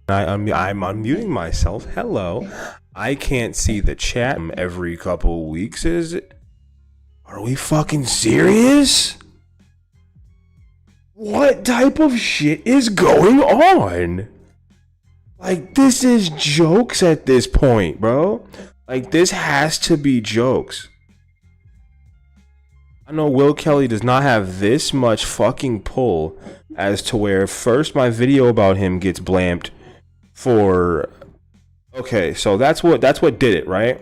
I'm unmuting myself. Hello. I can't see the chat every couple weeks. Are we fucking serious? What type of shit is going on? Like, this is jokes at this point, bro. Like, this has to be jokes. I know Will Kelly does not have this much fucking pull as to where first my video about him gets blamped for... Okay, so that's what did it, right?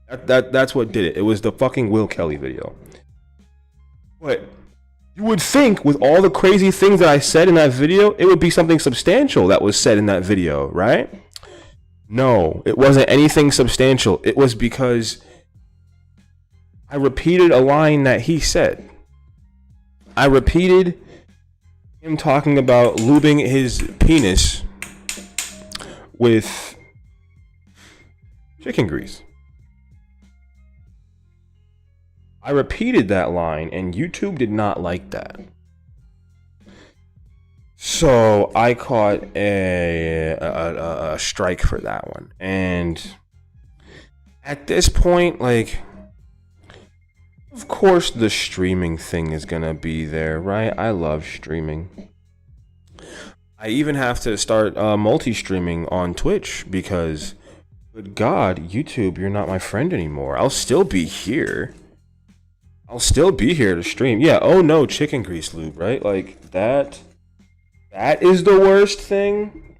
That's what did it. It was the fucking Will Kelly video. But you would think with all the crazy things that I said in that video, it would be something substantial that was said in that video, right? No, it wasn't anything substantial. It was because I repeated a line that he said. I repeated him talking about lubing his penis with chicken grease. I repeated that line and YouTube did not like that. So I caught a strike for that one. And at this point, like, of course the streaming thing is gonna be there, right? I love streaming. I even have to start multi-streaming on Twitch because, good God, YouTube, you're not my friend anymore. I'll still be here. I'll still be here to stream. Yeah, oh no, chicken grease lube, right? Like, that is the worst thing.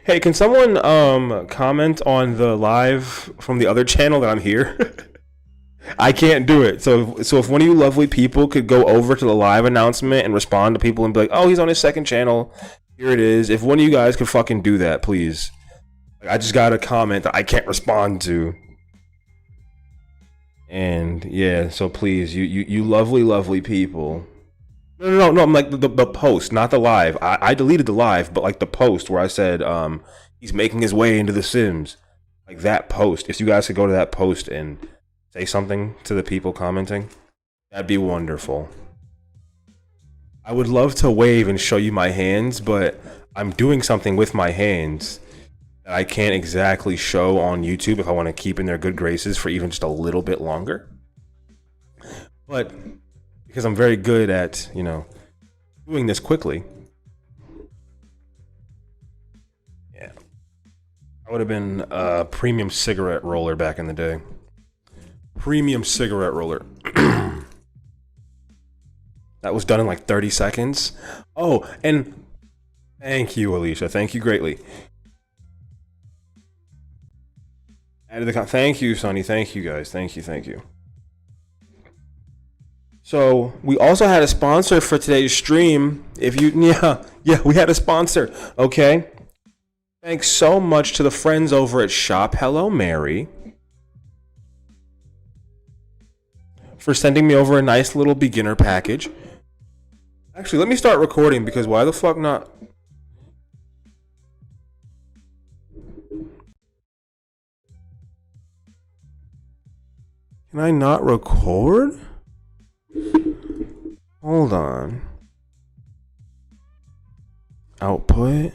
Hey, can someone comment on the live from the other channel that I'm here? I can't do it. So if one of you lovely people could go over to the live announcement and respond to people and be like, oh, he's on his second channel. Here it is. If one of you guys could fucking do that, please. Like, I just got a comment that I can't respond to. And yeah, so please, you lovely people. No, I'm like the post, not the live. I deleted the live, but like the post where I said he's making his way into The Sims. Like that post. If you guys could go to that post and say something to the people commenting, that'd be wonderful. I would love to wave and show you my hands, but I'm doing something with my hands that I can't exactly show on YouTube if I want to keep in their good graces for even just a little bit longer. But because I'm very good at, you know, doing this quickly. Yeah. I would have been a premium cigarette roller back in the day. Premium cigarette roller. That was done in like 30 seconds. Oh, and thank you, Alicia. Thank you greatly. Thank you, Sonny. Thank you, guys. Thank you. So we also had a sponsor for today's stream. Yeah, we had a sponsor. Okay. Thanks so much to the friends over at Shop Hello Mary for sending me over a nice little beginner package. Actually, let me start recording because why the fuck not? Can I not record? Hold on. Output.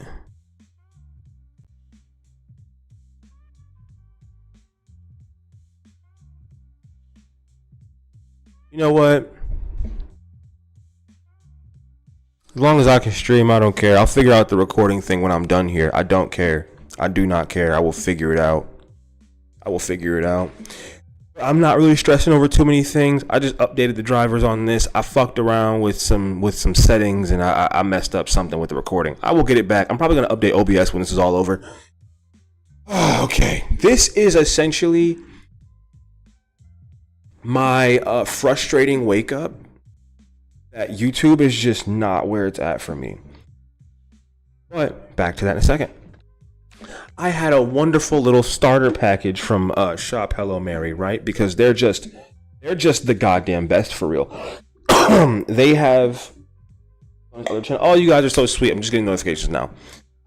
You know what? As long as I can stream, I don't care. I'll figure out the recording thing when I'm done here. I don't care. I do not care. I will figure it out. I'm not really stressing over too many things. I just updated the drivers on this. I fucked around with some settings and I messed up something with the recording. I will get it back. I'm probably going to update OBS when this is all over. Okay. This is essentially my frustrating wake up that YouTube is just not where it's at for me. But back to that in a second. I had a wonderful little starter package from Shop Hello Mary, right? Because they're just the goddamn best for real. They have oh, you guys are so sweet. I'm just getting notifications now.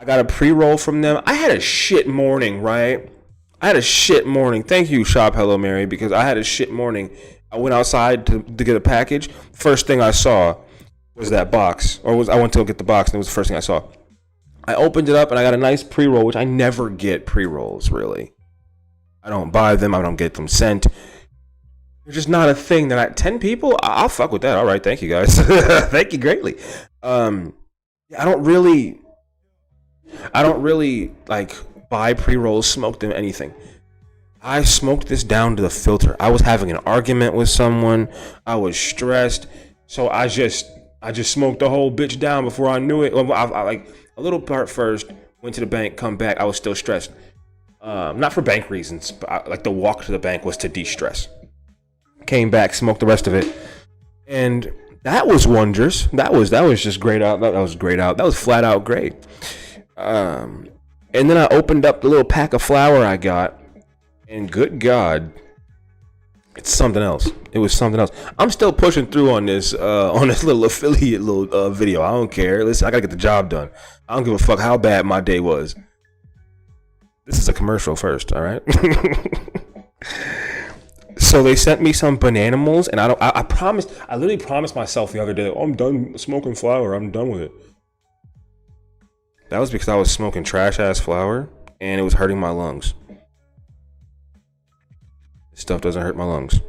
I got a pre-roll from them. I had a shit morning, right? Thank you, Shop Hello Mary, because I had a shit morning. I went outside to get a package. First thing I saw was that box, I went to go get the box, and it was the first thing I saw. I opened it up and I got a nice pre-roll, which I never get pre-rolls, really. I don't buy them. I don't get them sent. They're just not a thing that 10 people, I'll fuck with that. All right, thank you guys. Thank you greatly. I don't really like buy pre-rolls, smoke them, anything. I smoked this down to the filter. I was having an argument with someone. I was stressed. So I just smoked the whole bitch down before I knew it. I like a little part first, went to the bank, come back. I was still stressed. Not for bank reasons, but like the walk to the bank was to de-stress. Came back, smoked the rest of it. And that was wondrous. That was just great out. That was great out. That was flat out great. And then I opened up the little pack of flour I got. And good God, it's something else. It was something else. I'm still pushing through on this little affiliate video. I don't care. Listen, I gotta get the job done. I don't give a fuck how bad my day was. This is a commercial first, all right? So they sent me some Bananimals, and I literally promised myself the other day, I'm done smoking flour. I'm done with it. That was because I was smoking trash ass flour, and it was hurting my lungs. Stuff doesn't hurt my lungs.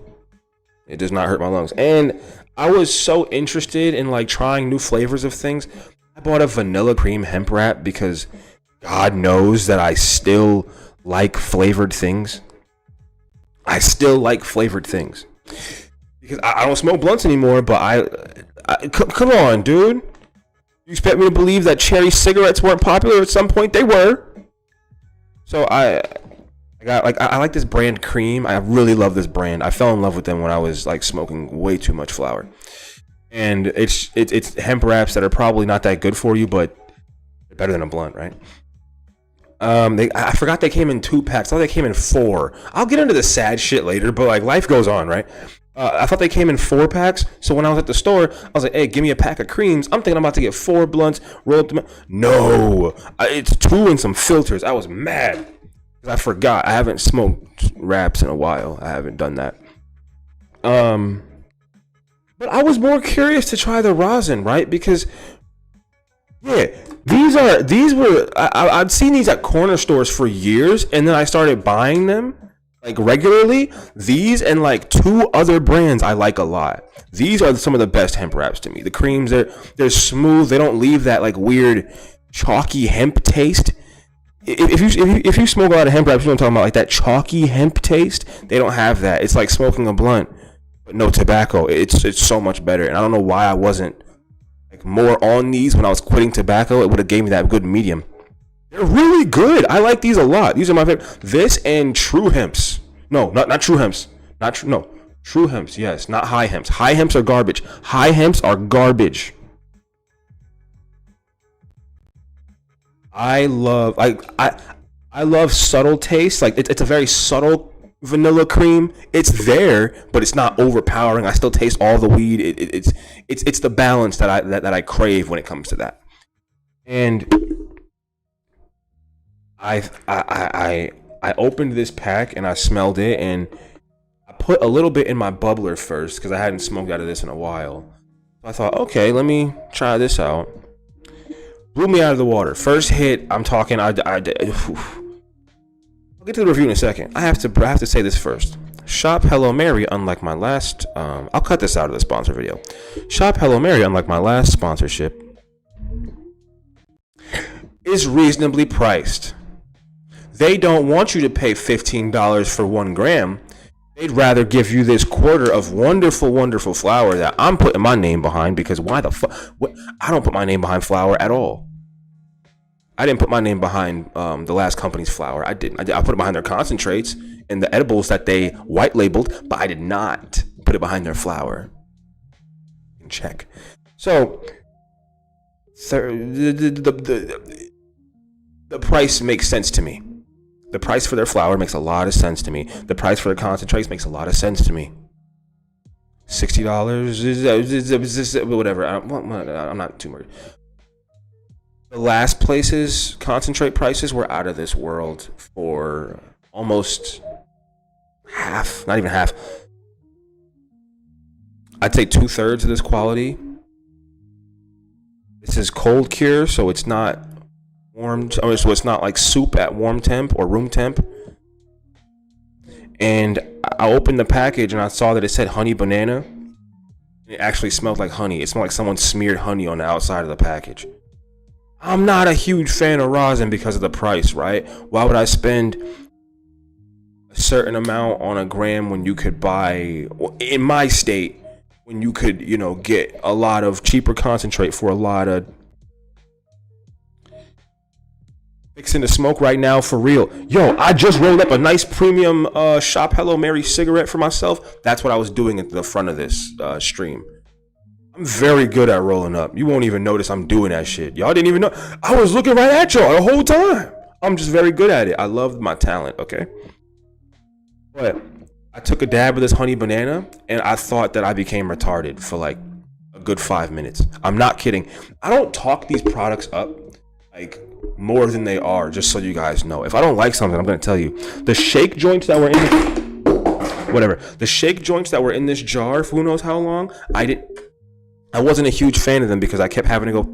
It does not hurt my lungs. And I was so interested in like trying new flavors of things. I bought a vanilla cream hemp wrap because God knows that I still like flavored things. I still like flavored things because I don't smoke blunts anymore. But I come on, dude. You expect me to believe that cherry cigarettes weren't popular at some point? They were. So I like this brand Cream. I really love this brand. I fell in love with them when I was like smoking way too much flour. And it's hemp wraps that are probably not that good for you, but they're better than a blunt, right? I forgot they came in 2 packs. I thought they came in 4. I'll get into the sad shit later, but like life goes on, right? I thought they came in 4 packs. So when I was at the store, I was like, "Hey, give me a pack of creams." I'm thinking I'm about to get 4 blunts, roll them. No, it's 2 and some filters. I was mad. I forgot. I haven't smoked wraps in a while. I haven't done that. But I was more curious to try the rosin, right? Because yeah, I'd seen these at corner stores for years, and then I started buying them like regularly. These and like 2 other brands I like a lot. These are some of the best hemp wraps to me. The creams, they're smooth. They don't leave that like weird chalky hemp taste. If you smoke a lot of hemp wraps, you know what I'm talking about, like that chalky hemp taste. They don't have that. It's like smoking a blunt, but no tobacco. It's so much better. And I don't know why I wasn't like more on these when I was quitting tobacco. It would have gave me that good medium. They're really good. I like these a lot. These are my favorite. This and True Hemps. No, not True Hemps. True Hemps. Yes, not High Hemps. High Hemps are garbage. High Hemps are garbage. I love subtle taste. Like it's a very subtle vanilla cream. It's there, but it's not overpowering. I still taste all the weed. It's the balance that I crave when it comes to that. And I opened this pack and I smelled it, and I put a little bit in my bubbler first because I hadn't smoked out of this in a while. So I thought, okay, let me try this out. Blew me out of the water. First hit, I'm talking. I'll get to the review in a second. I have to say this first. Shop Hello Mary, unlike my last. I'll cut this out of the sponsor video. Shop Hello Mary, unlike my last sponsorship, is reasonably priced. They don't want you to pay $15 for 1 gram. They'd rather give you this quarter of wonderful, wonderful flour that I'm putting my name behind, because why the fuck? I don't put my name behind flour at all. I didn't put my name behind the last company's flour. I didn't. I put it behind their concentrates and the edibles that they white labeled, but I did not put it behind their flour. Check. So the price makes sense to me. The price for their flour makes a lot of sense to me. The price for their concentrates makes a lot of sense to me. $60 is whatever. I'm not too worried. The last place's concentrate prices were out of this world for almost half, not even half. I'd say 2/3 of this quality. This is cold cure, so it's not warm, so it's not like soup at warm temp or room temp. And I opened the package and I saw that it said honey banana. It actually smelled like honey. It smelled like someone smeared honey on the outside of the package. I'm not a huge fan of rosin because of the price, right? Why would I spend a certain amount on a gram when you could buy, in my state, when you could, you know, get a lot of cheaper concentrate for a lot of fixing the smoke right now for real. Yo, I just rolled up a nice premium Shop Hello Mary cigarette for myself. That's what I was doing at the front of this stream. I'm very good at rolling up. You won't even notice I'm doing that shit. Y'all didn't even know. I was looking right at y'all the whole time. I'm just very good at it. I love my talent, okay? But I took a dab of this honey banana and I thought that I became retarded for like a good 5 minutes. I'm not kidding. I don't talk these products up like more than they are, just so you guys know. If I don't like something, I'm gonna tell you. The shake joints that were in the shake joints that were in this jar for who knows how long, I wasn't a huge fan of them because I kept having to go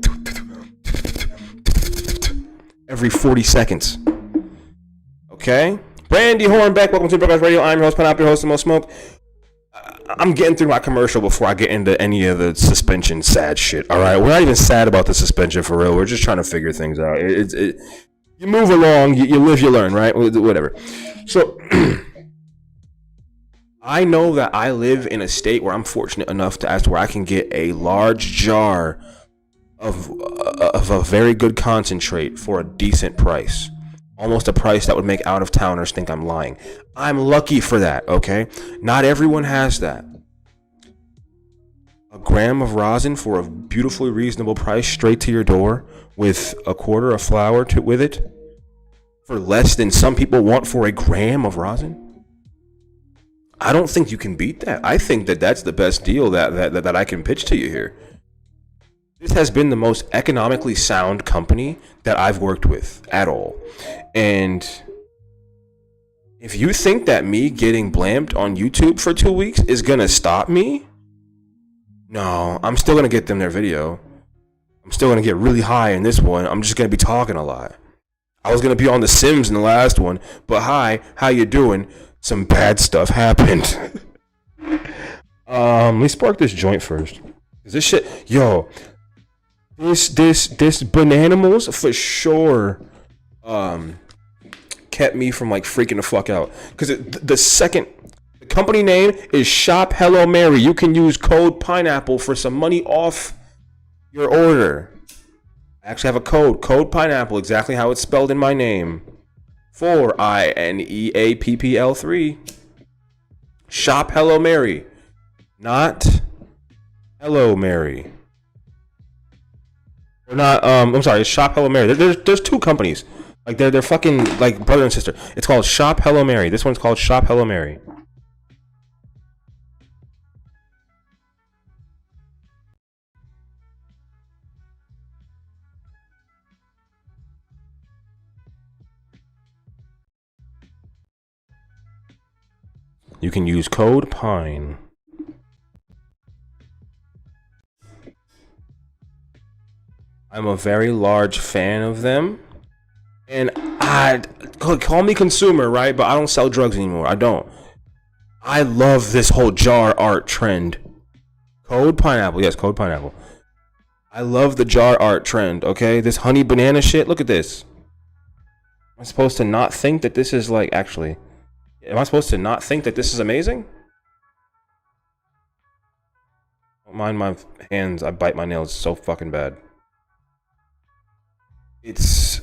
every 40 seconds. Okay? Brandy Hornbeck, welcome to Broadcast Radio. I'm your host, Pineapple, host of Most Smoke. I'm getting through my commercial before I get into any of the suspension sad shit. All right? We're not even sad about the suspension for real. We're just trying to figure things out. You move along, you live, you learn, right? Whatever. So I know that I live in a state where I'm fortunate enough to where I can get a large jar of a very good concentrate for a decent price. Almost a price that would make out-of-towners think I'm lying. I'm lucky for that, okay? Not everyone has that. A gram of rosin for a beautifully reasonable price straight to your door with a quarter of flour with it for less than some people want for a gram of rosin. I don't think you can beat that. I think that that's the best deal that I can pitch to you here. This has been the most economically sound company that I've worked with at all. And if you think that me getting blamed on YouTube for 2 weeks is going to stop me, no, I'm still going to get them their video. I'm still going to get really high in this one. I'm just going to be talking a lot. I was going to be on The Sims in the last one, but hi, how you doing? Some bad stuff happened. Let me spark this joint first. This shit, yo, this Bananimals for sure kept me from like freaking the fuck out. Because the company name is Shop Hello Mary. You can use code Pineapple for some money off your order. I actually have a code Pineapple, exactly how it's spelled in my name. For INEAPPL3. Shop Hello Mary. Not Hello Mary. Or not, I'm sorry, it's Shop Hello Mary. There's two companies. Like they're fucking like brother and sister. It's called Shop Hello Mary. This one's called Shop Hello Mary. You can use code PINE. I'm a very large fan of them. And call me consumer, right? But I don't sell drugs anymore. I don't. I love this whole jar art trend. Code Pineapple. Yes, code Pineapple. I love the jar art trend, okay? This honey banana shit. Look at this. Am I supposed to not think that this is like actually... Am I supposed to not think that this is amazing? Don't mind my hands. I bite my nails so fucking bad. It's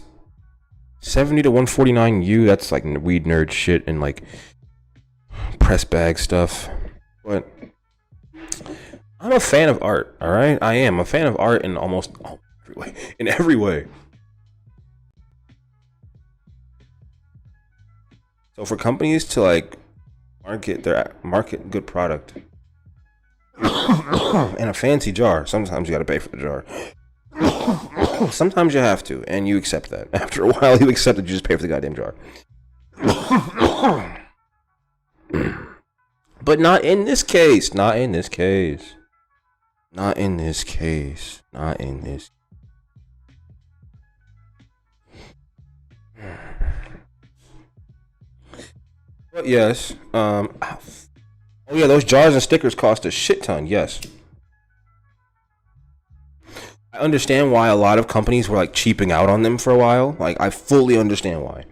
70 to 149 U. That's like weed nerd shit and like press bag stuff. But I'm a fan of art, all right? I am a fan of art in almost every way. In every way. So for companies to like market good product in a fancy jar, sometimes you gotta pay for the jar. Sometimes you have to, and you accept that. After a while, you accept that you just pay for the goddamn jar. But not in this case. Not in this case. Not in this case. Not in this. But yes, oh yeah, those jars and stickers cost a shit ton. Yes, I understand why a lot of companies were like cheaping out on them for a while. Like, I fully understand why.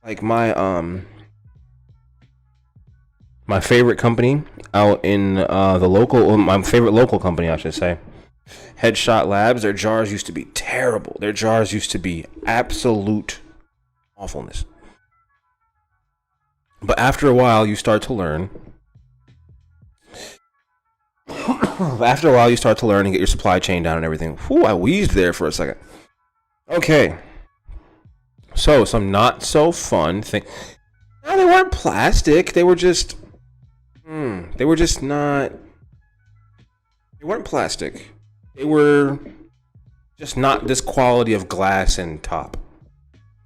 Like my favorite company out in the local, my favorite local company, I should say, Headshot Labs. Their jars used to be terrible. Their jars used to be absolute awfulness. But after a while, you start to learn. After a while, you start to learn and get your supply chain down and everything. Whew, I wheezed there for a second. Okay. So, some not so fun thing. No, they weren't plastic. They were just. They were just not. They weren't plastic. They were just not this quality of glass and top.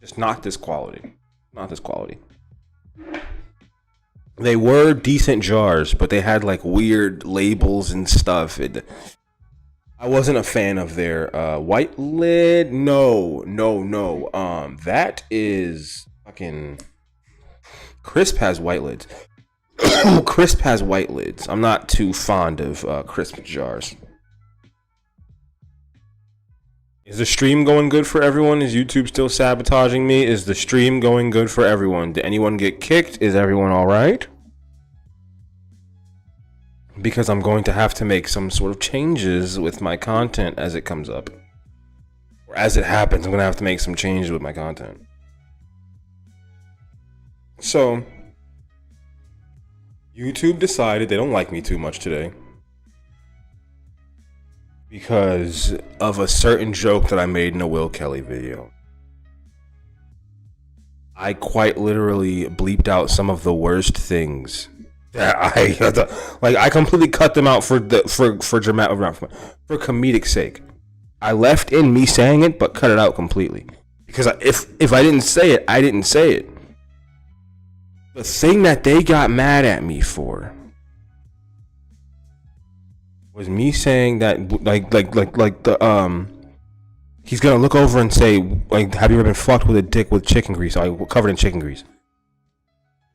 Just not this quality. Not this quality. They were decent jars, but they had like weird labels and stuff. I wasn't a fan of their white lid. No. That is fucking. Crisp has white lids. Crisp has white lids. I'm not too fond of Crisp jars. Is the stream going good for everyone? Is YouTube still sabotaging me? Is the stream going good for everyone? Did anyone get kicked? Is everyone alright? Because I'm going to have to make some sort of changes with my content as it comes up. Or as it happens, I'm going to have to make some changes with my content. So, YouTube decided they don't like me too much today. Because of a certain joke that I made in a Will Kelly video. I quite literally bleeped out some of the worst things that I completely cut them out for comedic sake. I left in me saying it, but cut it out completely. Because if I didn't say it, I didn't say it. The thing that they got mad at me for was me saying that like the he's gonna look over and say, like, have you ever been fucked with a dick with chicken grease? Covered in chicken grease.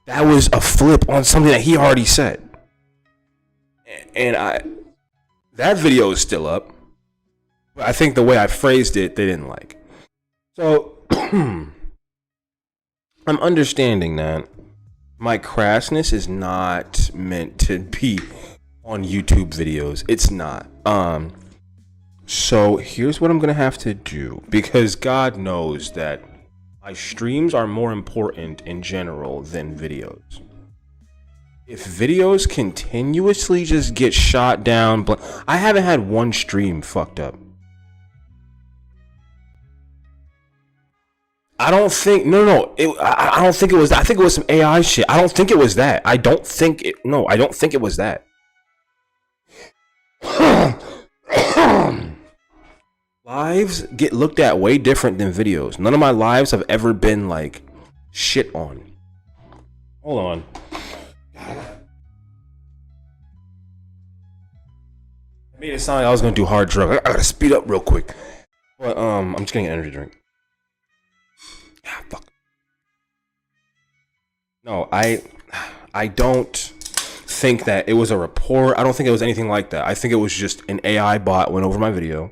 That was a flip on something that he already said. And that video is still up. But I think the way I phrased it, they didn't like. So I'm understanding that my crassness is not meant to be on YouTube videos. It's not. So here's what I'm gonna have to do, because God knows that my streams are more important in general than videos. If videos continuously just get shot down, I haven't had one stream fucked up. I don't think. No. I don't think it was. I think it was some AI shit. I don't think it was that. I don't think it was that. Lives get looked at way different than videos. None of my lives have ever been like shit on. Hold on. I made it sound like I was gonna do hard drugs. I gotta speed up real quick. But I'm just getting an energy drink. Ah, fuck. No, I don't think that it was a report. I don't think it was anything like that. I think it was just an AI bot went over my video.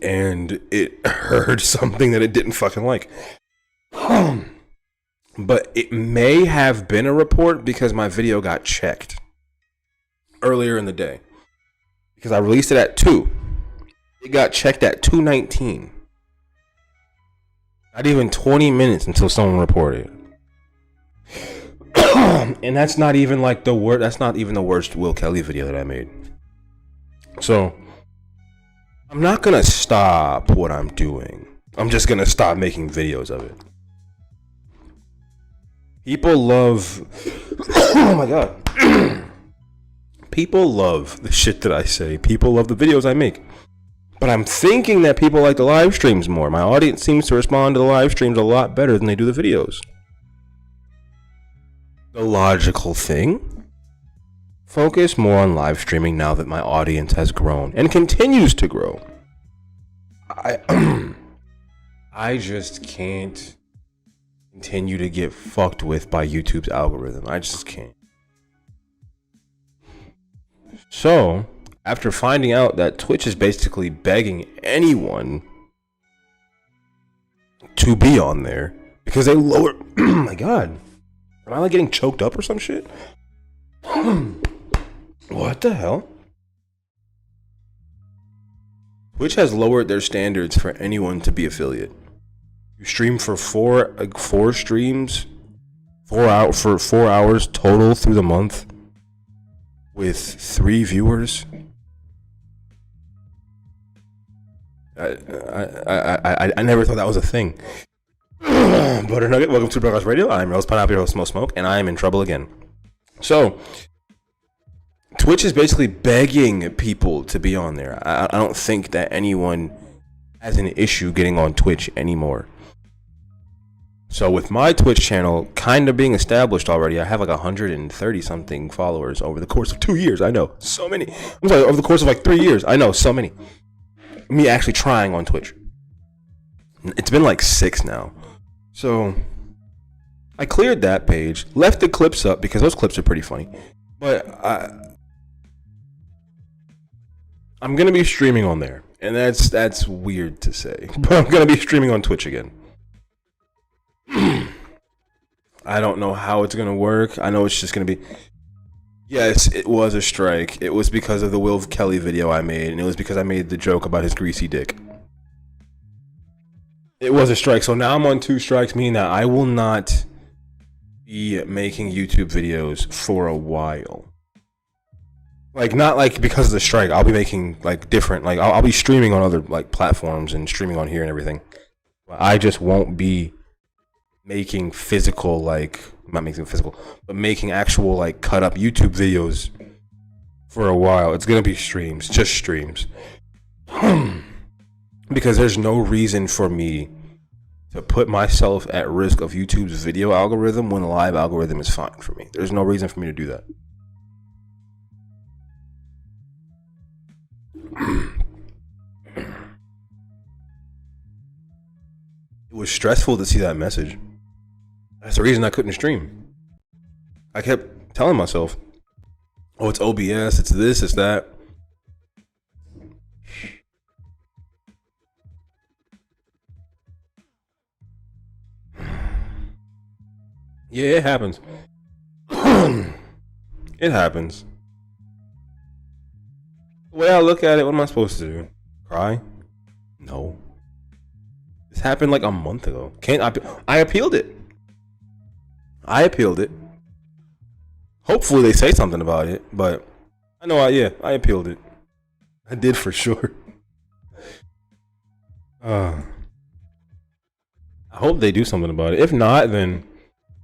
And it heard something that it didn't fucking like. But it may have been a report because my video got checked earlier in the day. Because I released it at 2. It got checked at 2:19. Not even 20 minutes until someone reported. And that's not even like the worst. That's not even the worst Will Kelly video that I made. So I'm not gonna stop what I'm doing. I'm just gonna stop making videos of it. People love. Oh my god. People love the shit that I say. People love the videos I make. But I'm thinking that people like the live streams more. My audience seems to respond to the live streams a lot better than they do the videos. The logical thing focus more on live streaming now that my audience has grown and continues to grow. I just can't continue to get fucked with by YouTube's algorithm. I just can't. So, after finding out that Twitch is basically begging anyone to be on there because they lower. Oh my god. Am I like getting choked up or some shit? What the hell? Twitch has lowered their standards for anyone to be affiliate. You stream for four streams, 4 hours total through the month with 3 viewers. I never thought that was a thing. Butter Nugget, welcome to Broadcast Radio. I'm Rose Pineapple, your host, Smoke, and I am in trouble again. So, Twitch is basically begging people to be on there. I don't think that anyone has an issue getting on Twitch anymore. So with my Twitch channel kind of being established already, I have like 130 something followers over the course of 2 years. I know, so many. I'm sorry, over the course of like 3 years. I know, so many. Me actually trying on Twitch. It's been like 6 now. So I cleared that page, left the clips up because those clips are pretty funny. But I'm gonna be streaming on there, and that's weird to say, but I'm gonna be streaming on Twitch again. I don't know how it's gonna work. I know it's just gonna be. Yes, it was a strike. It was because of the Will Kelly video I made, and it was because I made the joke about his greasy dick. It was a strike. So now I'm on 2 strikes, meaning that I will not be making YouTube videos for a while. Like, not like because of the strike. I'll be making like different, like I'll be streaming on other like platforms and streaming on here and everything. I just won't be making physical, like, not making physical, but making actual like cut up YouTube videos for a while. It's gonna be streams, just streams. Because there's no reason for me to put myself at risk of YouTube's video algorithm when the live algorithm is fine for me. There's no reason for me to do that. It was stressful to see that message. That's the reason I couldn't stream. I kept telling myself, oh, it's OBS, it's this, it's that. Yeah, it happens. It happens. The way I look at it, what am I supposed to do? Cry? No. This happened like a month ago. I appealed it. I appealed it. Hopefully they say something about it, but I know I appealed it. I did for sure. I hope they do something about it. If not, then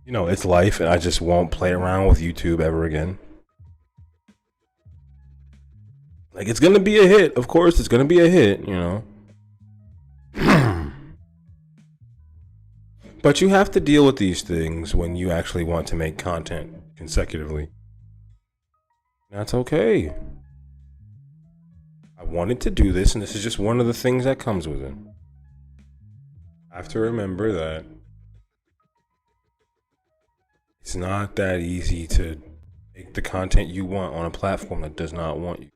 you know, it's life, and I just won't play around with YouTube ever again. Like, it's gonna be a hit. Of course, it's gonna be a hit, you know. But you have to deal with these things when you actually want to make content consecutively. That's okay. I wanted to do this, and this is just one of the things that comes with it. I have to remember that it's not that easy to make the content you want on a platform that does not want you.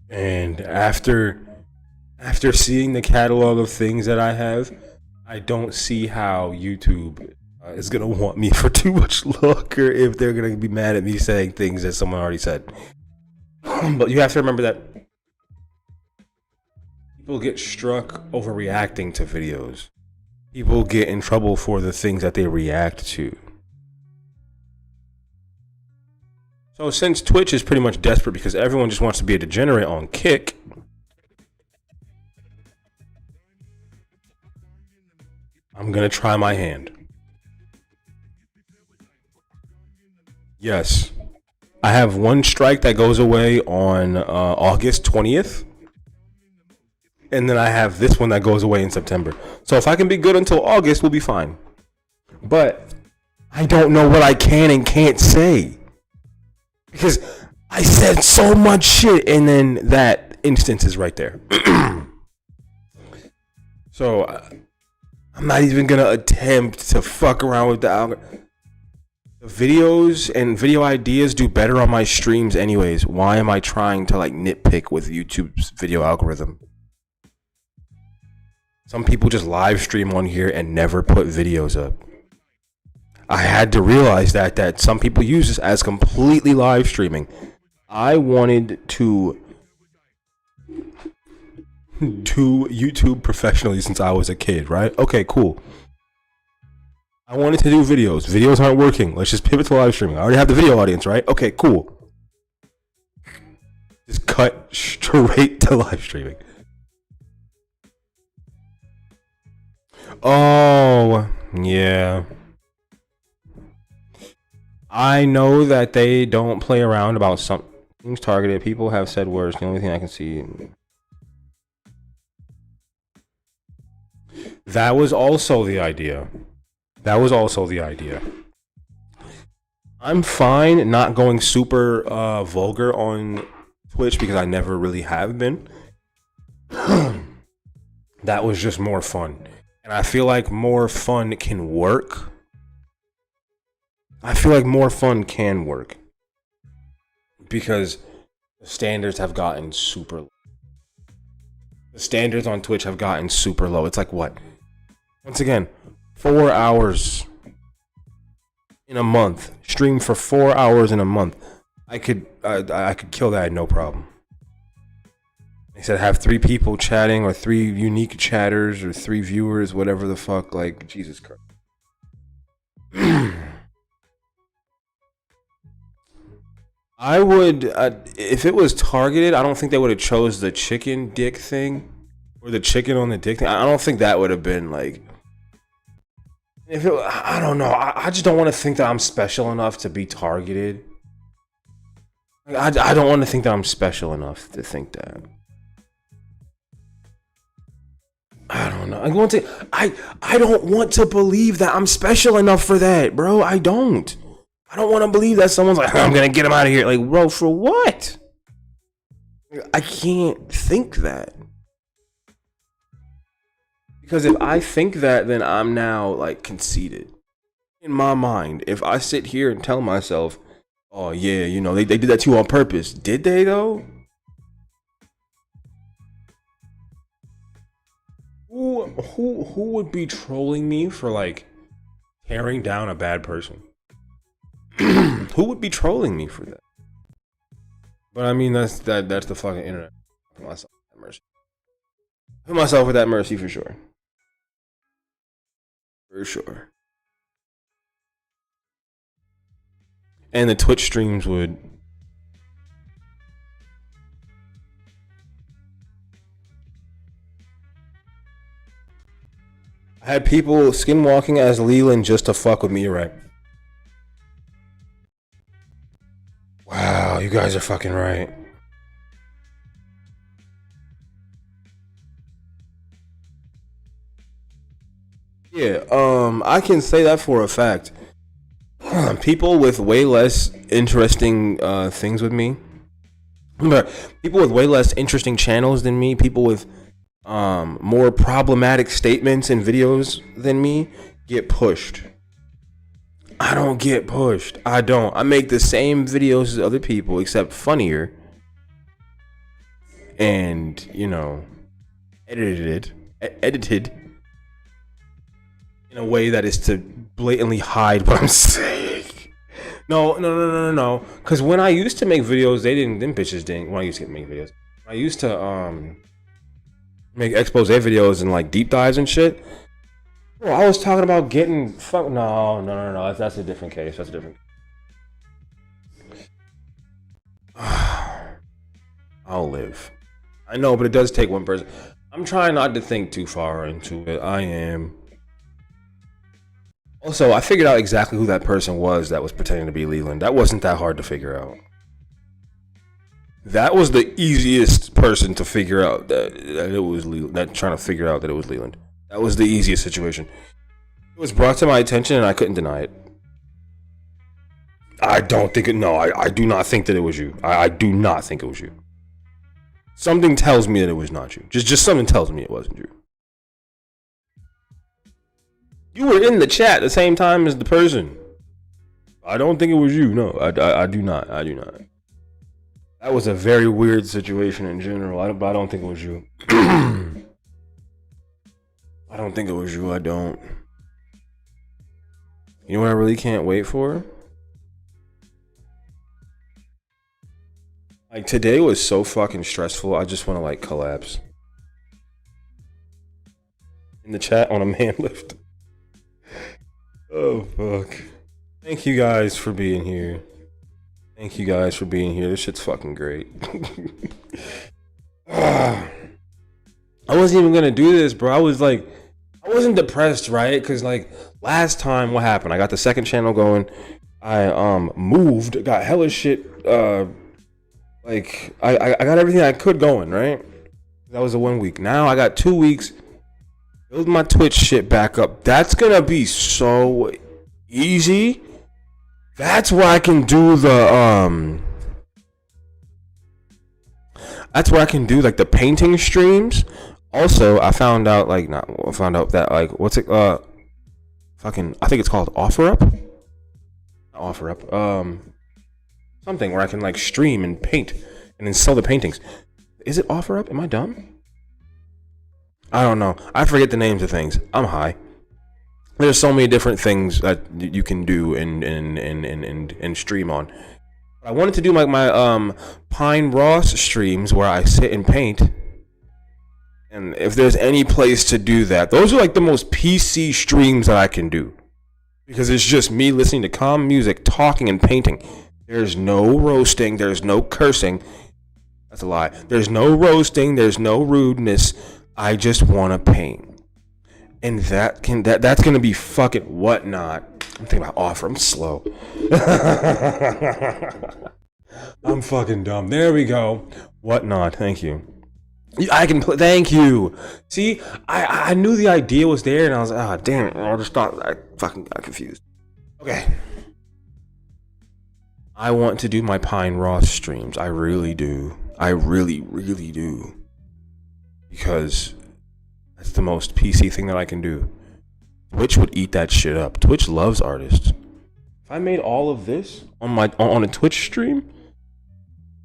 And after seeing the catalog of things that I have, I don't see how YouTube is gonna want me for too much longer if they're gonna be mad at me saying things that someone already said. But you have to remember that people get struck overreacting to videos. People get in trouble for the things that they react to. So since Twitch is pretty much desperate because everyone just wants to be a degenerate on Kick, I'm gonna try my hand. Yes, I have 1 strike that goes away on August 20th. And then I have this one that goes away in September. So if I can be good until August, we'll be fine. But I don't know what I can and can't say. Because I said so much shit, and then that instance is right there. So I'm not even gonna attempt to fuck around with the algorithm. The videos and video ideas do better on my streams anyways. Why am I trying to like nitpick with YouTube's video algorithm? Some people just live stream on here and never put videos up. I had to realize that some people use this as completely live streaming. I wanted to do YouTube professionally since I was a kid, right? Okay, cool. I wanted to do videos. Videos aren't working. Let's just pivot to live streaming. I already have the video audience, right? Okay, cool. Just cut straight to live streaming. Oh, yeah. I know that they don't play around about some things targeted. People have said words. The only thing I can see. That was also the idea. I'm fine not going super vulgar on Twitch because I never really have been. That was just more fun. And I feel like more fun can work. Because the standards have gotten super low. The standards on Twitch have gotten super low. It's like what? Once again, 4 hours in a month. Stream for 4 hours in a month. I could kill that no problem. They said have 3 people chatting or 3 unique chatters or 3 viewers, whatever the fuck. Like, Jesus Christ. I would, if it was targeted, I don't think they would have chose the chicken dick thing or the chicken on the dick thing. I don't think that would have been like. If it, I don't know. I just don't want to think that I'm special enough to be targeted. I don't want to think that I'm special enough to think that. I don't know. I don't want to believe that I'm special enough for that, bro. I don't want to believe that someone's like, I'm gonna get him out of here. Like, bro, for what? I can't think that. Because if I think that, then I'm now like conceited. In my mind, if I sit here and tell myself, oh yeah, you know, they did that to you on purpose. Did they though? Who would be trolling me for like tearing down a bad person? Who would be trolling me for that? But I mean, that's the fucking internet. Put myself at mercy. Put myself with that mercy for sure. For sure. And the Twitch streams would. I had people skinwalking as LYIN just to fuck with me, right? Wow, you guys are fucking right. Yeah, I can say that for a fact. People with way less interesting things with me. People with way less interesting channels than me, people with more problematic statements and videos than me get pushed. I don't get pushed. I don't. I make the same videos as other people, except funnier. And, you know, edited in a way that is to blatantly hide what I'm saying. No. Because when I used to make videos, them bitches didn't. When I used to make videos, I used to make expose videos and like deep dives and shit. Bro, I was talking about getting fuck. No. That's a different case. That's a different. I'll live. I know, but it does take one person. I'm trying not to think too far into it. I am. Also, I figured out exactly who that person was that was pretending to be LYIN. That wasn't that hard to figure out. That was the easiest person to figure out that it was LYIN. That trying to figure out that it was LYIN. That was the easiest situation. It was brought to my attention and I couldn't deny it. I don't think it. No, I do not think that it was you. I do not think it was you. Something tells me that it was not you. Just something tells me it wasn't you. You were in the chat at the same time as the person. I don't think it was you. No, I do not. I do not. That was a very weird situation in general. But I don't think it was you. I don't think it was you. I don't. You know what I really can't wait for? Like, today was so fucking stressful. I just want to, like, collapse. In the chat on a man lift. Oh, fuck. Thank you guys for being here. Thank you guys for being here. This shit's fucking great. I wasn't even gonna do this, bro. I wasn't depressed, right? Because, like, last time, what happened? I got the second channel going. I moved, got hella shit. Like, I got everything I could going, right? That was a 1 week. Now I got 2 weeks. Build my Twitch shit back up. That's gonna be so easy. That's where I can do the that's where I can do like the painting streams. Also, I found out that like what's it fucking I think it's called OfferUp. Something where I can like stream and paint and then sell the paintings. Is it OfferUp? Am I dumb? I don't know. I forget the names of things. I'm high. There's so many different things that you can do and stream on. I wanted to do like my Pine Ross streams where I sit and paint. And if there's any place to do that, those are like the most PC streams that I can do. Because it's just me listening to calm music, talking and painting. There's no roasting, there's no cursing. That's a lie. There's no roasting, there's no rudeness. I just want to paint. And that's going to be fucking whatnot. I'm thinking about offer. I'm slow. I'm fucking dumb. There we go. Whatnot. Thank you. I can play. Thank you. See, I knew the idea was there, and I was like, ah, damn it. I just thought I fucking got confused. Okay. I want to do my Pine Ross streams. I really do. I really, really do. Because that's the most PC thing that I can do. Twitch would eat that shit up. Twitch loves artists. If I made all of this on a Twitch stream,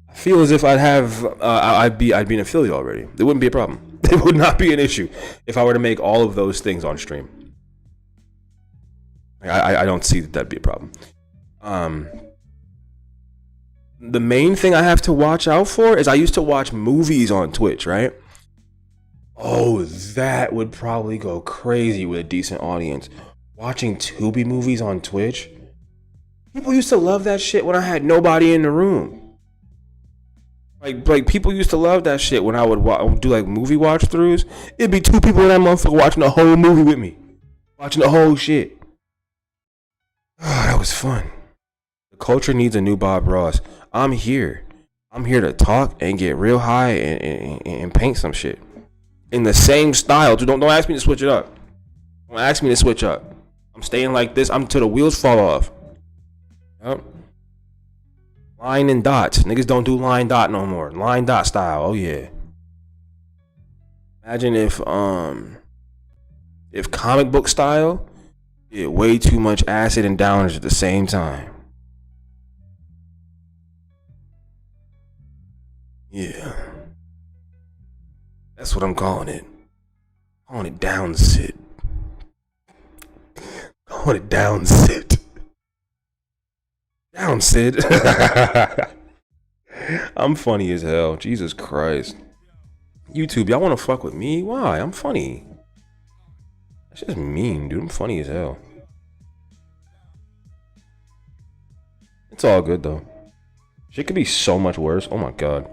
I feel as if I'd be an affiliate already. It wouldn't be a problem. It would not be an issue if I were to make all of those things on stream. I don't see that'd be a problem. The main thing I have to watch out for is I used to watch movies on Twitch, right? Oh, that would probably go crazy with a decent audience. Watching Tubi movies on Twitch. People used to love that shit when I had nobody in the room. Like people used to love that shit when I would do like movie watch throughs. It'd be two people in that motherfucker watching the whole movie with me. Watching the whole shit. Oh, that was fun. The culture needs a new Bob Ross. I'm here. I'm here to talk and get real high and paint some shit. In the same style. Don't ask me to switch it up. Don't ask me to switch up. I'm staying like this. I'm till the wheels fall off. Yep. Line and dots. Niggas don't do line dot no more. Line dot style. Oh yeah. Imagine if comic book style did way too much acid and downers at the same time. Yeah. That's what I'm calling it. Calling it down sit. Calling it down sit. Down sit. I'm funny as hell. Jesus Christ. YouTube, y'all want to fuck with me? Why? I'm funny. That's just mean, dude. I'm funny as hell. It's all good though. Shit could be so much worse. Oh my god.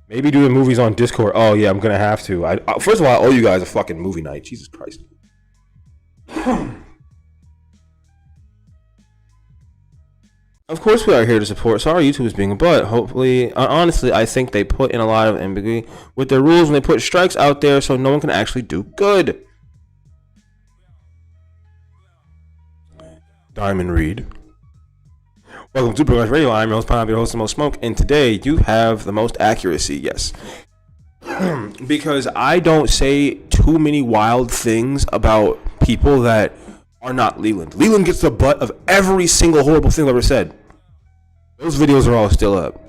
Maybe doing movies on Discord. Oh yeah, I'm gonna have to. First of all, I owe you guys a fucking movie night. Jesus Christ. Of course we are here to support. Sorry, YouTube is being a butt. Hopefully, honestly, I think they put in a lot of ambiguity with their rules when they put strikes out there, so no one can actually do good. Diamond Reed. Welcome to Progress Radio. I'm your host, Pop, your host, the most smoke, and today you have the most accuracy. Yes, because I don't say too many wild things about people that are not Leland. Leland gets the butt of every single horrible thing I've ever said. Those videos are all still up.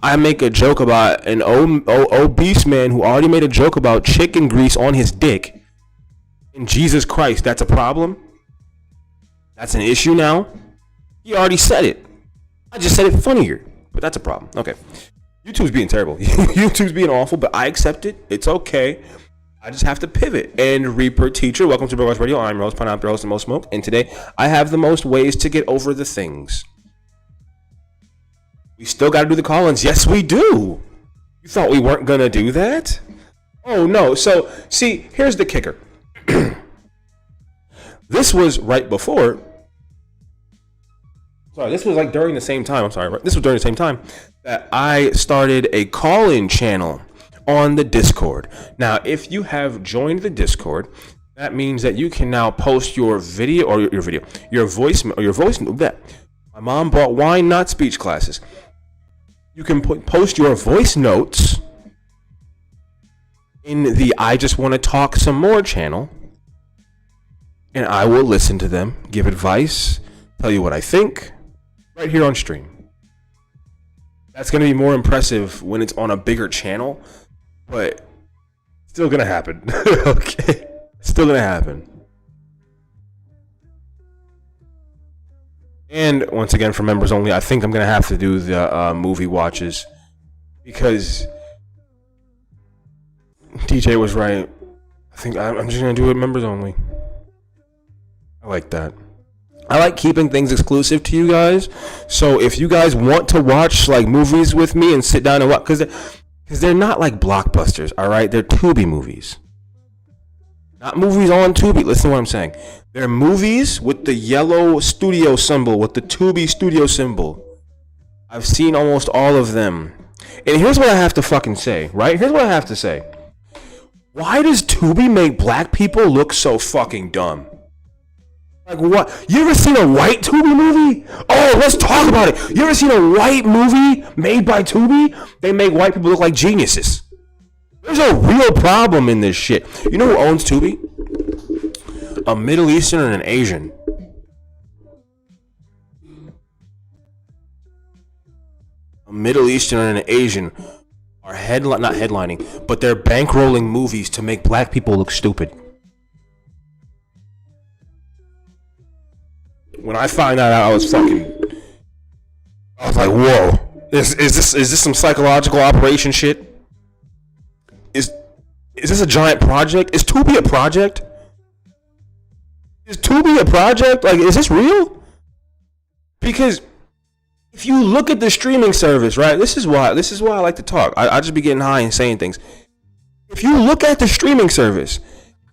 I make a joke about an obese man who already made a joke about chicken grease on his dick. And Jesus Christ, that's a problem? That's an issue now? He already said it. I just said it funnier, but that's a problem. Okay. YouTube's being terrible. YouTube's being awful, but I accept it. It's okay. I just have to pivot. And Reaper Teacher, welcome to Progress Radio. I'm Rose Pineapple, host of Most Smoke, and today I have the most ways to get over the things. We still got to do the call-ins. Yes, we do. You thought we weren't going to do that? Oh, no. So, see, here's the kicker. This was right before. Sorry, this was like during the same time. I'm sorry. This was during the same time that I started a call-in channel on the Discord. Now, if you have joined the Discord, that means that you can now post your video or your voice. That my mom bought wine, not speech classes. You can post your voice notes in the I Just Want to Talk Some More channel, and I will listen to them, give advice, tell you what I think, right here on stream. That's going to be more impressive when it's on a bigger channel, but still going to happen. Okay? Still going to happen. And once again, for members only, I think I'm going to have to do the movie watches because DJ was right. I think I'm just going to do it members only. I like that. I like keeping things exclusive to you guys. So if you guys want to watch like movies with me and sit down and watch, because they're not like blockbusters, all right? They're Tubi movies. Not movies on Tubi. Listen to what I'm saying. They're movies with the yellow studio symbol, with the Tubi studio symbol. I've seen almost all of them. And here's what I have to fucking say, right? Here's what I have to say. Why does Tubi make black people look so fucking dumb? Like what? You ever seen a white Tubi movie? Oh, let's talk about it. You ever seen a white movie made by Tubi? They make white people look like geniuses. There's a real problem in this shit. You know who owns Tubi? A Middle Eastern and an Asian. A Middle Eastern and an Asian are not headlining, but they're bankrolling movies to make black people look stupid. When I found that out, I was like, whoa. Is this some psychological operation shit? Is this a giant project? Is Tubi a project? Is Tubi a project? Like, is this real? Because if you look at the streaming service, right? This is why I like to talk. I just be getting high and saying things. If you look at the streaming service,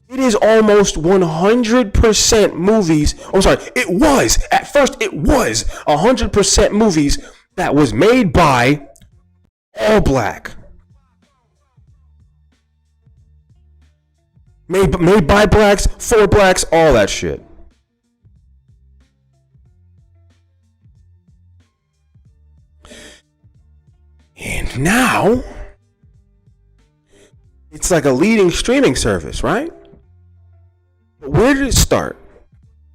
it is almost 100% movies. I'm sorry, at first it was 100% movies that was made by all black. Made by blacks, for blacks, all that shit. And now, it's like a leading streaming service, right? But where did it start?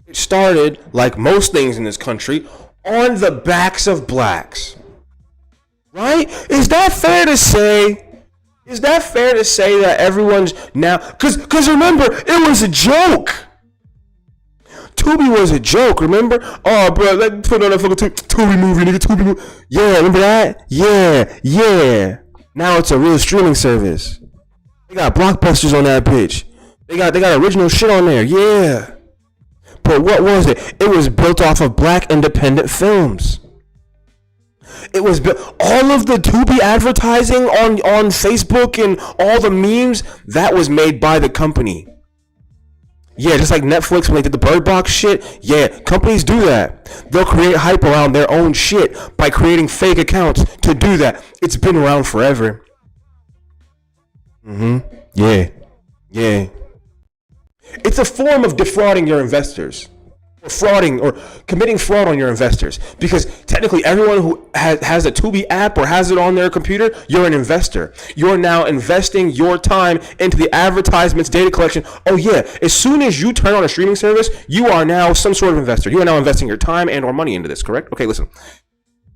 It started, like most things in this country, on the backs of blacks. Right? Is that fair to say? Is that fair to say that everyone's now... Because remember, it was a joke. Tubi was a joke, remember? Oh, bro, let's put on that fucking Tubi movie, nigga, Tubi movie. Yeah, remember that? Yeah. Now it's a real streaming service. They got blockbusters on that bitch. They got original shit on there, yeah. But what was it? It was built off of black independent films. It was all of the Tubi advertising on Facebook and all the memes, that was made by the company. Yeah, just like Netflix when they did the Bird Box shit. Yeah, companies do that. They'll create hype around their own shit by creating fake accounts to do that. It's been around forever. Yeah. It's a form of defrauding your investors. frauding or committing fraud on your investors, because technically everyone who has a Tubi app or has it on their computer, you're an investor. You're now investing your time into the advertisements, data collection. Oh yeah, as soon as you turn on a streaming service, you are now some sort of investor. You are now investing your time and or money into this, correct? Okay, listen.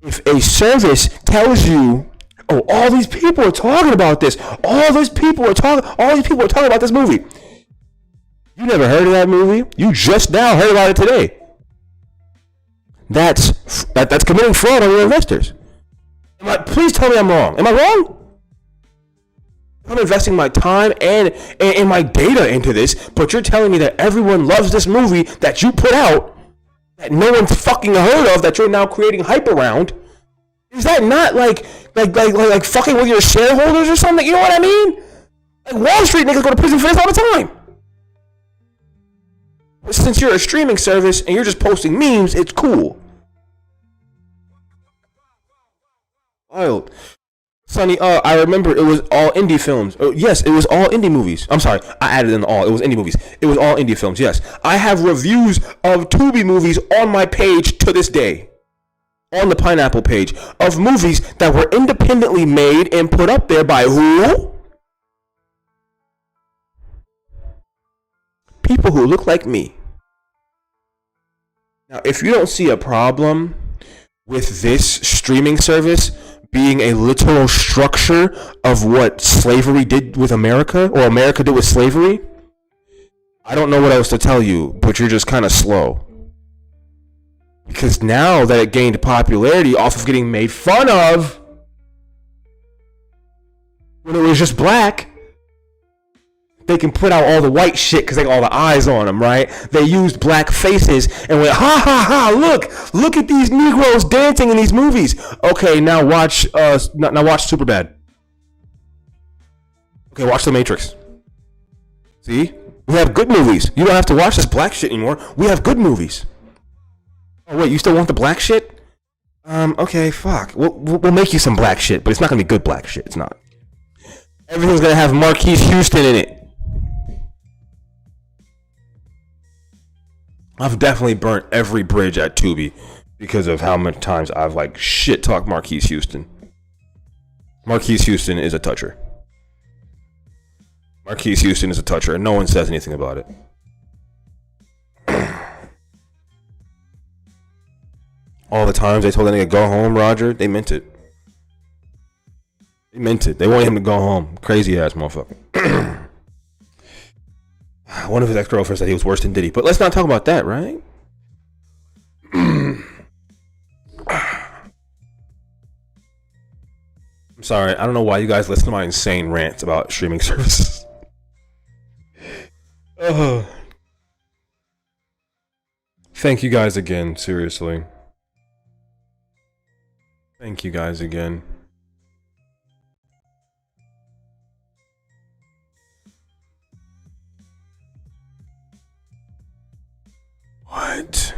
If a service tells you, oh, all these people are talking about this, all these people are talking about this movie. You never heard of that movie? You just now heard about it today. That's committing fraud on your investors. Please tell me I'm wrong. Am I wrong? I'm investing my time and my data into this, but you're telling me that everyone loves this movie that you put out, that no one's fucking heard of, that you're now creating hype around. Is that not like fucking with your shareholders or something? You know what I mean? Like Wall Street niggas go to prison for this all the time. But since you're a streaming service and you're just posting memes, it's cool. Wild. Sonny, I remember it was all indie films. Yes, it was all indie movies. I'm sorry, I added in all. It was indie movies. It was all indie films, yes. I have reviews of Tubi movies on my page to this day. On the Pineapple page. Of movies that were independently made and put up there by who? People who look like me. Now, if you don't see a problem with this streaming service being a literal structure of what slavery did with America, or America did with slavery, I don't know what else to tell you, but you're just kind of slow. Because now that it gained popularity off of getting made fun of when it was just black, they can put out all the white shit because they got all the eyes on them, right? They used black faces and went, ha ha ha, look at these Negroes dancing in these movies. Okay, now watch Superbad. Okay, watch The Matrix. See? We have good movies. You don't have to watch this black shit anymore. We have good movies. Oh wait, you still want the black shit? Okay, fuck. We'll make you some black shit, but it's not gonna be good black shit. It's not. Everything's gonna have Marquise Houston in it. I've definitely burnt every bridge at Tubi because of how many times I've like shit talked Marquise Houston. Marquise Houston is a toucher. Marquise Houston is a toucher, and no one says anything about it. All the times they told that nigga go home, Roger, they meant it. They meant it. They wanted him to go home. Crazy ass motherfucker. One of his ex-girlfriends said he was worse than Diddy, but let's not talk about that, right? I'm sorry, I don't know why you guys listen to my insane rants about streaming services. Thank you guys again, seriously. Thank you guys again. What?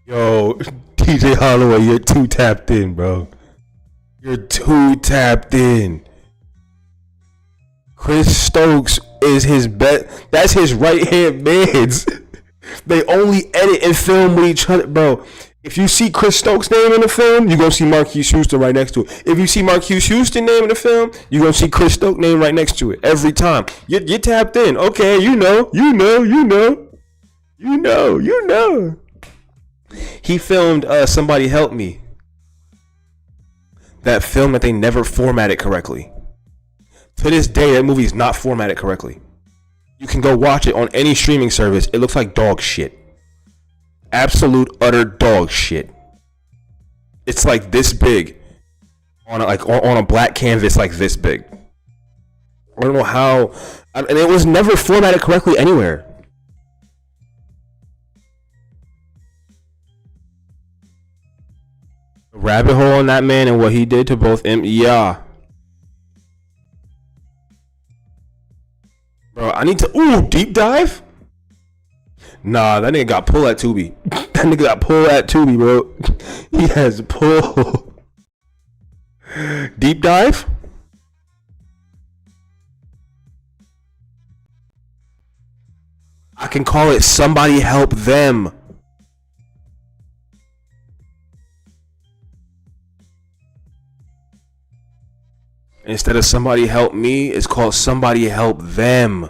Yo, DJ Holloway, you're too tapped in, bro. You're too tapped in. Chris Stokes is his that's his right hand man's. They only edit and film with each other, bro. If you see Chris Stokes' name in the film, you're gonna see Marquise Houston right next to it. If you see Marquise Houston name in the film, you're gonna see Chris Stokes' name right next to it every time. You're tapped in. Okay, you know. He filmed Somebody Help Me. That film that they never formatted correctly. To this day, that movie is not formatted correctly. You can go watch it on any streaming service. It looks like dog shit. Absolute utter dog shit. It's like this big on a black canvas, like this big. I don't know how, and it was never formatted correctly anywhere. The rabbit hole on that man and what he did to both him, yeah. Bro, I need to deep dive. Nah, that nigga got pulled at Tubi. That nigga got pulled at Tubi, bro. He has pulled. Deep dive? I can call it Somebody Help Them. Instead of Somebody Help Me, it's called Somebody Help Them.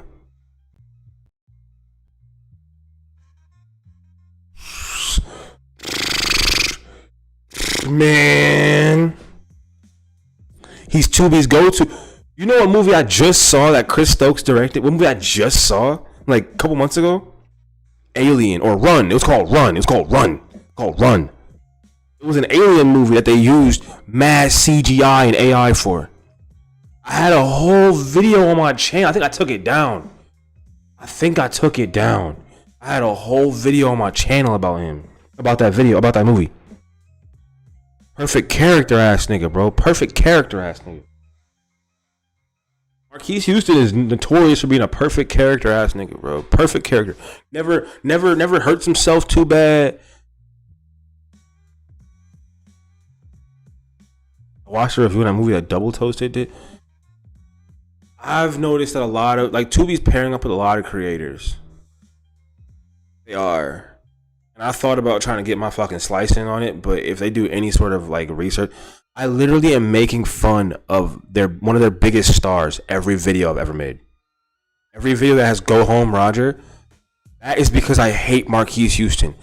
Man, he's Tubi's go-to. You know what movie I just saw that Chris Stokes directed? What movie I just saw like a couple months ago? Alien or Run. It was called Run. It was an alien movie that they used mad CGI and AI for. I had a whole video on my channel. I think I took it down. I had a whole video on my channel about him. About that video. About that movie. Perfect character ass nigga, bro. Marquise Houston is notorious for being a perfect character ass nigga, bro. Perfect character. Never hurts himself too bad. I watched a review on that movie that Double Toasted did. I've noticed that a lot of, like, Tubi's pairing up with a lot of creators. They are. And I thought about trying to get my fucking slice in on it, but if they do any sort of like research, I literally am making fun of one of their biggest stars every video I've ever made. Every video that has Go Home Roger, that is because I hate Marquise Houston.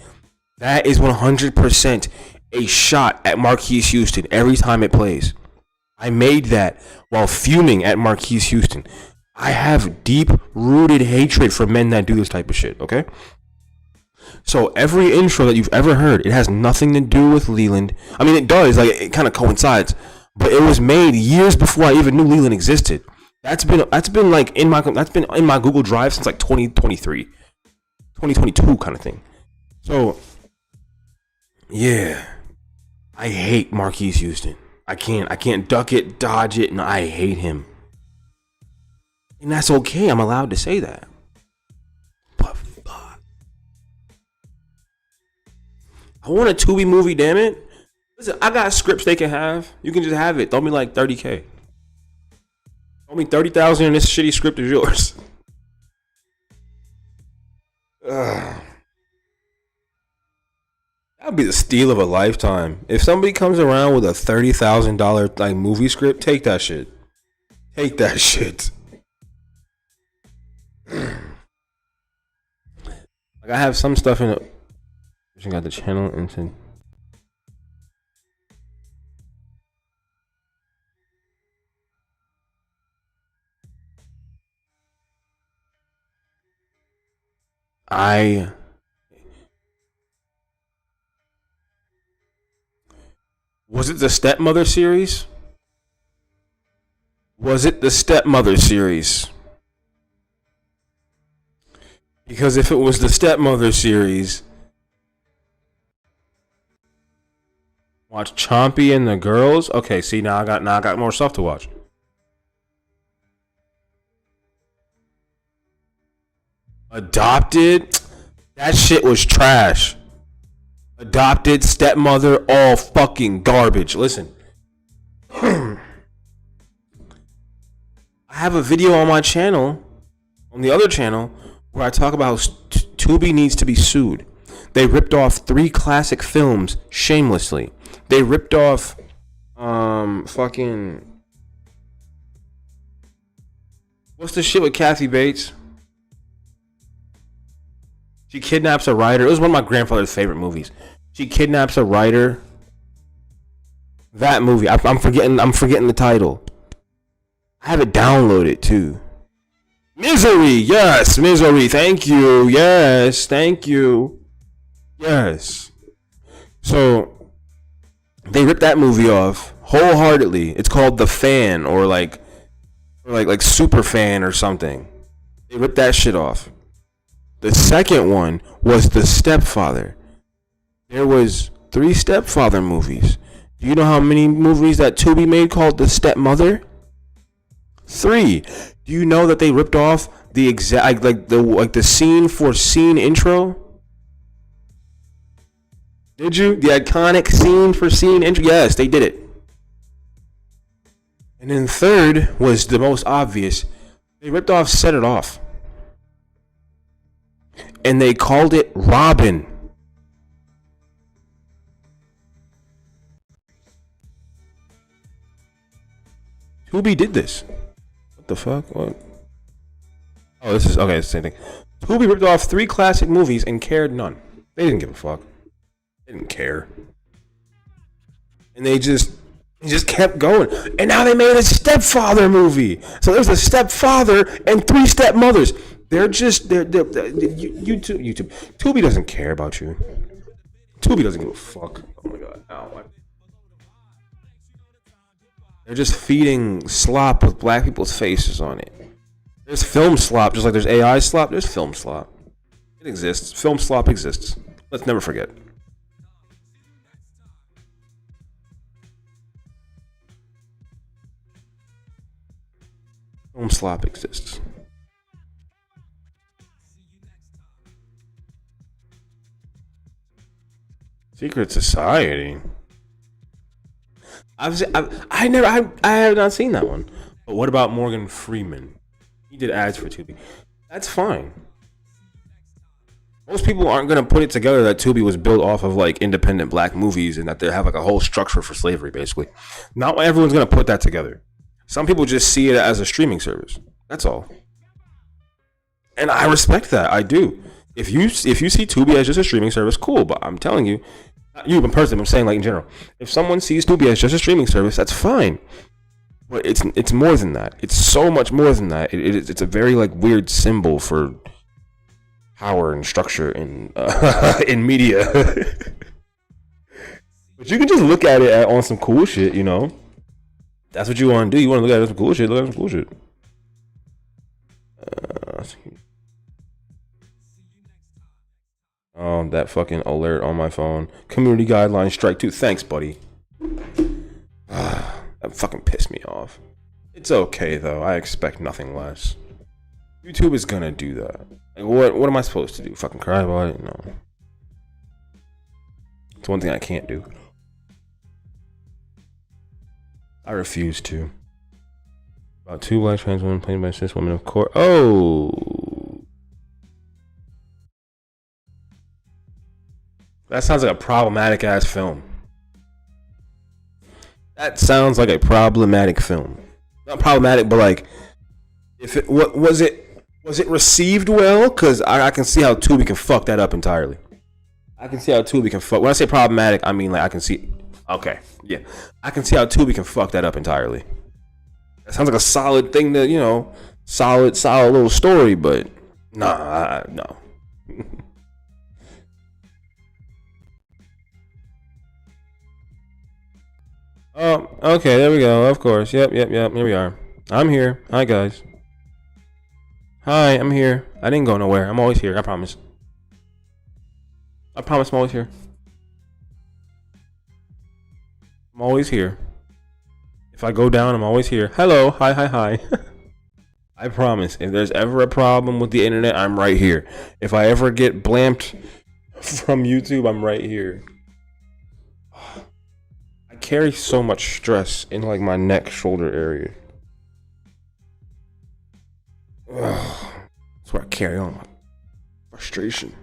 That is 100% a shot at Marquise Houston every time it plays. I made that while fuming at Marquise Houston. I have deep-rooted hatred for men that do this type of shit, okay? So every intro that you've ever heard, it has nothing to do with LYIN. I mean, it does, like, it kind of coincides, but it was made years before I even knew LYIN existed. That's been like in my Google Drive since like 2023, 2022 kind of thing. So yeah, I hate Marquise Houston. I can't duck it, dodge it, and I hate him. And that's okay. I'm allowed to say that. But fuck, I want a Tubi movie, damn it. Listen, I got scripts they can have. You can just have it. Throw me like 30K. Throw me 30,000 and this shitty script is yours. That'd be the steal of a lifetime. If somebody comes around with a $30,000 like movie script, take that shit. Take that shit. Like, I have some stuff in it. I got the channel into. Was it the Stepmother series? Was it the Stepmother series? Because if it was the Stepmother series, watch Chompy and the Girls. Okay, see, now I got more stuff to watch. Adopted, that shit was trash. Adopted, Stepmother, all fucking garbage. Listen, I have a video on my channel, on the other channel, where I talk about how Tubi needs to be sued. They ripped off 3 classic films shamelessly. They ripped off fucking, what's the shit with Kathy Bates? She kidnaps a writer. It was one of my grandfather's favorite movies. She kidnaps a writer. That movie. I'm forgetting the title. I have it downloaded too. Misery. Yes, Misery. Thank you. Yes, thank you. Yes. So they ripped that movie off wholeheartedly. It's called The Fan or like Super Fan or something. They ripped that shit off. The second one was The Stepfather. There was 3 Stepfather movies. Do you know how many movies that Tubi made called The Stepmother? 3. Do you know that they ripped off the exact the scene for scene intro? Did you? The iconic scene for scene intro? Yes, they did it. And then 3rd was the most obvious. They ripped off Set It Off. and they called it Robin. Tubi did this. What the fuck? What? Oh, this is okay. It's the same thing. Tubi ripped off 3 classic movies and cared none. They didn't give a fuck. They didn't care. And they just kept going. And now they made a stepfather movie. So there's a stepfather and 3 stepmothers. They're YouTube. Tubi doesn't care about you. Tubi doesn't give a fuck. Oh my god. Ow. They're just feeding slop with black people's faces on it. There's film slop, just like there's AI slop, there's film slop. It exists. Film slop exists. Let's never forget. Film slop exists. Secret Society. I have not seen that one. But what about Morgan Freeman? He did ads for Tubi. That's fine. Most people aren't gonna put it together that Tubi was built off of like independent black movies and that they have like a whole structure for slavery, basically. Not everyone's gonna put that together. Some people just see it as a streaming service. That's all. And I respect that. I do. If you see Tubi as just a streaming service, cool. But I'm telling you, not you in person, I'm saying like in general. If someone sees Tubi as just a streaming service, that's fine. But it's more than that. It's so much more than that. It's a very like weird symbol for power and structure in media. But you can just look at it on some cool shit, you know. That's what you want to do. You want to look at it as some cool shit. Look at some cool shit. That fucking alert on my phone. Community guidelines strike 2. Thanks, buddy. That fucking pissed me off. It's okay though. I expect nothing less. YouTube is gonna do that. Like, what am I supposed to do? Fucking cry about it? No. It's one thing I can't do. I refuse to. About 2 black trans women played by cis women of course. Oh. That sounds like a problematic ass film. That sounds like a problematic film. Not problematic, but like, if it was it received well? Because I can see how Tubi can fuck that up entirely. I can see how Tubi can fuck. When I say problematic, I mean like I can see. Okay, yeah, I can see how Tubi can fuck that up entirely. That sounds like a solid thing to, you know, solid little story, but nah, no. Oh, okay, there we go. Of course. Yep. Here we are. I'm here. Hi, guys. Hi, I'm here. I didn't go nowhere. I'm always here. I promise. I'm always here. I'm always here. If I go down, I'm always here. Hello. Hi. I promise. If there's ever a problem with the internet, I'm right here. If I ever get blamped from YouTube, I'm right here. Carry so much stress in like my neck shoulder area. That's where I carry on my frustration.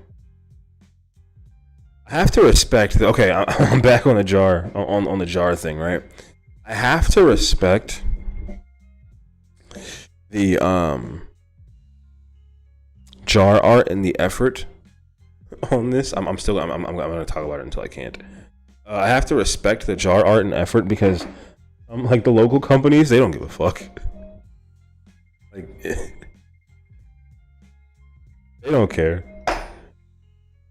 I have to respect okay, I'm back on the jar on the jar thing, right? I have to respect the jar art and the effort on this. I'm gonna talk about it until I can't. I have to respect the jar art and effort because, like the local companies, they don't give a fuck. Like, they don't care.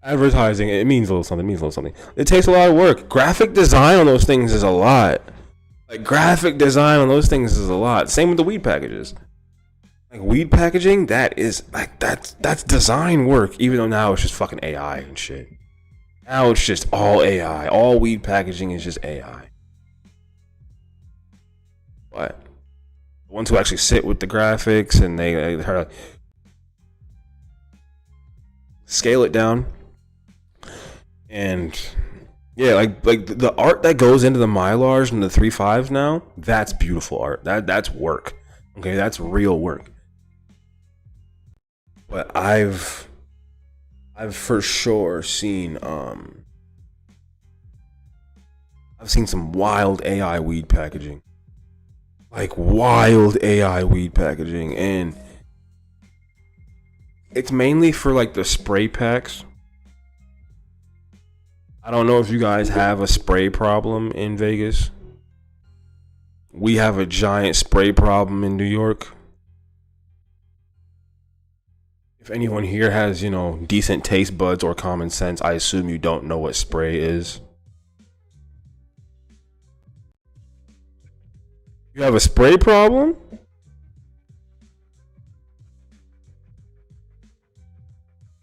Advertising, it means a little something. It takes a lot of work. Graphic design on those things is a lot. Like graphic design on those things is a lot. Same with the weed packages. Like weed packaging, that is like that's design work. Even though now it's just fucking AI and shit. Now it's just all AI. All weed packaging is just AI. But the ones who actually sit with the graphics and they try to scale it down. And yeah, like the art that goes into the Mylars and the 3.5s now, that's beautiful art. That's work. Okay, that's real work. But I've I've for sure seen I've seen some wild AI weed packaging. Like wild AI weed packaging, and it's mainly for like the spray packs. I don't know if you guys have a spray problem in Vegas. We have a giant spray problem in New York. If anyone here has, decent taste buds or common sense, I assume you don't know what spray is. You have a spray problem?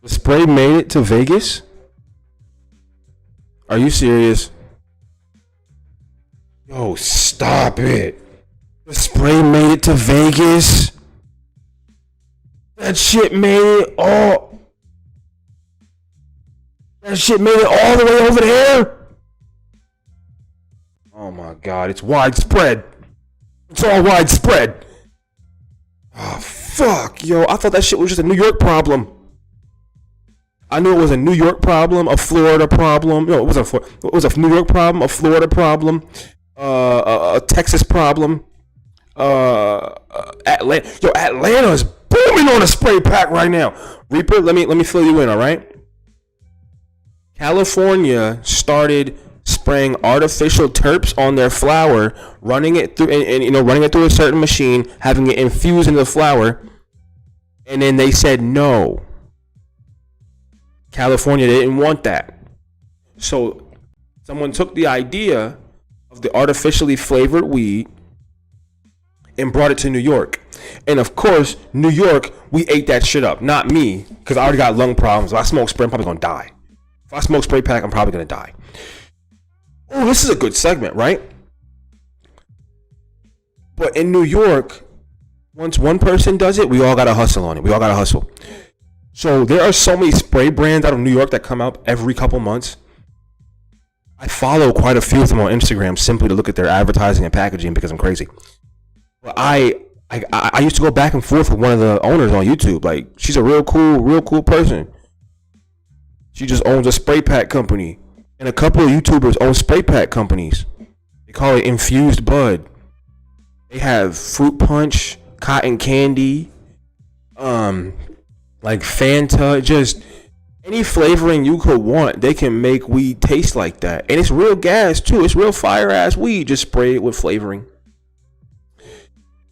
The spray made it to Vegas? Are you serious? Yo, stop it. The spray made it to Vegas? That shit made it all. That shit made it all the way over there? Oh my god, it's widespread. It's all widespread. Oh, fuck, yo. I thought that shit was just a New York problem. I knew it was a New York problem, a Florida problem. No, it was a New York problem, a Florida problem, a Texas problem. Atlanta is booming on a spray pack right now. Reaper, let me fill you in, all right? California started spraying artificial terps on their flour, running it through running it through a certain machine, having it infused in the flour, and then they said no. California didn't want that. So someone took the idea of the artificially flavored weed and brought it to New York. And of course, New York, we ate that shit up. Not me, because I already got lung problems. If I smoke spray, I'm probably gonna die. If I smoke spray pack, I'm probably gonna die. Oh, this is a good segment, right? But in New York, once one person does it, we all gotta hustle on it. We all gotta hustle. So there are so many spray brands out of New York that come out every couple months. I follow quite a few of them on Instagram simply to look at their advertising and packaging because I'm crazy. But I used to go back and forth with one of the owners on YouTube. Like, she's a real cool person. She just owns a spray pack company. And a couple of YouTubers own spray pack companies. They call it Infused Bud. They have fruit punch, cotton candy, like Fanta, just any flavoring you could want. They can make weed taste like that. And it's real gas too. It's real fire ass weed. Just spray it with flavoring.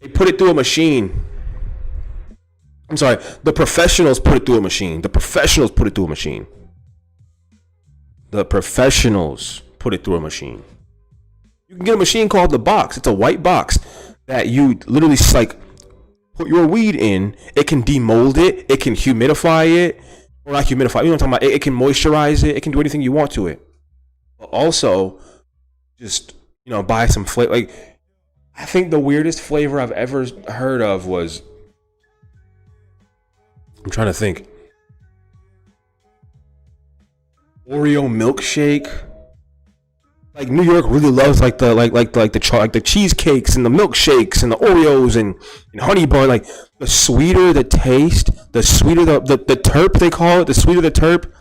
They put it through a machine. I'm sorry, the professionals put it through a machine. The professionals put it through a machine. You can get a machine called the box. It's a white box that you literally like put your weed in. It can demold it. It can humidify it. Or not humidify. You know what I'm talking about? It can moisturize it. It can do anything you want to it. But also, just, buy some flavor. Like, I think the weirdest flavor I've ever heard of was, I'm trying to think, Oreo milkshake. Like, New York really loves like the cheesecakes and the milkshakes and the Oreos and honey bun. Like, the sweeter the taste, the sweeter the terp, they call it, the sweeter the terp,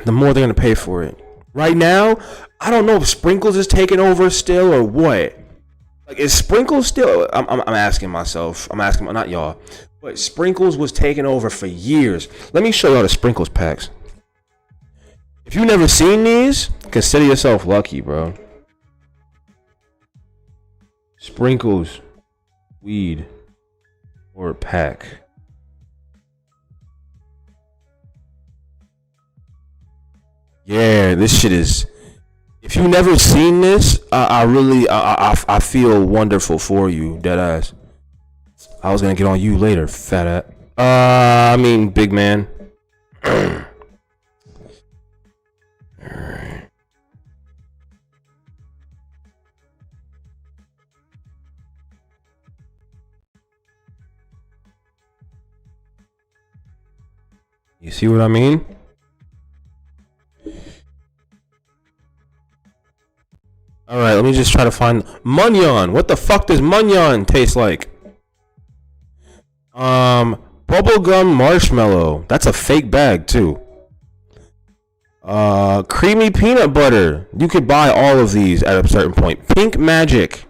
the more they're gonna pay for it. Right now, I don't know if Sprinkles is taking over still or what. Like, is Sprinkles still? I'm asking myself. I'm asking, not y'all, but Sprinkles was taking over for years. Let me show y'all the Sprinkles packs. If you've never seen these, consider yourself lucky, bro. Sprinkles weed or pack. Yeah, this shit is. If you've never seen this, I feel wonderful for you, deadass. I was gonna get on you later, fat ass. Big man. Alright. You see what I mean? Alright, let me just try to find Munyon. What the fuck does Munyon taste like? Bubblegum marshmallow. That's a fake bag too. Creamy peanut butter. You could buy all of these at a certain point. Pink magic.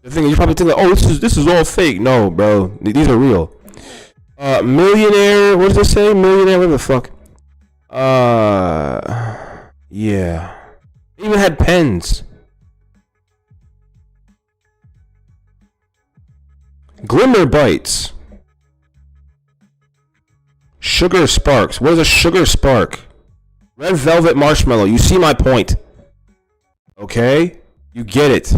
The thing is, you probably think like, oh, this is all fake. No, bro, these are real. Millionaire. What does it say? Millionaire. What the fuck? Yeah. They even had pens. Glimmer bites. Sugar sparks. What is a sugar spark? Red velvet marshmallow. You see my point. Okay? You get it.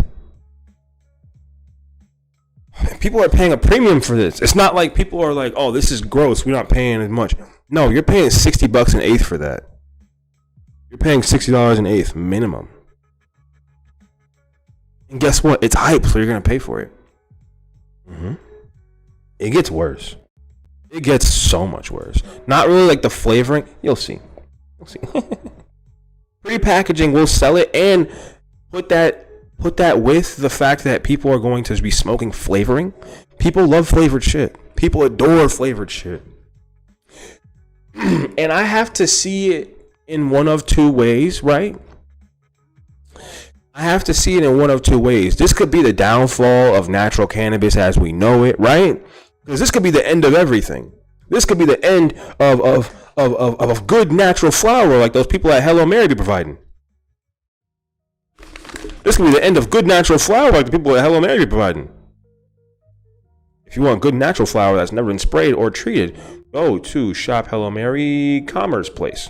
People are paying a premium for this. It's not like people are like, oh, this is gross, we're not paying as much. No, you're paying $60 an eighth for that. You're paying $60 an eighth minimum. And guess what? It's hype, so you're going to pay for it. It gets worse. It gets so much worse. Not really like the flavoring. You'll see. Pre-packaging will sell it and put that with the fact that people are going to be smoking flavoring. People love flavored shit. People adore flavored shit. And I have to see it in one of two ways, right? I have to see it in one of two ways. This could be the downfall of natural cannabis as we know it, right? Because this could be the end of everything. This could be the end of good natural flower like those people at Hello Mary be providing. This could be the end of good natural flower like the people at Hello Mary be providing. If you want good natural flower that's never been sprayed or treated, go to Shop Hello Mary Commerce Place.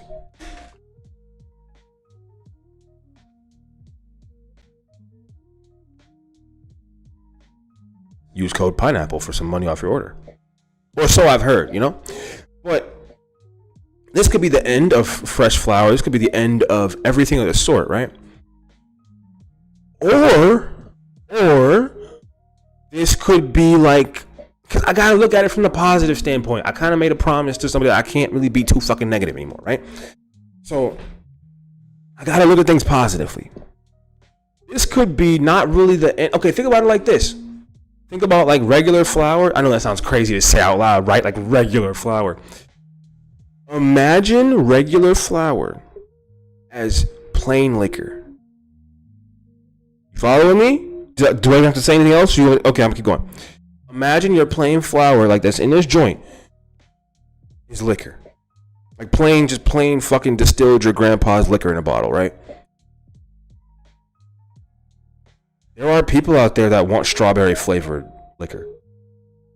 Use code pineapple for some money off your order. Or so I've heard, you know? But this could be the end of fresh flower. This could be the end of everything of the sort, right? Or this could be like, because I gotta look at it from the positive standpoint. I kind of made a promise to somebody that I can't really be too fucking negative anymore, right? So I gotta look at things positively. This could be not really the end. Okay, think about it like this. Think about like regular flour. I know that sounds crazy to say out loud, right? Like regular flour. Imagine regular flour as plain liquor. You following me? Do I have to say anything else? Okay, I'm gonna keep going. Imagine your plain flour like this in this joint is liquor. Like plain, just plain fucking distilled your grandpa's liquor in a bottle, right? There are people out there that want strawberry flavored liquor.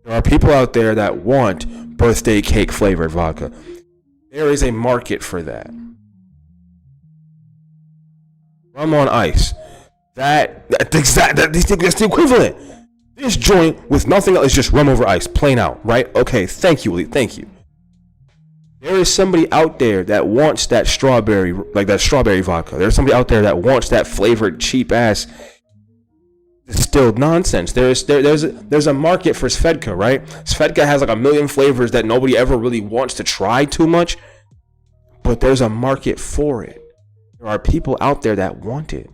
There are people out there that want birthday cake flavored vodka. There is a market for that. Rum on ice. That's the equivalent. This joint with nothing else is just rum over ice, plain out, right? Okay, thank you, thank you. There is somebody out there that wants that strawberry, like that strawberry vodka. There's somebody out there that wants that flavored cheap ass distilled nonsense. There's a market for Svedka, right? Svedka has like a million flavors that nobody ever really wants to try too much, but there's a market for it. There are people out there that want it.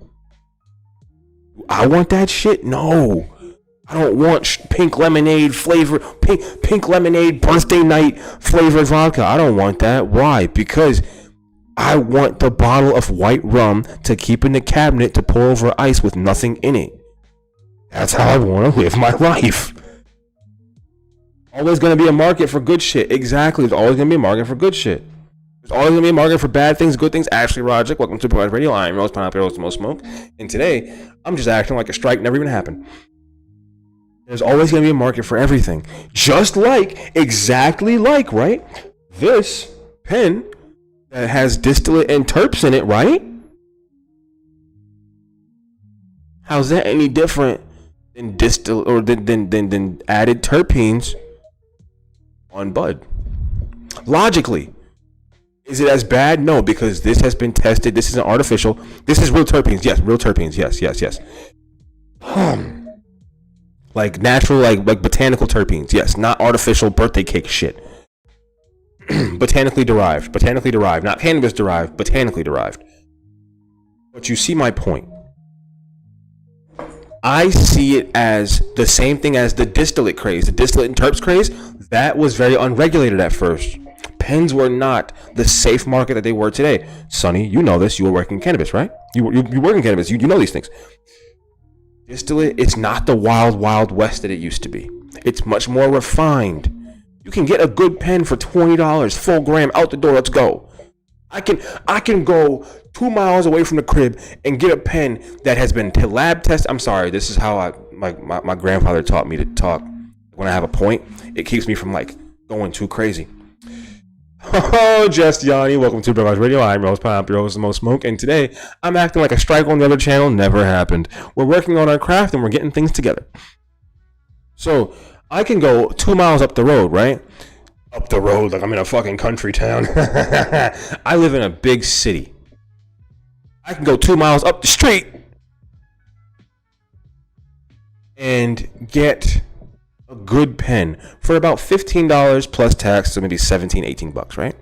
I want that shit? No. I don't want pink lemonade flavor, pink lemonade birthday night flavored vodka. I don't want that. Why? Because I want the bottle of white rum to keep in the cabinet to pour over ice with nothing in it. That's how I want to live my life. Always going to be a market for good shit. Exactly. There's always going to be a market for good shit. There's always going to be a market for bad things, good things. Ashley Roderick, welcome to Provider Radio. I am Rose Pineapple, Rose Most Smoke. And today, I'm just acting like a strike never even happened. There's always going to be a market for everything. Just like, exactly like, right? This pen that has distillate and terps in it, right? How's that any different than distillate or than added terpenes on bud? Logically, is it as bad? No, because this has been tested. This isn't artificial. This is real terpenes. Yes, real terpenes. Yes. Like natural, like botanical terpenes. Yes, not artificial birthday cake shit. Botanically derived, not cannabis derived, botanically derived. But you see my point. I see it as the same thing as the distillate craze, the distillate and terps craze. That was very unregulated at first. Pens were not the safe market that they were today. Sonny, you know this. You were working cannabis, right? You work in cannabis. You know these things. Distillate, it's not the wild, wild west that it used to be. It's much more refined. You can get a good pen for $20, full gram, out the door. Let's go. I can go 2 miles away from the crib and get a pen that has been lab tested. I'm sorry, this is how my grandfather taught me to talk. When I have a point, it keeps me from like going too crazy. Oh, just Yanni, welcome to Brevage Radio. I'm Rose Pop, your host, the most smoke, and today I'm acting like a strike on the other channel never happened. We're working on our craft and we're getting things together. So I can go 2 miles up the road, right? Up the road, like I'm in a fucking country town. I live in a big city. I can go 2 miles up the street and get a good pen for about $15 plus tax, so maybe 17, 18 bucks, right?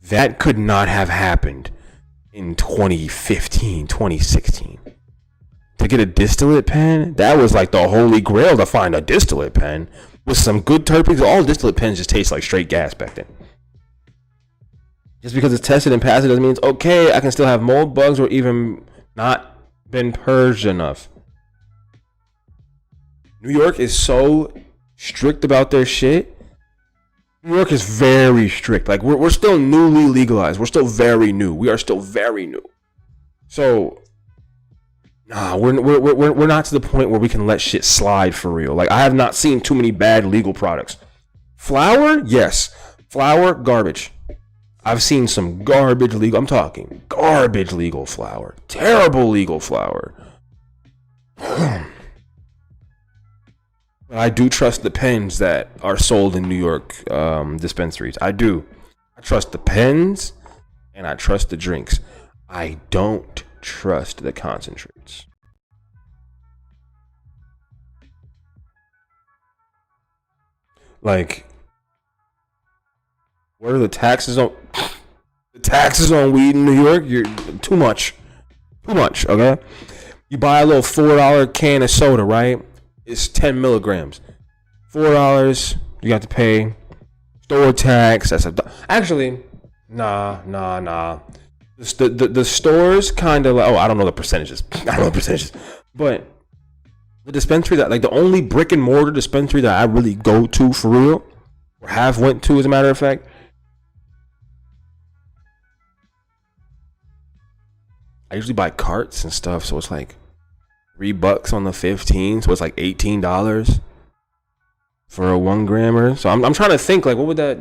That could not have happened in 2015, 2016. To get a distillate pen, that was like the holy grail to find a distillate pen with some good terpenes. All distillate pens just taste like straight gas back then. Just because it's tested and passed, it doesn't mean it's okay. I can still have mold, bugs, or even not been purged enough. New York is so strict about their shit. New York is very strict. Like we're still newly legalized. We're still very new. We are still very new. So, nah, we're not to the point where we can let shit slide for real. Like I have not seen too many bad legal products. Flour, yes. Flour, garbage. I've seen some garbage legal. I'm talking garbage legal flour. Terrible legal flour. I do trust the pens that are sold in New York dispensaries. I do. I trust the pens and I trust the drinks. I don't trust the concentrates. Like, what are the taxes on weed in New York? You're too much. Okay? You buy a little $4 can of soda, right? It's 10 milligrams. $4, you got to pay store tax. Actually, nah. The stores kind of like, I don't know the percentages. But the dispensary that, like the only brick and mortar dispensary that I really go to for real, or have went to as a matter of fact, I usually buy carts and stuff, so it's like $3 on the 15, so it's like $18 for a 1 grammer. So I'm trying to think, like, what would that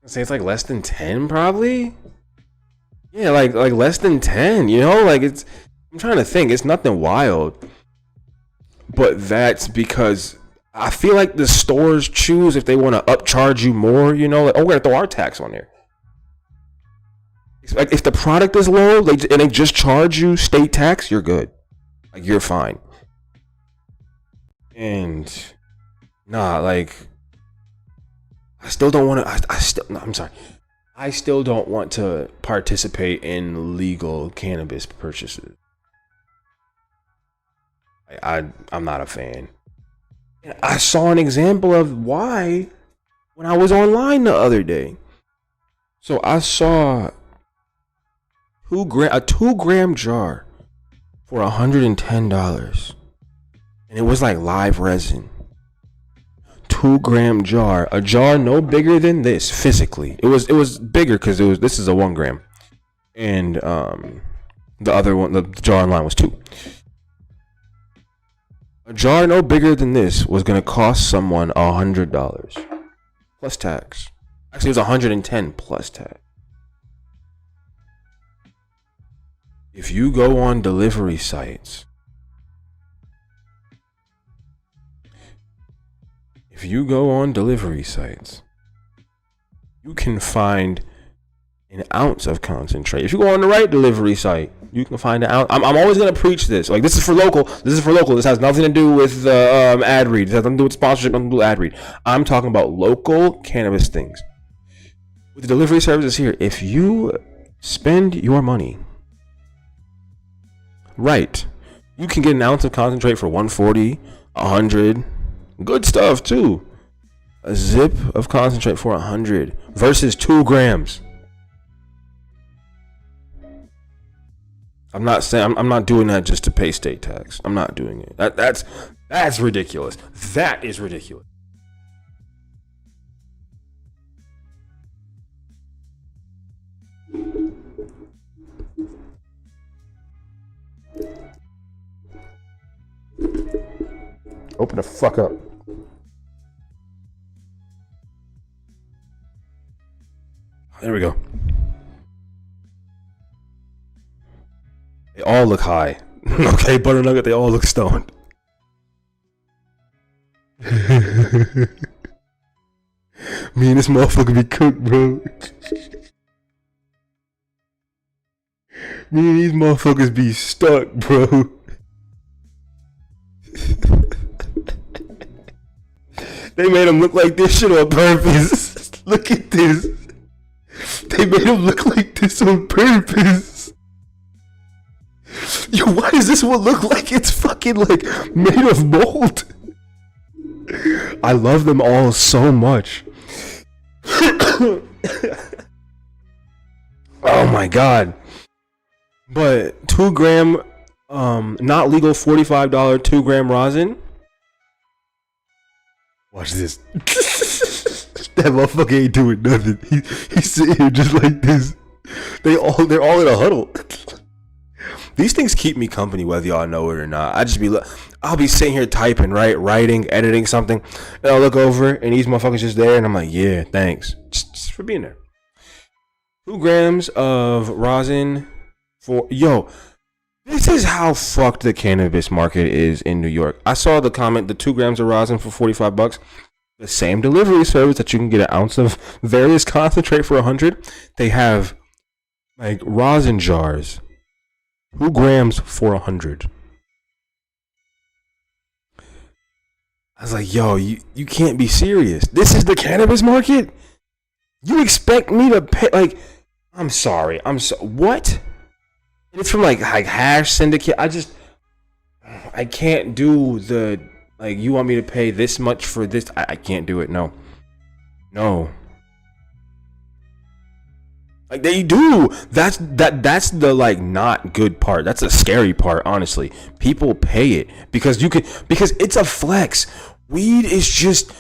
say? It's like less than 10, probably. Yeah, like less than 10. You know, like it's. I'm trying to think. It's nothing wild, but that's because I feel like the stores choose if they want to upcharge you more. You know, like, oh, we're gonna throw our tax on there. Like if the product is low, and they just charge you state tax, you're good. Like you're fine. And nah, like I still don't want to. I still don't want to participate in legal cannabis purchases. I'm not a fan. And I saw an example of why when I was online the other day. So I saw a 2 gram jar for $110, and it was like live resin. 2 gram jar, a jar no bigger than this physically. It was bigger because this is a 1 gram, and the other one, the jar online, was 2. A jar no bigger than this was gonna cost someone $100 plus tax. Actually, it was $110 plus tax. If you go on delivery sites, you can find an ounce of concentrate. If you go on the right delivery site, you can find an ounce. I'm always going to preach this. Like, this is for local. This has nothing to do with ad read. This has nothing to do with sponsorship, nothing to do with ad read. I'm talking about local cannabis things. With the delivery services here, if you spend your money right. You can get an ounce of concentrate for 140, 100. Good stuff too. A zip of concentrate for 100 versus 2 grams. I'm not saying I'm not doing that just to pay state tax. I'm not doing it. That's ridiculous. That is ridiculous. Open the fuck up. There we go. They all look high. Okay, butter nugget, they all look stoned. Me and this motherfucker be cooked, bro. Me and these motherfuckers be stuck, bro. They made him look like this shit on purpose. Look at this. They made him look like this on purpose. Yo, why does this one look like it's fucking like made of mold? I love them all so much. Oh my god. But 2 gram, not legal $45 2 gram rosin. Watch this. That motherfucker ain't doing nothing. He's sitting here just like this. They're all in a huddle. These things keep me company whether y'all know it or not. I'll be sitting here typing, right, writing, editing something, and I'll look over and these motherfuckers just there, and I'm like, yeah, thanks, just for being there. 2 grams of rosin for This is how fucked the cannabis market is in New York. I saw the comment, the 2 grams of rosin for $45. The same delivery service that you can get an ounce of various concentrate for 100. They have like rosin jars, 2 grams for 100. I was like, yo, you can't be serious. This is the cannabis market? You expect me to pay? Like, I'm sorry. What? It's from like Hash Syndicate. I can't do the, like, you want me to pay this much for this? I can't do it. No. Like, they do. That's the like not good part. That's the scary part, honestly. People pay it because it's a flex. Weed is just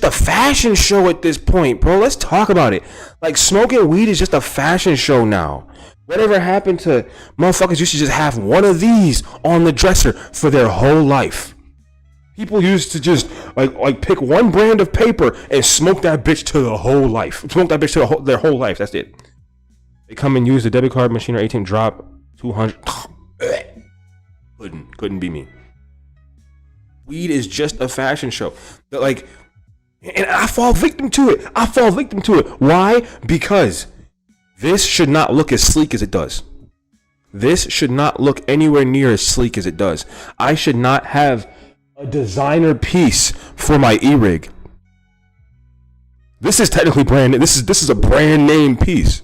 a fashion show at this point, bro. Let's talk about it. Like, smoking weed is just a fashion show now. Whatever happened to motherfuckers used to just have one of these on the dresser for their whole life. People used to just like pick one brand of paper and smoke that bitch to the whole life. Smoke that bitch to their whole life. That's it. They come and use the debit card machine or ATM, drop 200. Couldn't be me. Weed is just a fashion show. Like, and I fall victim to it. Why? Because this should not look as sleek as it does. This should not look anywhere near as sleek as it does. I should not have a designer piece for my e-rig. This is technically brand. This is a brand name piece.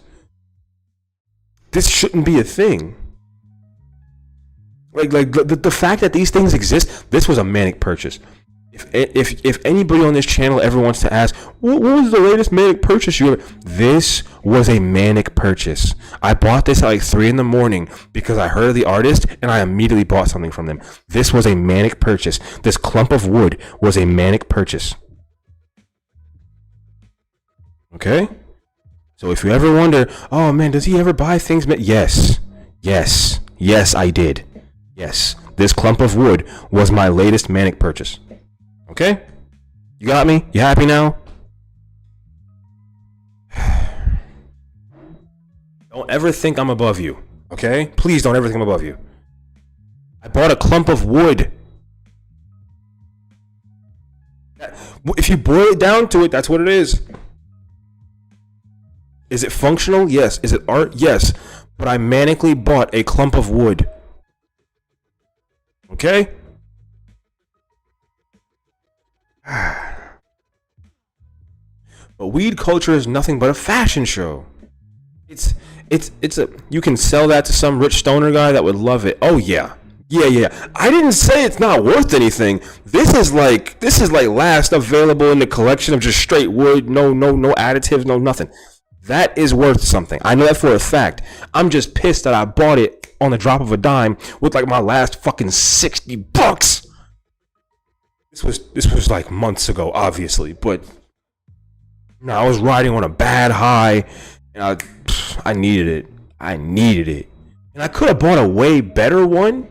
This shouldn't be a thing. Like the fact that these things exist. This was a manic purchase. If anybody on this channel ever wants to ask, what was the latest manic purchase you ever? This was a manic purchase. I bought this at like 3 a.m. because I heard of the artist and I immediately bought something from them. This was a manic purchase. This clump of wood was a manic purchase. Okay? So if you ever wonder, oh man, does he ever buy things? Yes, I did. Yes, this clump of wood was my latest manic purchase. Okay? You got me? You happy now? Don't ever think I'm above you. Okay? Please don't ever think I'm above you. I bought a clump of wood. If you boil it down to it, that's what it is. Is it functional? Yes. Is it art? Yes. But I manically bought a clump of wood. Okay? But weed culture is nothing but a fashion show. it's a you can sell that to some rich stoner guy that would love it. Oh yeah. Yeah. I didn't say it's not worth anything. This is like last available in the collection of just straight wood, no additives, no nothing. That is worth something. I know that for a fact. I'm just pissed that I bought it on the drop of a dime with like my last fucking $60. This was like months ago, obviously, but no, I was riding on a bad high, and I needed it. And I could have bought a way better one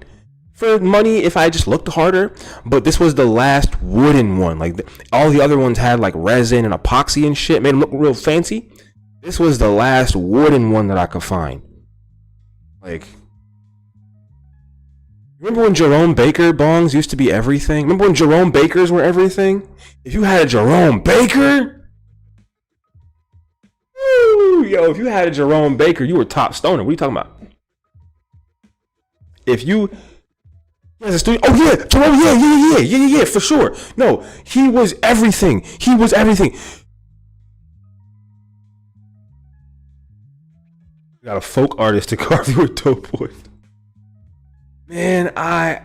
for money if I just looked harder, but this was the last wooden one. Like all the other ones had like resin and epoxy and shit, made them look real fancy. This was the last wooden one that I could find. Like, remember when Jerome Baker bongs used to be everything? Remember when Jerome Bakers were everything? If you had a Jerome Baker, woo, yo, if you had a Jerome Baker, you were top stoner. What are you talking about? If you has a studio, oh yeah, Jerome, yeah, for sure. No, he was everything. He was everything. You got a folk artist to carve you a dope boy. Man, I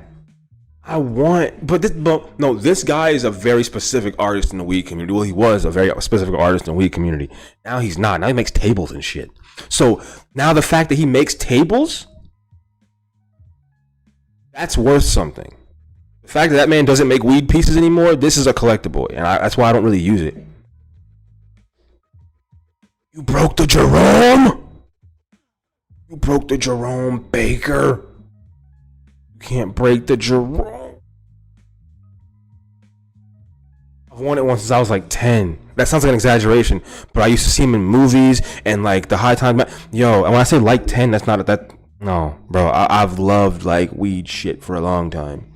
want, this guy is a very specific artist in the weed community. Well, he was a very specific artist in the weed community. Now he's not. Now he makes tables and shit. So now the fact that he makes tables, that's worth something. The fact that man doesn't make weed pieces anymore, this is a collectible, and that's why I don't really use it. You broke the Jerome? You broke the Jerome Baker? You can't break the Jerome. I've wanted one since I was like 10. That sounds like an exaggeration, but I used to see him in movies and like the high time. Yo, and when I say like 10, that's not that. No, bro, I've loved like weed shit for a long time.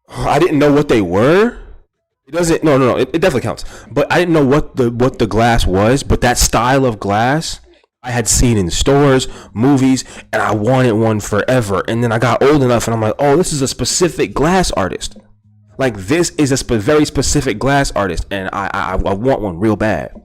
I didn't know what they were. It doesn't. No. It definitely counts. But I didn't know what the glass was. But that style of glass I had seen in stores, movies, and I wanted one forever. And then I got old enough, and I'm like, oh, this is a specific glass artist. Like this is a very specific glass artist, and I want one real bad.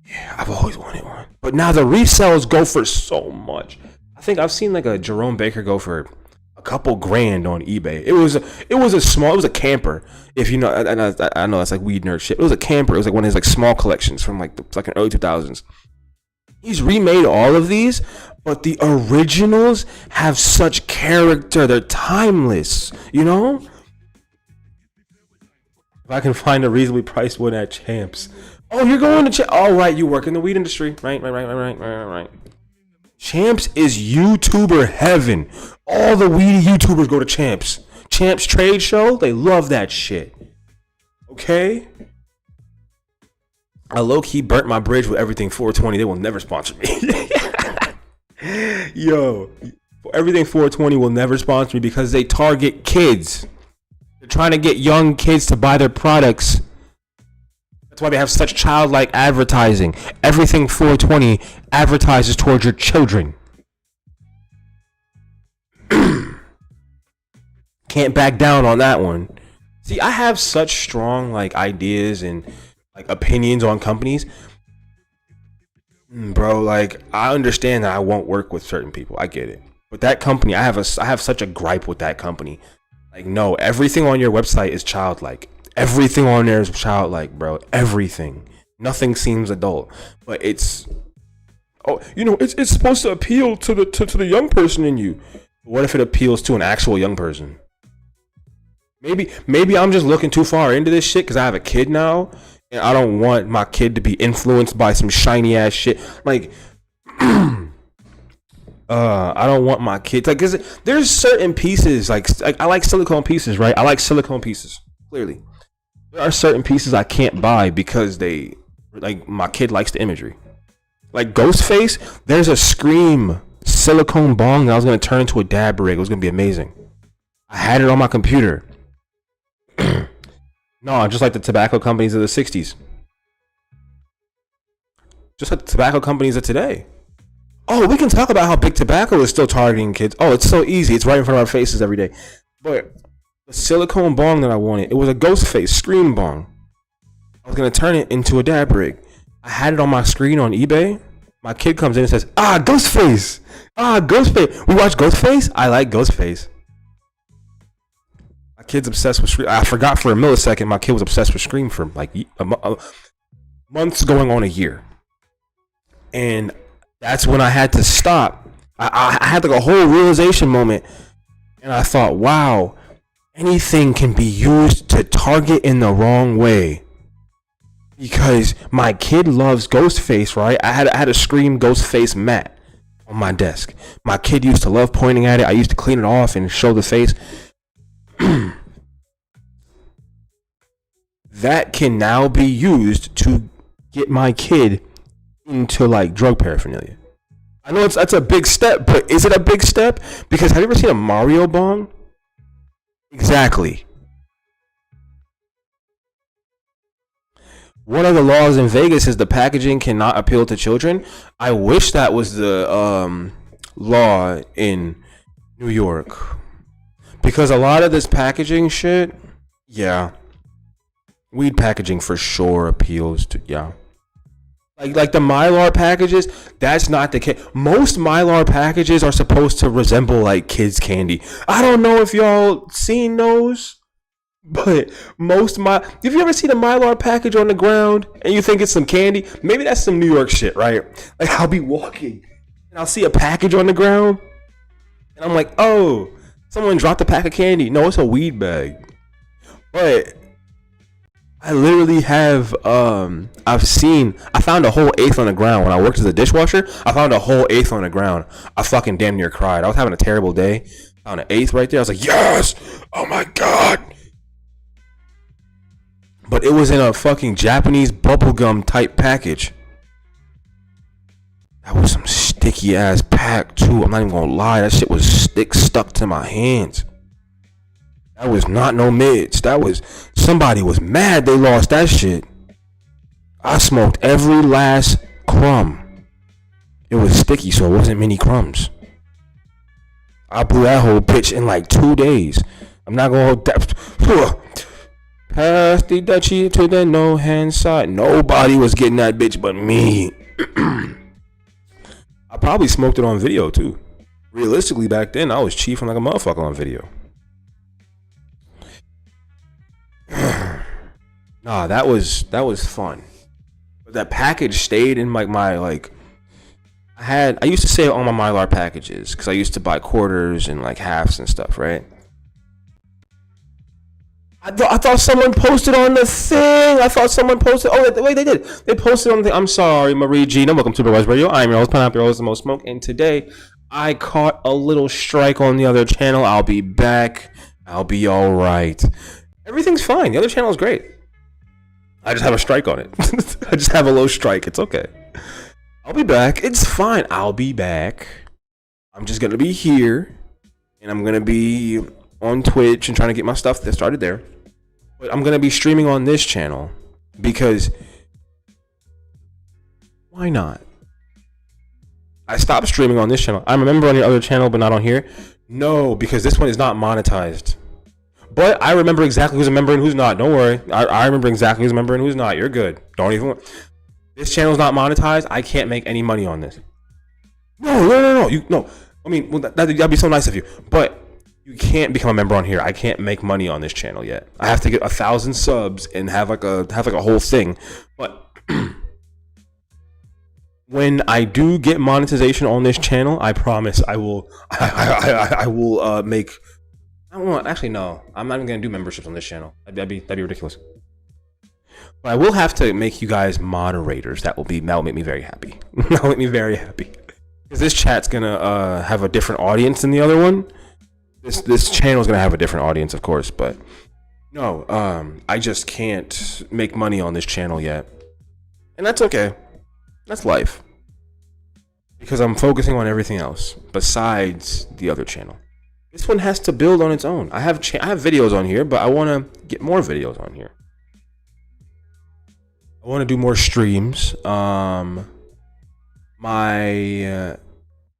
Yeah, I've always wanted one. But now the resales go for so much. I think I've seen like a Jerome Baker go for a couple grand on eBay. It was a camper. If you know, I know that's like weed nerd shit. It was a camper. It was like one of his like small collections from like the fucking early 2000s. He's remade all of these, but the originals have such character. They're timeless, you know? If I can find a reasonably priced one at Champs. Oh, you're going to Champs. Oh, right. You work in the weed industry. Right. Champs is YouTuber heaven. All the weedy YouTubers go to Champs. Champs trade show. They love that shit. Okay? I low-key burnt my bridge with Everything 420. They will never sponsor me. Yo, Everything 420 will never sponsor me because they target kids. They're trying to get young kids to buy their products. That's why they have such childlike advertising. Everything 420 advertises towards your children. Can't back down on that one. See, I have such strong like ideas and like opinions on companies. Bro, like I understand that I won't work with certain people. I get it. But that company, I have such a gripe with that company. Like, no, everything on your website is childlike. Everything on there is childlike, bro. Everything. Nothing seems adult. But it's it's supposed to appeal to the young person in you. What if it appeals to an actual young person? Maybe I'm just looking too far into this shit because I have a kid now, and I don't want my kid to be influenced by some shiny ass shit. Like, I don't want my kids like. Cause there's certain pieces like I like silicone pieces, right? I like silicone pieces. Clearly, there are certain pieces I can't buy because they like my kid likes the imagery. Like Ghostface, there's a Scream silicone bong that I was gonna turn into a dab rig. It was gonna be amazing. I had it on my computer. No, just like the tobacco companies of the 60s. Just like the tobacco companies of today. Oh, we can talk about how big tobacco is still targeting kids. Oh, it's so easy. It's right in front of our faces every day. But the silicone bong that I wanted, it was a Ghostface Scream bong. I was going to turn it into a dab rig. I had it on my screen on eBay. My kid comes in and says, "Ah, Ghostface! Ah, Ghostface! We watch Ghostface? I like Ghostface." My kid's obsessed with Scream. I forgot for a millisecond my kid was obsessed with Scream for like months going on a year. And that's when I had to stop. I had like a whole realization moment. And I thought, wow, anything can be used to target in the wrong way. Because my kid loves Ghostface, right? I had a Scream Ghostface mat on my desk. My kid used to love pointing at it. I used to clean it off and show the face. That can now be used to get my kid into like drug paraphernalia. I know that's a big step, but is it a big step? Because have you ever seen a Mario bong? Exactly. One of the laws in Vegas is the packaging cannot appeal to children. I wish that was the law in New York. Because a lot of this packaging shit, yeah. Weed packaging for sure appeals to, yeah. Like the Mylar packages, that's not the case. Most Mylar packages are supposed to resemble like kids' candy. I don't know if y'all seen those. But if you ever seen a Mylar package on the ground and you think it's some candy, maybe that's some New York shit, right? Like I'll be walking and I'll see a package on the ground and I'm like, oh, someone dropped a pack of candy. No, it's a weed bag. But I literally have, I found a whole eighth on the ground when I worked as a dishwasher. I found a whole eighth on the ground. I fucking damn near cried. I was having a terrible day. Found an eighth right there. I was like, yes! Oh my God! But it was in a fucking Japanese bubblegum type package. That was some sticky ass pack too. I'm not even gonna lie. That shit was stuck to my hands. That was not no mids. Somebody was mad they lost that shit. I smoked every last crumb. It was sticky, so it wasn't many crumbs. I blew that whole bitch in like 2 days. I'm not gonna hold that. Pass the Dutchie to the no hand side. Nobody was getting that bitch but me. I probably smoked it on video too. Realistically, back then I was chiefing like a motherfucker on video. Nah, that was fun. But that package stayed in my I used to save all my Mylar packages because I used to buy quarters and like halves and stuff, right? I thought someone posted on the thing. Wait, they did. They posted on the thing. I'm sorry, Marie Gina. Welcome to Supervised Radio. I'm your host, Pineapple, your host, the most smoke. And today, I caught a little strike on the other channel. I'll be back. I'll be all right. Everything's fine. The other channel is great. I just have a strike on it. I just have a low strike. It's okay. I'll be back. It's fine. I'll be back. I'm just going to be here. And I'm going to be on Twitch and trying to get my stuff that started there. But I'm going to be streaming on this channel because why not? I stopped streaming on this channel. I'm a member on your other channel, but not on here. No, because this one is not monetized. But I remember exactly who's a member and who's not. Don't worry. I remember exactly who's a member and who's not. You're good. Don't even. This channel's not monetized. I can't make any money on this. No. No. I mean, well, that'd be so nice of you. But you can't become a member on here. I can't make money on this channel yet. I have to get 1,000 subs and have like a whole thing. But when I do get monetization on this channel, I promise I will. I will make. I don't want. Actually, no. I'm not even gonna do memberships on this channel. That'd be ridiculous. But I will have to make you guys moderators. That will make me very happy. That'll make me very happy. Because this chat's gonna have a different audience than the other one. This channel's gonna have a different audience, of course, but no, I just can't make money on this channel yet. And that's okay. That's life. Because I'm focusing on everything else besides the other channel. This one has to build on its own. I have videos on here, but I want to get more videos on here. I want to do more streams. My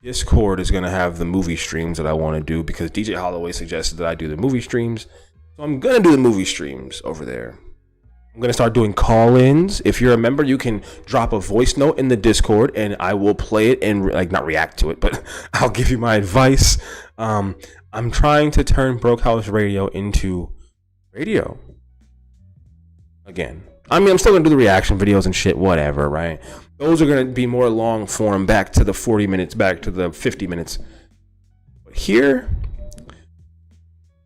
Discord is going to have the movie streams that I want to do because DJ Holloway suggested that I do the movie streams. So I'm going to do the movie streams over there. I'm going to start doing call-ins. If you're a member, you can drop a voice note in the Discord and I will play it and like not react to it, but I'll give you my advice. I'm trying to turn Broke House Radio into radio again. I mean, I'm still going to do the reaction videos and shit, whatever, right? Those are going to be more long form, back to the 40 minutes, back to the 50 minutes. But here,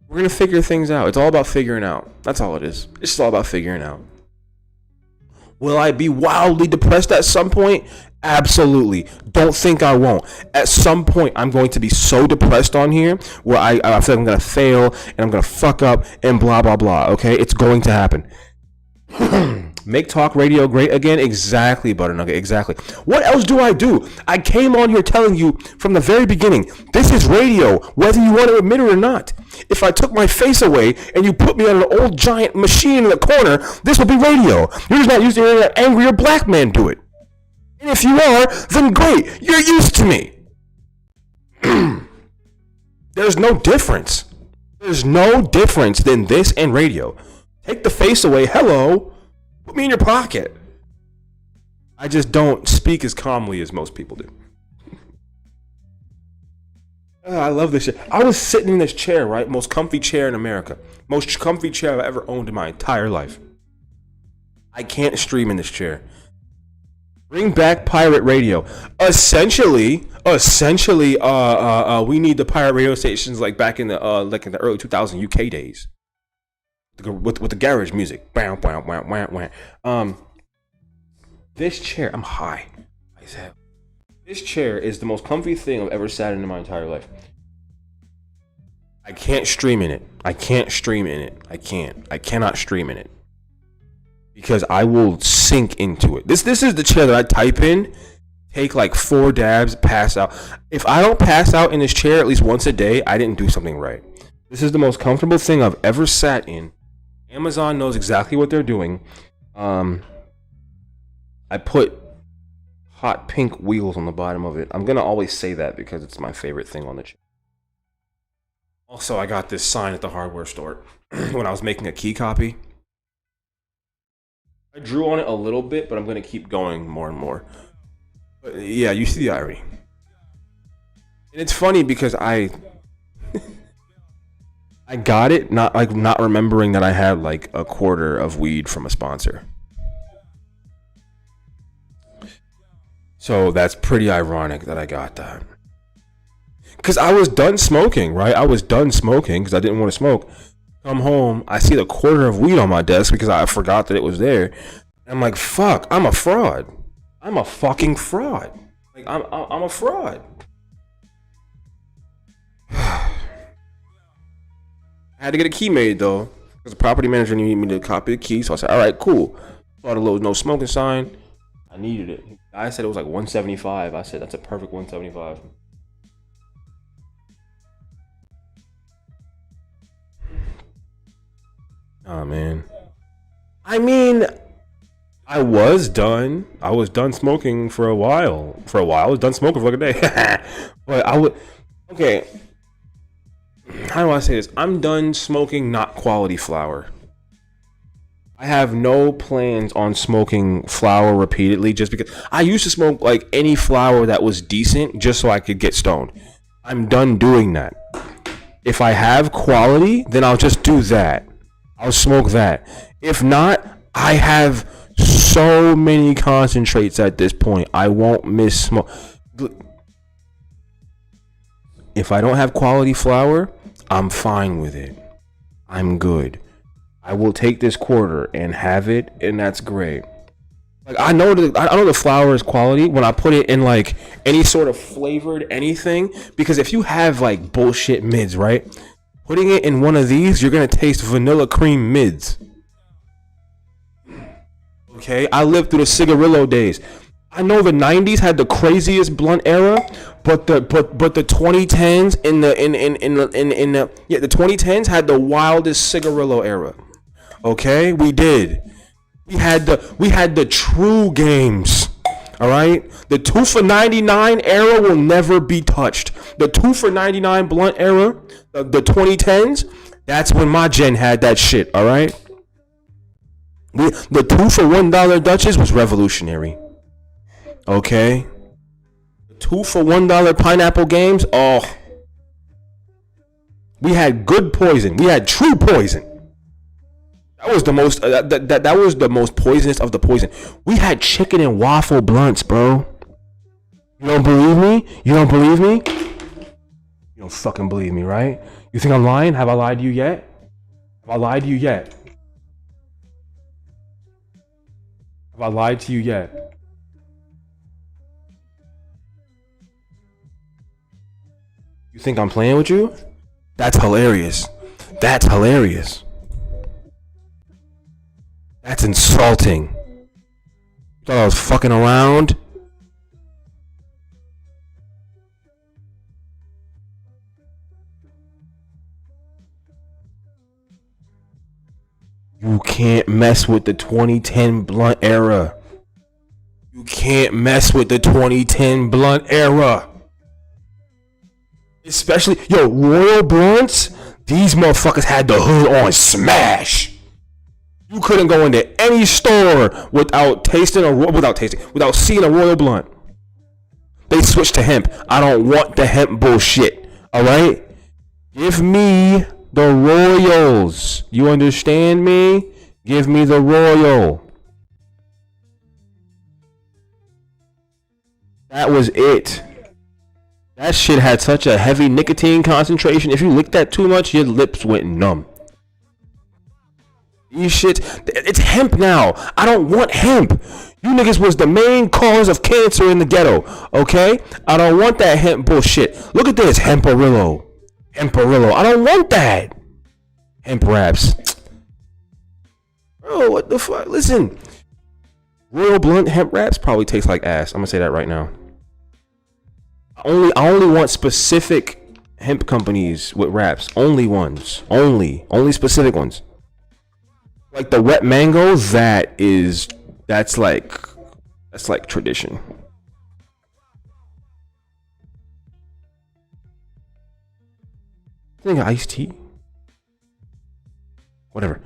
we're going to figure things out. It's all about figuring out. That's all it is. It's just all about figuring out. Will I be wildly depressed at some point? Absolutely. Don't think I won't. At some point, I'm going to be so depressed on here where I feel like I'm going to fail and I'm going to fuck up and blah, blah, blah. Okay? It's going to happen. Make talk radio great again? Exactly, Butternugget. Exactly. What else do? I came on here telling you from the very beginning, this is radio, whether you want to admit it or not. If I took my face away and you put me on an old giant machine in the corner, this would be radio. You're just not used to hearing an angrier black man do it. And if you are, then great. You're used to me. There's no difference. There's no difference than this and radio. Take the face away. Hello. Put me in your pocket. I just don't speak as calmly as most people do. I love this shit. I was sitting in this chair, right? Most comfy chair in America. Most comfy chair I've ever owned in my entire life. I can't stream in this chair. Bring back pirate radio. Essentially, we need the pirate radio stations like back in the early 2000 UK days. With the garage music. Bam, bam, bam, bam, bam. This chair, I'm high. This chair is the most comfy thing I've ever sat in my entire life. I can't stream in it. I cannot stream in it. Because I will sink into it. This is the chair that I type in, take like 4 dabs, pass out. If I don't pass out in this chair at least once a day, I didn't do something right. This is the most comfortable thing I've ever sat in. Amazon knows exactly what they're doing. I put hot pink wheels on the bottom of it. I'm going to always say that because it's my favorite thing on the chair. Also, I got this sign at the hardware store when I was making a key copy. I drew on it a little bit, but I'm going to keep going more and more. But yeah, you see the irony. And it's funny because I got it not remembering that I had like a quarter of weed from a sponsor. So that's pretty ironic that I got that. Because I was done smoking, right? I was done smoking because I didn't want to smoke. Come home, I see the quarter of weed on my desk because I forgot that it was there. I'm like, fuck, I'm a fraud. I'm a fucking fraud. Like, I'm a fraud. I had to get a key made though, because the property manager needed me to copy the key. So I said, all right, cool. Saw the little no smoking sign. I needed it. I said it was like $175. I said that's a perfect $175. Oh man. I mean, I was done smoking for a while. I was done smoking for like a day. But okay. How do I say this? I'm done smoking not quality flower. I have no plans on smoking flower repeatedly just because I used to smoke like any flower that was decent just so I could get stoned. I'm done doing that. If I have quality, then I'll just do that. I'll smoke that. If not, I have so many concentrates at this point. I won't miss smoke. If I don't have quality flower, I'm fine with it. I'm good. I will take this quarter and have it, and that's great. Like I know the flower is quality when I put it in like any sort of flavored anything, because if you have like bullshit mids, right? Putting it in one of these, you're gonna taste vanilla cream mids. Okay, I lived through the cigarillo days. I know the 90s had the craziest blunt era, but the 2010s the 2010s had the wildest cigarillo era. Okay, we did. We had the true games. All right, the 2 for $99 era will never be touched. The 2 for $99 blunt era, the 2010s, that's when my gen had that shit. All right, The 2 for $1 Dutchess was revolutionary. Okay? 2 for $1 pineapple games. Oh, we had good poison. We had true poison. That was the most. That was the most poisonous of the poison. We had chicken and waffle blunts, bro. You don't believe me? You don't believe me? You don't fucking believe me, right? You think I'm lying? Have I lied to you yet? Have I lied to you yet? Have I lied to you yet? You think I'm playing with you? That's hilarious. That's hilarious. That's insulting. You thought I was fucking around? You can't mess with the 2010 blunt era. You can't mess with the 2010 blunt era. Especially, Royal Blunts, these motherfuckers had the hood on smash. You couldn't go into any store without seeing a Royal Blunt. They switched to hemp. I don't want the hemp bullshit. All right? Give me the Royals. You understand me? Give me the Royal. That was it. That shit had such a heavy nicotine concentration. If you licked that too much, your lips went numb. These shit, it's hemp now. I don't want hemp. You niggas was the main cause of cancer in the ghetto. Okay? I don't want that hemp bullshit. Look at this, Hemperillo. I don't want that. Hemp wraps. Bro, what the fuck? Listen. Royal Blunt hemp wraps probably taste like ass. I'm gonna say that right now. I only want specific hemp companies with wraps. Only ones. Only specific ones. Like the wet mango, that's like tradition. I think iced tea. Whatever.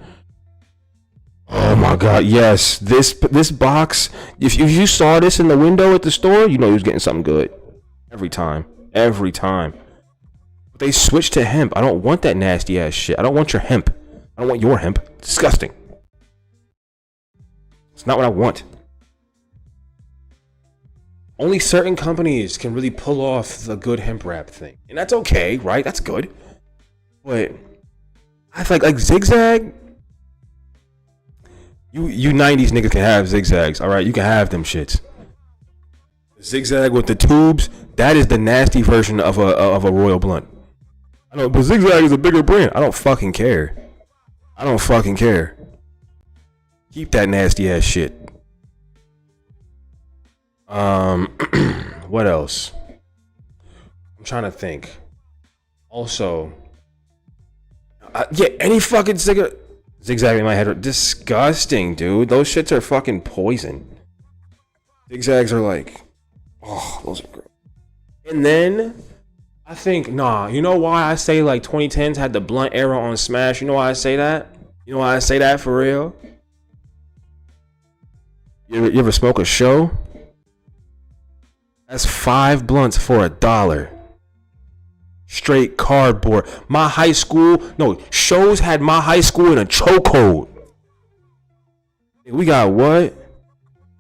Oh my god, yes. This box, if you saw this in the window at the store, you know you was getting something good. Every time. But they switched to hemp. I don't want that nasty ass shit. I don't want your hemp. I don't want your hemp. It's disgusting. It's not what I want. Only certain companies can really pull off the good hemp wrap thing. And that's okay, right? That's good. But I feel like Zigzag. You 90s niggas can have zigzags, alright? You can have them shits. Zigzag with the tubes, that is the nasty version of a Royal Blunt. I know, but Zigzag is a bigger brand. I don't fucking care. Keep that nasty ass shit. What else? I'm trying to think. Also, any fucking cigarette. Zigzag in my head are disgusting, dude. Those shits are fucking poison. Zigzags are like, oh, those are gross. And then I think, you know why I say like 2010s had the blunt era on Smash? You know why I say that? You know why I say that for real? You ever smoke a show? That's 5 blunts for $1. Straight cardboard. My high school, shows had my high school in a chokehold. We got what?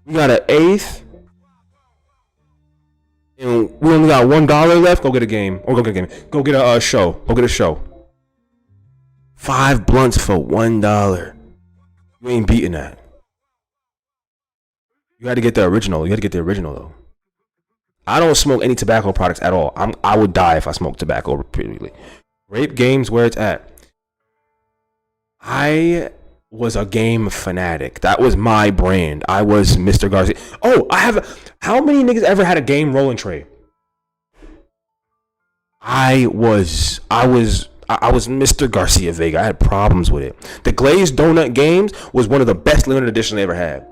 We got an eighth. And we only got $1 left. Go get a game. Or go get a game. Go get a show. Go get a show. 5 blunts for $1. You ain't beating that. You had to get the original. You had to get the original though. I don't smoke any tobacco products at all. I would die if I smoked tobacco repeatedly. Rape games where it's at. I was a game fanatic. That was my brand. I was Mr. Garcia. Oh, how many niggas ever had a game rolling tray? I was Mr. Garcia Vega. I had problems with it. The glazed donut games was one of the best limited editions they ever had.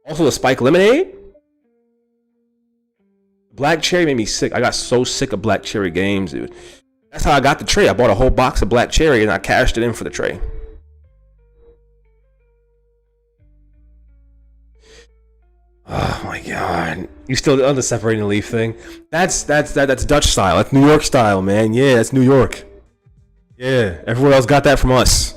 Also the spike lemonade. Black cherry made me sick. I got so sick of black cherry games, dude. That's how I got the tray. I bought a whole box of black cherry and I cashed it in for the tray. my god. You still on the separating the leaf thing? That's Dutch style. That's New York style, man. Yeah, that's New York. Yeah, everyone else got that from us.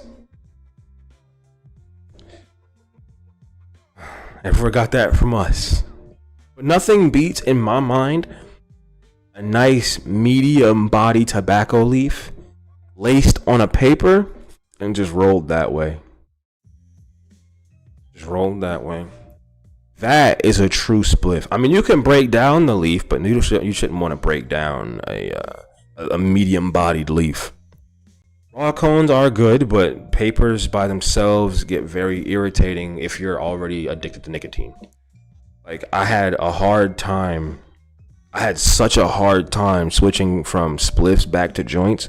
Everyone got that from us. But nothing beats, in my mind, a nice medium body tobacco leaf laced on a paper and just rolled that way. Just rolled that way. That is a true spliff. I mean, you can break down the leaf, but you shouldn't want to break down a medium-bodied leaf. Raw cones are good, but papers by themselves get very irritating if you're already addicted to nicotine. Like, I had such a hard time switching from spliffs back to joints.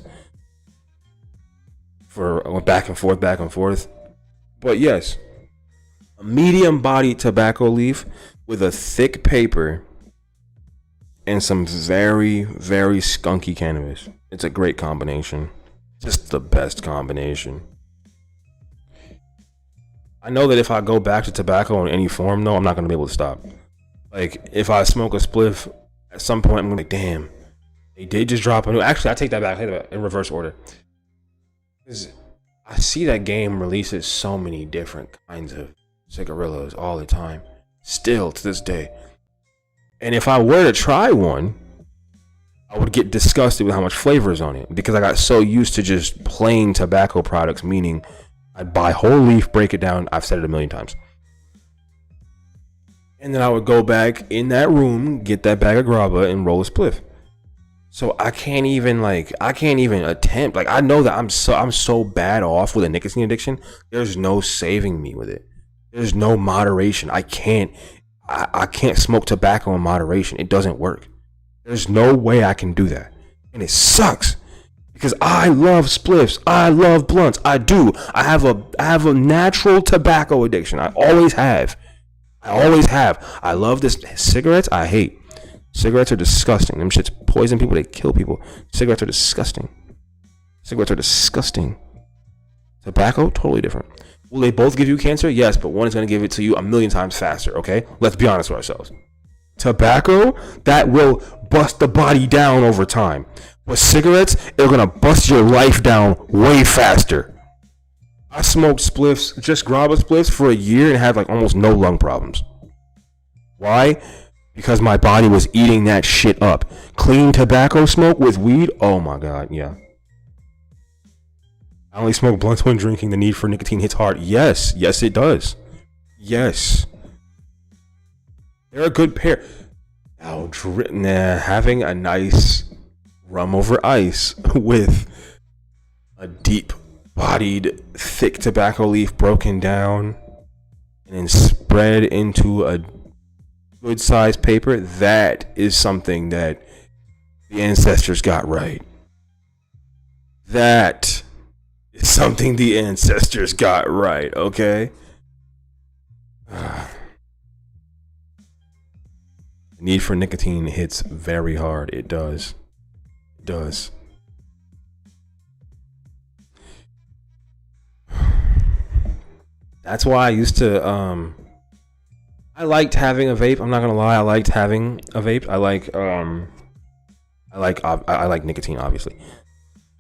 Went back and forth. But yes, a medium-bodied tobacco leaf with a thick paper and some very, very skunky cannabis. It's a great combination. Just the best combination. I know that if I go back to tobacco in any form, though, I'm not going to be able to stop. Like, if I smoke a spliff, at some point, I'm going to be like, damn, they did just drop a new... Actually, I take that back in reverse order. Because I see that game releases so many different kinds of cigarillos all the time. Still, to this day. And if I were to try one, I would get disgusted with how much flavor is on it. Because I got so used to just plain tobacco products, meaning I'd buy whole leaf, break it down. I've said it a million times. And then I would go back in that room, get that bag of grabba, and roll a spliff. So I can't even attempt. Like, I know that I'm so bad off with a nicotine addiction. There's no saving me with it. There's no moderation. I can't smoke tobacco in moderation. It doesn't work. There's no way I can do that. And it sucks. Because I love spliffs. I love blunts. I do. I have a natural tobacco addiction. I always have. I love this. Cigarettes, I hate. Cigarettes are disgusting. Them shits poison people. They kill people. Cigarettes are disgusting. Tobacco, totally different. Will they both give you cancer? Yes, but one is going to give it to you a million times faster, okay? Let's be honest with ourselves. Tobacco, that will bust the body down over time. But cigarettes, they're going to bust your life down way faster. I smoked spliffs, just grabba spliffs, for a year and had like almost no lung problems. Why? Because my body was eating that shit up. Clean tobacco smoke with weed? Oh my god, yeah. I only smoke blunts when drinking. The need for nicotine hits hard. Yes, it does. Yes. They're a good pair. Now, having a nice rum over ice with a deep-bodied, thick tobacco leaf broken down and then spread into a good-sized paper, that is something that the ancestors got right. That is something the ancestors got right, okay? The need for nicotine hits very hard. It does. It does. That's why I used to I liked having a vape. I'm not gonna lie, I liked having a vape. I like nicotine, obviously.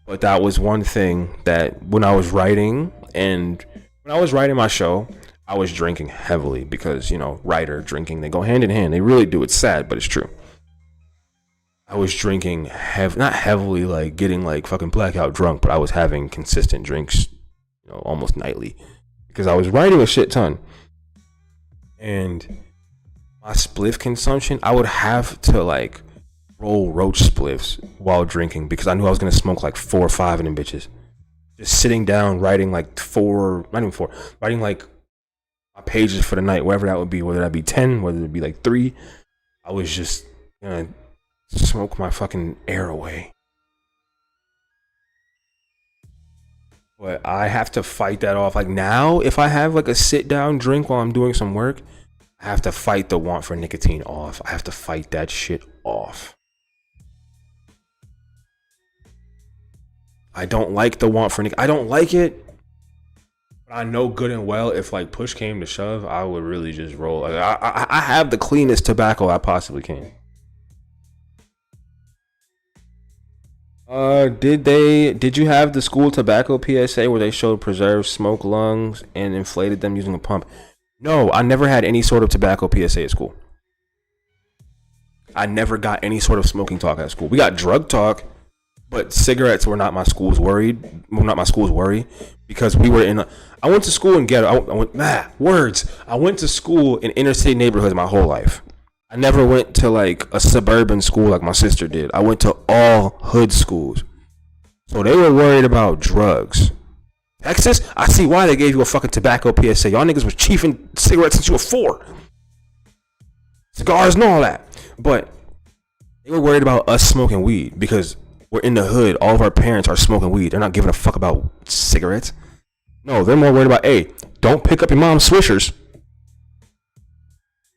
But that was one thing that when I was writing my show, I was drinking heavily because, writer, drinking, they go hand in hand. They really do. It's sad, but it's true. I was drinking not heavily, like getting like fucking blackout drunk, but I was having consistent drinks, almost nightly because I was writing a shit ton. And my spliff consumption, I would have to like roll roach spliffs while drinking because I knew I was gonna smoke like 4 or 5 of them bitches. Just sitting down, writing like writing like my pages for the night, whatever that would be, whether that be 10, whether it be like 3. I was just gonna smoke my fucking air away. But I have to fight that off. Like now, if I have like a sit down drink while I'm doing some work, I have to fight the want for nicotine off. I have to fight that shit off. I don't like the want for nicotine. I don't like it. But I know good and well if like push came to shove, I would really just roll. Like I have the cleanest tobacco I possibly can. Did you have the school tobacco PSA where they showed preserved smoke lungs and inflated them using a pump? No, I never had any sort of tobacco PSA at school. I never got any sort of smoking talk at school. We got drug talk, but cigarettes were not my school's worry. Because we were I went to school in ghetto. I went to school in inner city neighborhoods my whole life. I never went to like a suburban school like my sister did. I went to all hood schools. So they were worried about drugs. Texas, I see why they gave you a fucking tobacco PSA. Y'all niggas was chiefing cigarettes since you were 4. Cigars and all that. But they were worried about us smoking weed because we're in the hood. All of our parents are smoking weed. They're not giving a fuck about cigarettes. No, they're more worried about, hey, don't pick up your mom's Swishers.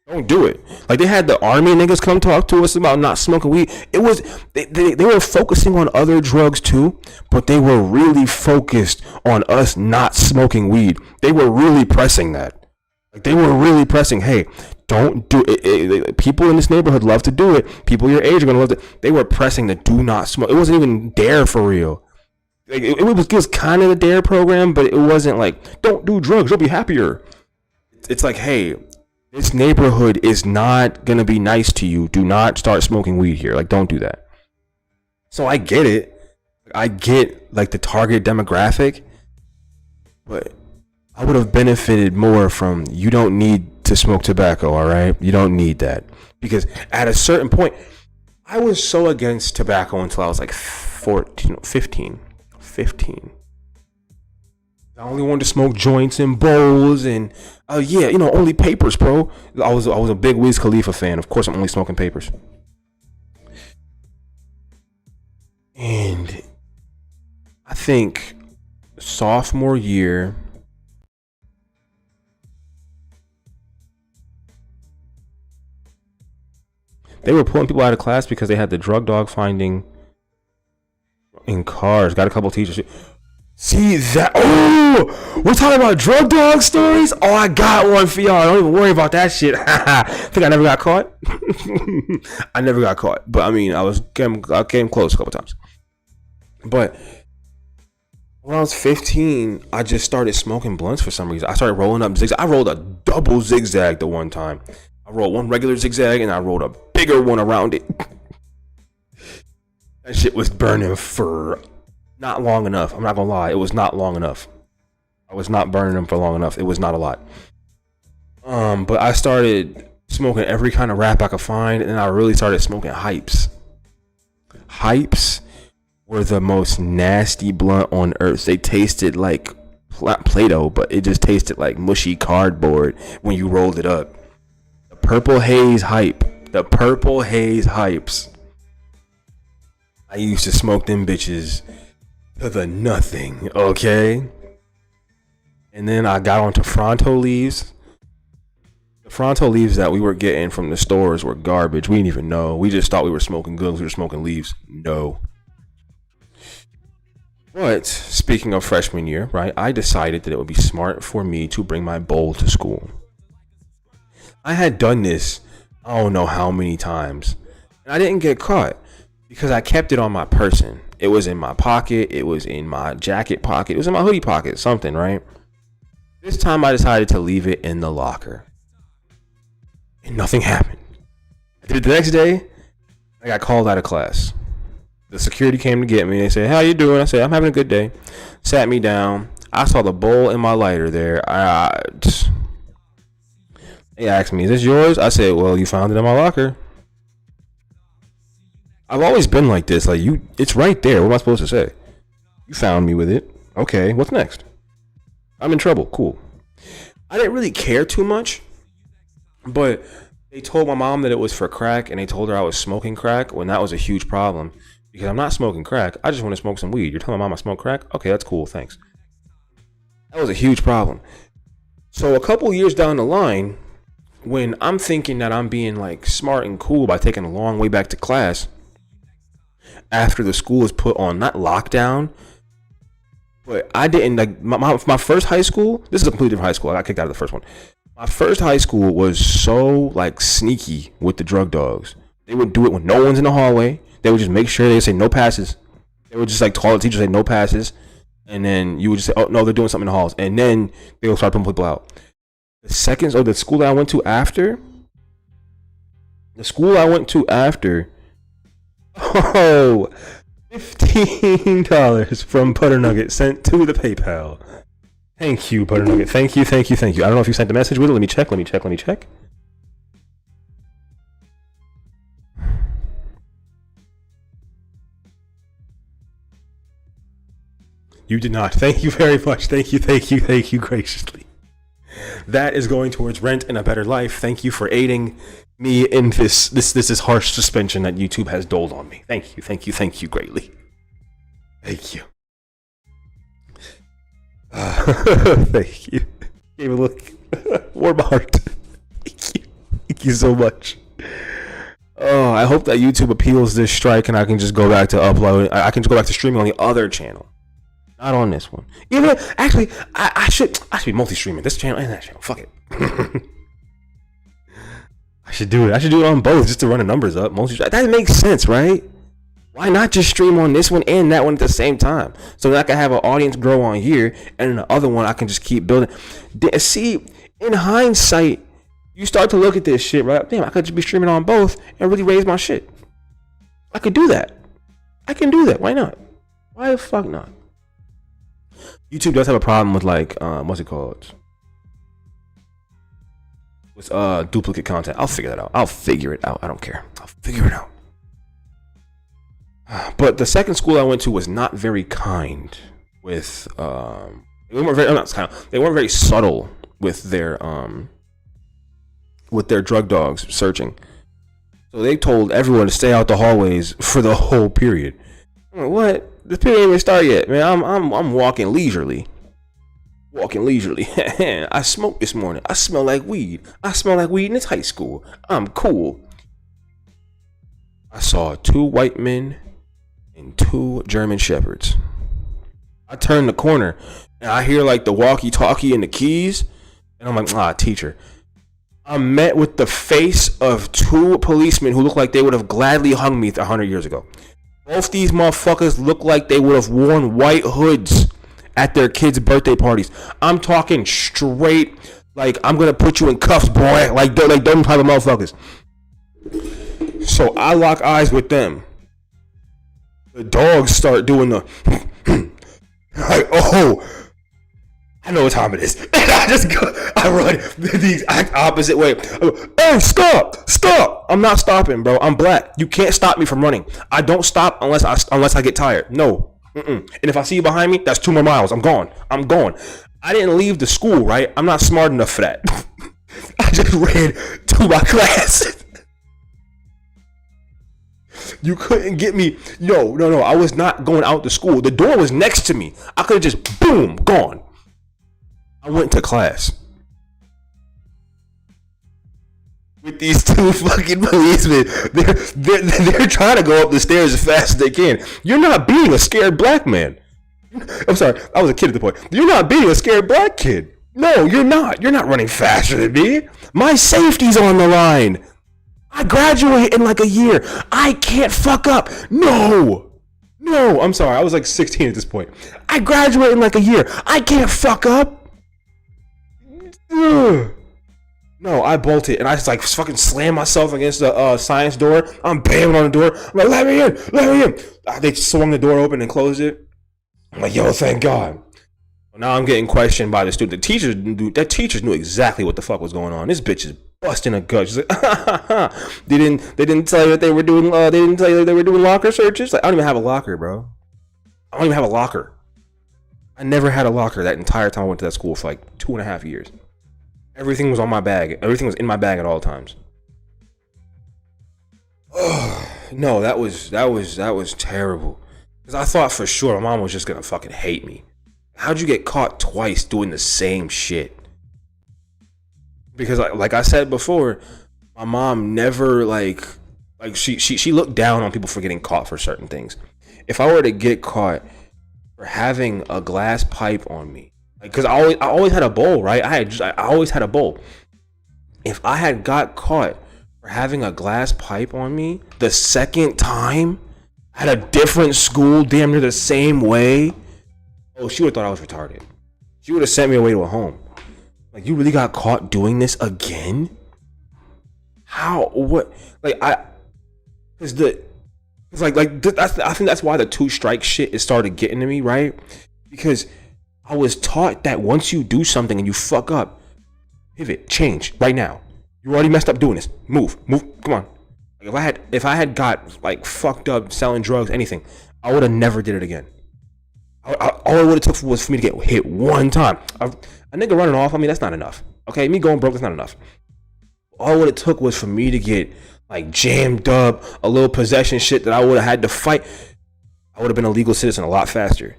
Don't do it. Like they had the army niggas come talk to us about not smoking weed. It was they were focusing on other drugs too, but they were really focused on us not smoking weed. They were really pressing that. Like they were really pressing, hey, don't do it. People in this neighborhood love to do it. People your age are gonna love it. They were pressing the do not smoke. It wasn't even DARE for real. Like, it was kind of the DARE program, but it wasn't like don't do drugs. You'll be happier. It's like, hey, this neighborhood is not going to be nice to you. Do not start smoking weed here. Like, don't do that. So I get it. I get, like, the target demographic. But I would have benefited more from you don't need to smoke tobacco, all right? You don't need that. Because at a certain point, I was so against tobacco until I was, like, 15. I only wanted to smoke joints and bowls and only papers, bro. I was a big Wiz Khalifa fan. Of course, I'm only smoking papers. And I think sophomore year, they were pulling people out of class because they had the drug dog finding in cars. Got a couple teachers. See that? Oh, we're talking about drug dog stories. Oh, I got one for y'all. Don't even worry about that shit. Think I never got caught? I never got caught, but I mean, I came close a couple times. But when I was 15, I just started smoking blunts for some reason. I started rolling up zigzag. I rolled a double zigzag the one time. I rolled one regular zigzag and I rolled a bigger one around it. That shit was burning for not long enough. I'm not gonna lie. It was not long enough. I was not burning them for long enough. It was not a lot. But I started smoking every kind of wrap I could find, and I really started smoking hypes. Hypes were the most nasty blunt on earth. They tasted like Play-Doh, but it just tasted like mushy cardboard when you rolled it up. The Purple Haze hype. The Purple Haze hypes. I used to smoke them bitches to the nothing, okay? And then I got onto Fronto leaves. The Fronto leaves that we were getting from the stores were garbage. We didn't even know. We just thought we were smoking good. We were smoking leaves. No. But speaking of freshman year, right, I decided that it would be smart for me to bring my bowl to school. I had done this, I don't know how many times, and I didn't get caught because I kept it on my person. It was in my pocket. It was in my jacket pocket. It was in my hoodie pocket, something, right? This time I decided to leave it in the locker. And nothing happened. I did it the next day. I got called out of class. The security came to get me. They said, how you doing? I said, I'm having a good day. Sat me down. I saw the bowl and my lighter there. They asked me, is this yours? I said, well, you found it in my locker. I've always been like this. Like, it's right there. What am I supposed to say? You found me with it. Okay, what's next? I'm in trouble. Cool. I didn't really care too much, but they told my mom that it was for crack, and they told her I was smoking crack when that was a huge problem because I'm not smoking crack. I just want to smoke some weed. You're telling my mom I smoke crack? Okay, that's cool. Thanks. That was a huge problem. So a couple years down the line, when I'm thinking that I'm being like smart and cool by taking a long way back to class, after the school is put on not lockdown, But I didn't like my first high school. This is a completely different high school. I got kicked out of the first one. My first high school was so like sneaky with the drug dogs. They would do it when no one's in the hallway. They would just make sure they say no passes. They would just like call the teacher, say no passes, and then you would just say, oh no, they're doing something in the halls, and then they would start putting people out. The school that I went to after, oh, $15 from Butternugget sent to the PayPal. Thank you, Butternugget. Thank you. I don't know if you sent the message with it. Let me check. You did not. Thank you very much. Thank you graciously. That is going towards rent and a better life. Thank you for aiding me in this harsh suspension that YouTube has doled on me. Thank you greatly. Thank you. Thank you. Gave a look. Warm heart. Thank you so much. Oh, I hope that YouTube appeals this strike and I can just go back to uploading. I can just go back to streaming on the other channel. Not on this one. Even actually, I should be multi-streaming this channel and that channel. Fuck it. I should do it on both just to run the numbers up. That makes sense, right? Why not just stream on this one and that one at the same time? So that I can have an audience grow on here, and in the other one I can just keep building. See, in hindsight, you start to look at this shit, right? Damn, I could just be streaming on both and really raise my shit. I could do that. I can do that. Why not? Why the fuck not? YouTube does have a problem with like what's it called? With duplicate content. I'll figure that out. I don't care. I'll figure it out. But the second school I went to was not very kind with they weren't very subtle with their drug dogs searching. So they told everyone to stay out the hallways for the whole period. I'm like, what? The period ain't even started yet, man. I'm walking leisurely. I smoked this morning. I smell like weed. In this high school. I'm cool. I saw 2 white men and 2 German shepherds. I turned the corner and I hear like the walkie-talkie and the keys, and I'm like, teacher. I'm met with the face of 2 policemen who look like they would have gladly hung me 100 years ago. Both these motherfuckers look like they would have worn white hoods at their kids' birthday parties. I'm talking straight, like, I'm gonna put you in cuffs, boy. Like them type of motherfuckers. So I lock eyes with them. The dogs start doing the like, oh, I know what time it is. And I run the exact opposite way. Oh, stop. I'm not stopping, bro. I'm black. You can't stop me from running. I don't stop unless I get tired. No. And if I see you behind me, that's 2 more miles. I'm gone. I didn't leave the school, right? I'm not smart enough for that. I just ran to my class. You couldn't get me. No. I was not going out to school. The door was next to me. I could have just, boom, gone. I went to class with these 2 fucking policemen. They're trying to go up the stairs as fast as they can. You're not being a scared black man. I'm sorry, I was a kid at the point. You're not being a scared black kid. No, you're not. You're not running faster than me. My safety's on the line. I graduate in like a year. I can't fuck up. No, I'm sorry. I was like 16 at this point. I graduate in like a year. I can't fuck up. No, I bolted and I just like fucking slammed myself against the science door. I'm banging on the door. I'm like, let me in. They swung the door open and closed it. I'm like, yo, thank God. Now I'm getting questioned by the student. The teachers knew exactly what the fuck was going on. This bitch is busting a gut. She's like, they didn't tell you that they were doing. They didn't tell you that they were doing locker searches. Like, I don't even have a locker, bro. I don't even have a locker. I never had a locker that entire time I went to that school for like 2.5 years. Everything was on my bag. Everything was in my bag at all times. Oh, no, that was terrible. Because I thought for sure my mom was just gonna fucking hate me. How'd you get caught twice doing the same shit? Because like I said before, my mom never like she looked down on people for getting caught for certain things. If I were to get caught for having a glass pipe on me. Like, cause I always had a bowl, right? I always had a bowl. If I had got caught for having a glass pipe on me the second time at a different school, damn near the same way, oh, she would have thought I was retarded. She would have sent me away to a home. Like, you really got caught doing this again? How? What? Like, I think that's why the 2 strike shit is started getting to me, right? Because I was taught that once you do something and you fuck up, pivot, change right now. You already messed up doing this. Move, come on. Like, if I had got like fucked up selling drugs, anything, I would have never did it again. All it would have took was for me to get hit one time. A nigga running off on me, that's not enough. Okay, me going broke, that's not enough. All what it took was for me to get like jammed up, a little possession shit that I would have had to fight. I would have been a legal citizen a lot faster.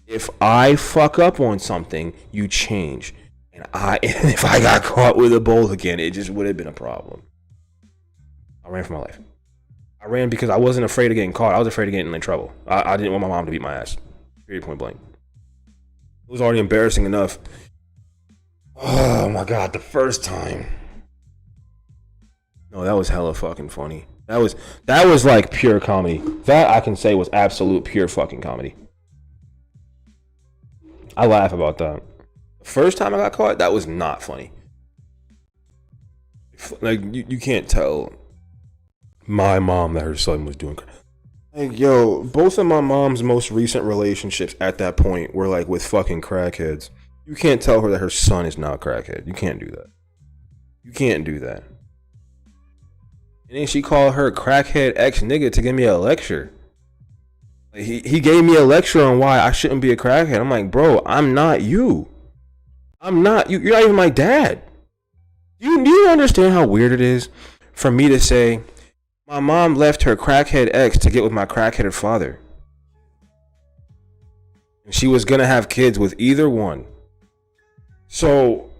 If I fuck up on something, you change. And if I got caught with a bowl again, it just would have been a problem. I ran for my life. I ran because I wasn't afraid of getting caught. I was afraid of getting in trouble. I didn't want my mom to beat my ass. Period, point blank. It was already embarrassing enough. Oh my God, the first time. No, that was hella fucking funny. That was like pure comedy. That I can say was absolute pure fucking comedy. I laugh about that. The first time I got caught, that was not funny. Like, you can't tell my mom that her son was doing. Like, yo, both of my mom's most recent relationships at that point were like with fucking crackheads. You can't tell her that her son is not a crackhead. You can't do that. You can't do that. And then she called her crackhead ex nigga to give me a lecture. Like, he gave me a lecture on why I shouldn't be a crackhead. I'm like, bro, I'm not you. I'm not you. You're not even my dad. Do you understand how weird it is for me to say my mom left her crackhead ex to get with my crackheaded father? And she was gonna have kids with either one. So,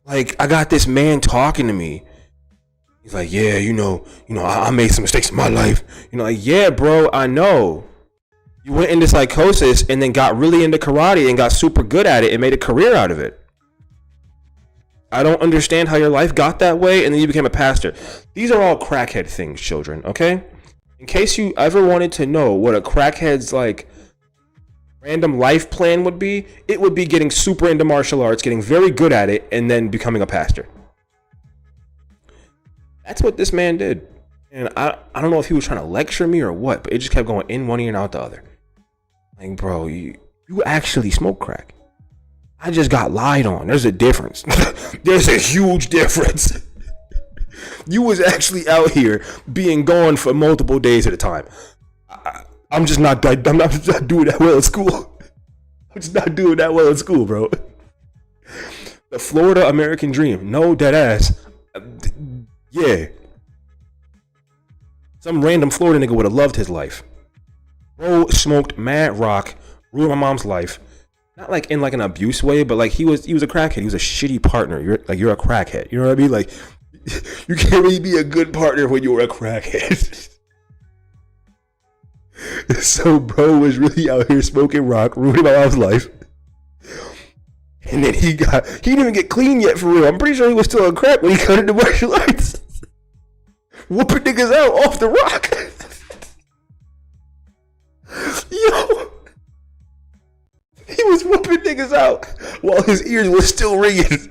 like, I got this man talking to me. He's like, yeah, I made some mistakes in my life. Like, yeah, bro, I know. You went into psychosis and then got really into karate and got super good at it and made a career out of it. I don't understand how your life got that way and then you became a pastor. These are all crackhead things, children, okay? In case you ever wanted to know what a crackhead's like random life plan would be, it would be getting super into martial arts, getting very good at it, and then becoming a pastor. That's what this man did. And I don't know if he was trying to lecture me or what, but it just kept going in one ear and out the other. Like, bro, you actually smoke crack. I just got lied on. There's a difference. There's a huge difference. You was actually out here being gone for multiple days at a time. I'm not doing that well at school. I'm just not doing that well at school, bro. The Florida American dream. No, dead ass. Yeah. Some random Florida nigga would have loved his life. Bro smoked mad rock, ruined my mom's life. Not like in like an abuse way, but like he was a crackhead. He was a shitty partner. You're a crackhead. You know what I mean? Like, you can't really be a good partner when you're a crackhead. So bro was really out here smoking rock, ruining my mom's life. And then he didn't even get clean yet for real. I'm pretty sure he was still on crack when he got into martial arts. Whooping niggas out off the rock. Yo. He was whooping niggas out while his ears were still ringing.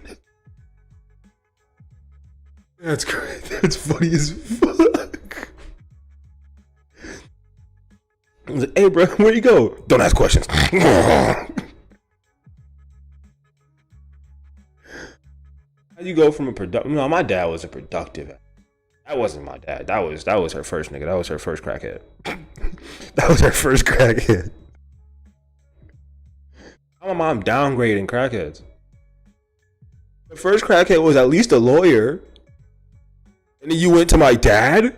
That's great. That's funny as fuck. I was like, hey bro, where you go? Don't ask questions. How you go from a productive? No, my dad was a productive. That wasn't my dad. That was her first nigga. That was her first crackhead. That was her first crackhead. How my mom downgrading crackheads? The first crackhead was at least a lawyer. And then you went to my dad?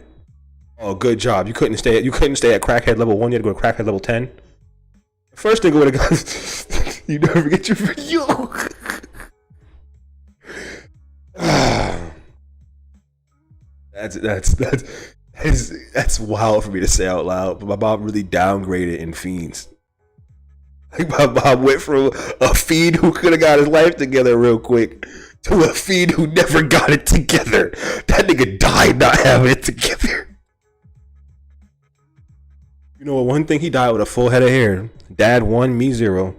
Oh, good job. You couldn't stay at crackhead level 1, you had to go to crackhead level 10. The first nigga would have gone. You never get your video. That's That's wild for me to say out loud, but my mom really downgraded in fiends. Like my mom went from a fiend who could have got his life together real quick to a fiend who never got it together. That nigga died not having it together. You know what? One thing, he died with a full head of hair. Dad 1, me 0.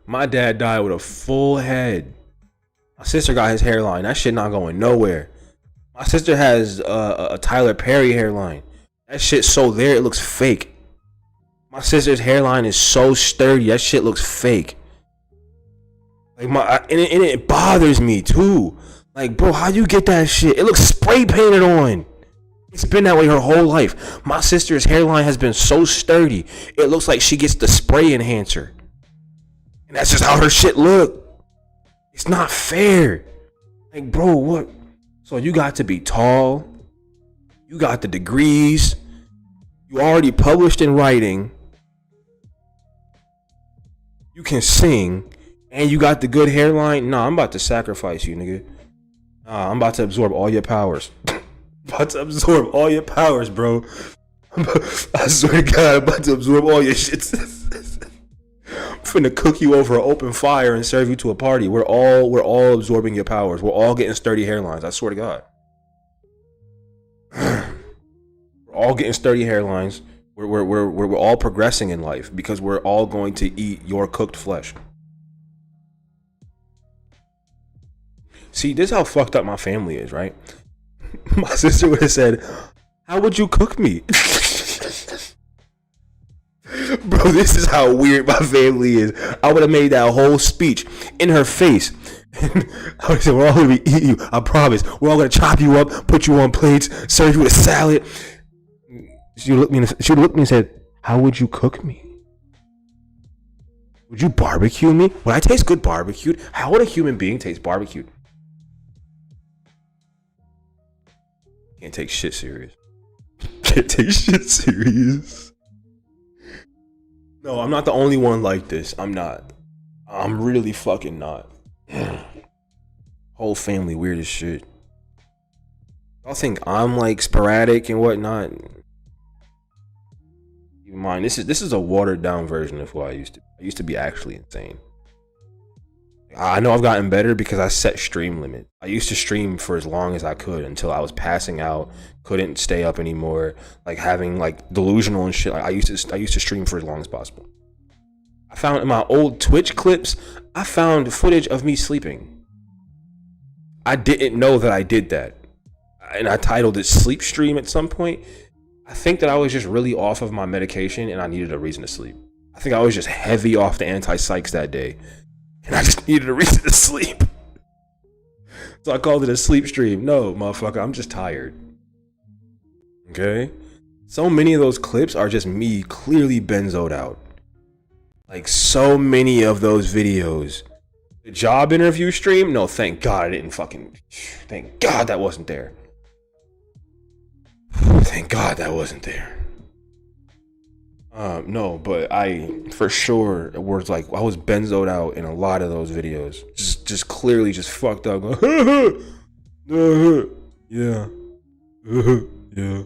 My dad died with a full head. My sister got his hairline. That shit not going nowhere. My sister has a Tyler Perry hairline. That shit's so there, it looks fake. My sister's hairline is so sturdy. That shit looks fake. Like and it bothers me too. Like, bro, how you get that shit? It looks spray painted on. It's been that way her whole life. My sister's hairline has been so sturdy, it looks like she gets the spray enhancer. And that's just how her shit look. It's not fair. Like, bro, what? So you got to be tall. You got the degrees. You already published in writing. You can sing. And you got the good hairline. Nah, I'm about to sacrifice you, nigga. Nah, I'm about to absorb all your powers. About to absorb all your powers, bro. I swear to God, I'm about to absorb all your shit. I'm finna cook you over an open fire and serve you to a party. We're all absorbing your powers. We're all getting sturdy hairlines. I swear to God. We're all getting sturdy hairlines. We're all progressing in life because we're all going to eat your cooked flesh. See, this is how fucked up my family is, right? My sister would have said, "How would you cook me?" Bro, this is how weird my family is. I would have made that whole speech in her face. I would have said, "We're all going to be eating you. I promise. We're all going to chop you up, put you on plates, serve you with a salad." She looked at me and said, "How would you cook me? Would you barbecue me? Would I taste good barbecued? How would a human being taste barbecued?" Can't take shit serious. Can't take shit serious. No, I'm not the only one like this. I'm not. I'm really fucking not. Whole family weird as shit. Y'all think I'm like sporadic and whatnot? Keep in mind, this is a watered down version of who I used to be. I used to be actually insane. I know I've gotten better because I set stream limit. I used to stream for as long as I could until I was passing out, couldn't stay up anymore, like having like delusional and shit. Like I used to stream for as long as possible. I found in my old Twitch clips, I found footage of me sleeping. I didn't know that I did that. And I titled it Sleep Stream at some point. I think that I was just really off of my medication and I needed a reason to sleep. I think I was just heavy off the anti-psychs that day. And I just needed a reason to sleep. So I called it a sleep stream. No, motherfucker, I'm just tired. Okay? So many of those clips are just me clearly benzoed out. Like so many of those videos. The job interview stream? No, thank God I didn't fucking... Thank God that wasn't there. Thank God that wasn't there. No, but I for sure was like I was benzoed out in a lot of those videos. Just clearly just fucked up. Yeah. Yeah.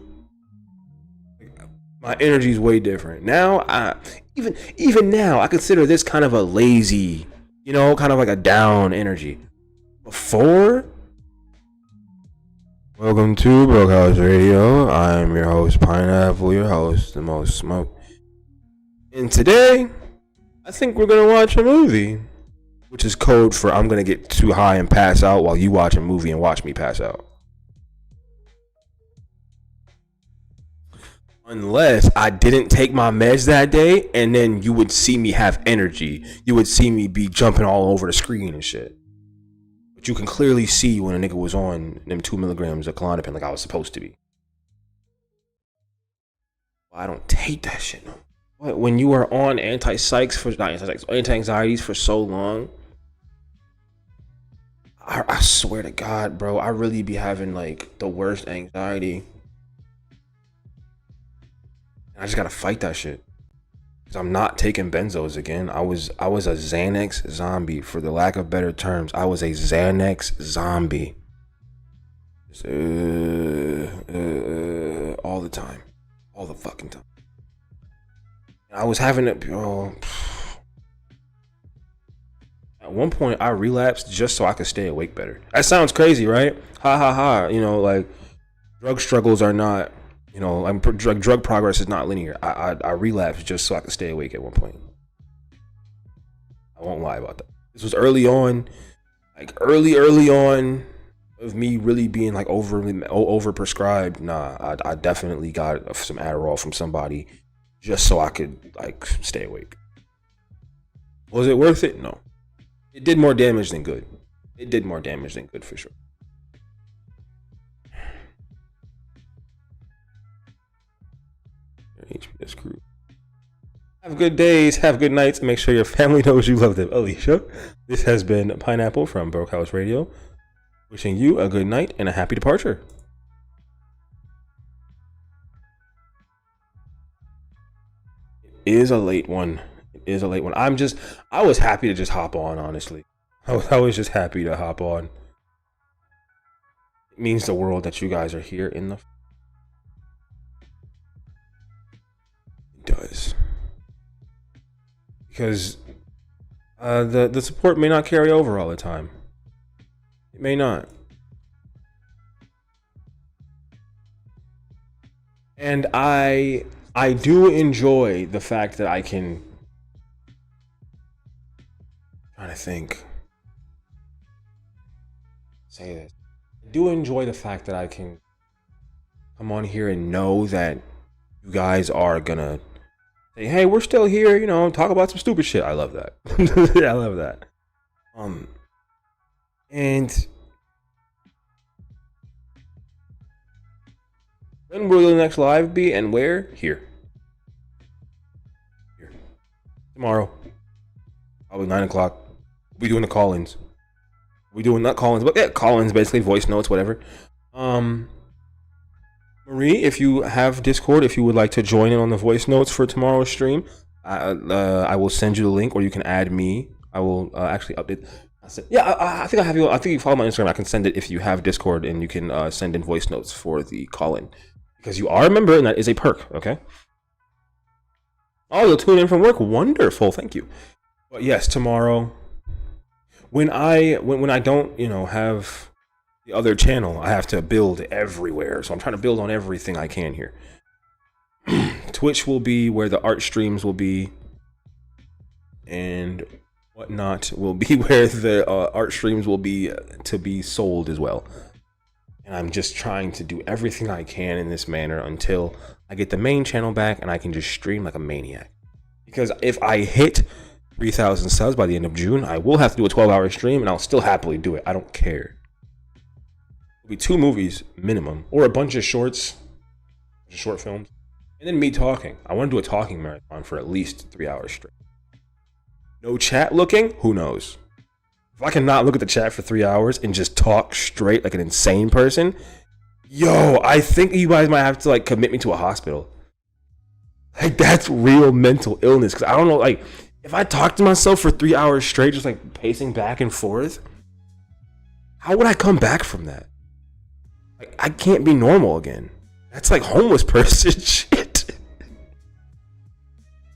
My energy's way different. Now even now I consider this kind of a lazy, you know, kind of like a down energy. Before, welcome to Broke House Radio. I'm your host, Pineapple, your host, the most smoke. And today, I think we're going to watch a movie, which is code for I'm going to get too high and pass out while you watch a movie and watch me pass out. Unless I didn't take my meds that day, and then you would see me have energy. You would see me be jumping all over the screen and shit. But you can clearly see when a nigga was on them 2 milligrams of Klonopin like I was supposed to be. I don't take that shit no. When you are on anti-anxieties for so long, I swear to God, bro, I really be having like the worst anxiety. I just gotta fight that shit. Cause I'm not taking benzos again. I was a Xanax zombie, for the lack of better terms. I was a Xanax zombie. All the time. All the fucking time. I was having it. At one point, I relapsed just so I could stay awake better. That sounds crazy, right? Ha ha ha. You know, like drug struggles are not. You know, drug progress is not linear. I relapsed just so I could stay awake at one point. I won't lie about that. This was early on, like early on of me really being like over prescribed. Nah, I definitely got some Adderall from somebody just so I could like stay awake. Was it worth it? No. It did more damage than good. It did more damage than good for sure. HBS crew. Have good days, have good nights, and make sure your family knows you love them. Alicia, this has been Pineapple from Broke House Radio. Wishing you a good night and a happy departure. It is a late one. It is a late one. I was happy to just hop on, honestly. I was just happy to hop on. It means the world that you guys are here in the... It does. Because the support may not carry over all the time. It may not. And I do enjoy the fact that I can... I'm trying to think. Say this. I do enjoy the fact that I can come on here and know that you guys are gonna say, hey, we're still here, you know, talk about some stupid shit. I love that. Yeah, I love that. And when will the next live be and where? Here. Tomorrow. Probably 9 o'clock. We'll be doing the call-ins. We're doing not call-ins, but yeah, call-ins, basically, voice notes, whatever. Marie, if you have Discord, if you would like to join in on the voice notes for tomorrow's stream, I will send you the link, or you can add me. I will actually update. I think I have you. I think you follow my Instagram. I can send it if you have Discord, and you can send in voice notes for the call-in, because you are a member, and that is a perk. Okay. Oh, you'll tune in from work. Wonderful. Thank you. But yes, tomorrow, when I don't, you know, have the other channel, I have to build everywhere. So I'm trying to build on everything I can here. Twitch will be where the art streams will be, and whatnot will be where the art streams will be to be sold as well. And I'm just trying to do everything I can in this manner until I get the main channel back and I can just stream like a maniac. Because if I hit 3,000 subs by the end of June, I will have to do a 12-hour stream, and I'll still happily do it. I don't care. It'll be 2 movies minimum, or a bunch of shorts, short films, and then me talking. I want to do a talking marathon for at least 3 hours straight. No chat looking? Who knows? If I cannot look at the chat for 3 hours and just talk straight like an insane person, yo, I think you guys might have to like commit me to a hospital. Like, that's real mental illness. Because I don't know, like, if I talk to myself for 3 hours straight, just like pacing back and forth, how would I come back from that? Like, I can't be normal again. That's like homeless person shit.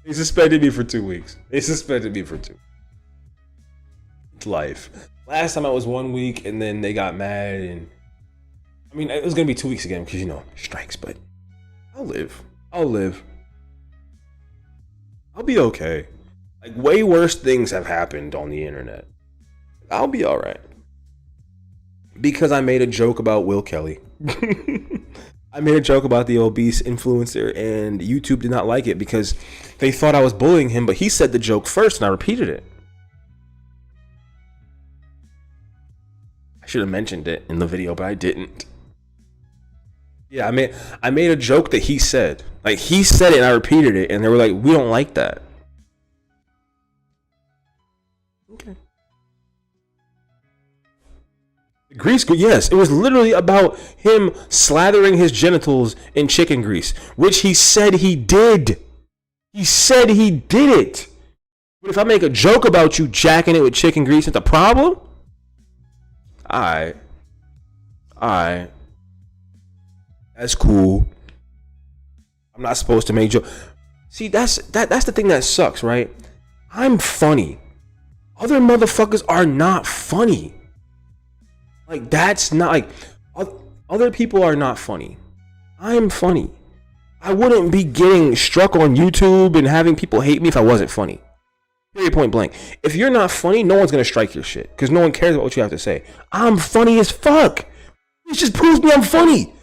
They suspended me for 2 weeks. It's life. Last time I was 1 week, and then they got mad, and I mean, it was gonna be 2 weeks again because, you know, strikes. But I'll live. I'll be okay. Like, way worse things have happened on the internet. I'll be all right. Because I made a joke about Will Kelly. I made a joke about the obese influencer, and YouTube did not like it because they thought I was bullying him, but he said the joke first, and I repeated it. I should have mentioned it in the video, but I didn't. Yeah, I made a joke that he said. Like, he said it, and I repeated it, and they were like, we don't like that. Okay. Grease, yes, it was literally about him slathering his genitals in chicken grease, which he said he did. He said he did it. But if I make a joke about you jacking it with chicken grease, it's a problem? Alright. That's cool. I'm not supposed to make jokes. See, that's the thing that sucks, right? I'm funny. Other motherfuckers are not funny. Like, that's not like other people are not funny. I'm funny. I wouldn't be getting struck on YouTube and having people hate me if I wasn't funny. Period, point blank. If you're not funny, no one's gonna strike your shit because no one cares about what you have to say. I'm funny as fuck. This just proves me I'm funny.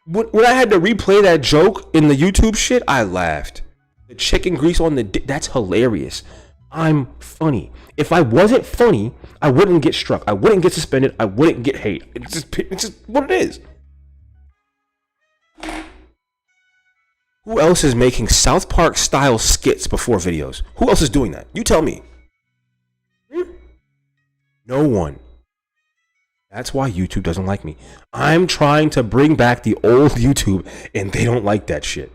When I had to replay that joke in the YouTube shit, I laughed. The chicken grease on the that's hilarious. I'm funny. If I wasn't funny, I wouldn't get struck. I wouldn't get suspended. I wouldn't get hate. It's just what it is. Who else is making South Park style skits before videos? Who else is doing that? You tell me. No one. That's why YouTube doesn't like me. I'm trying to bring back the old YouTube and they don't like that shit.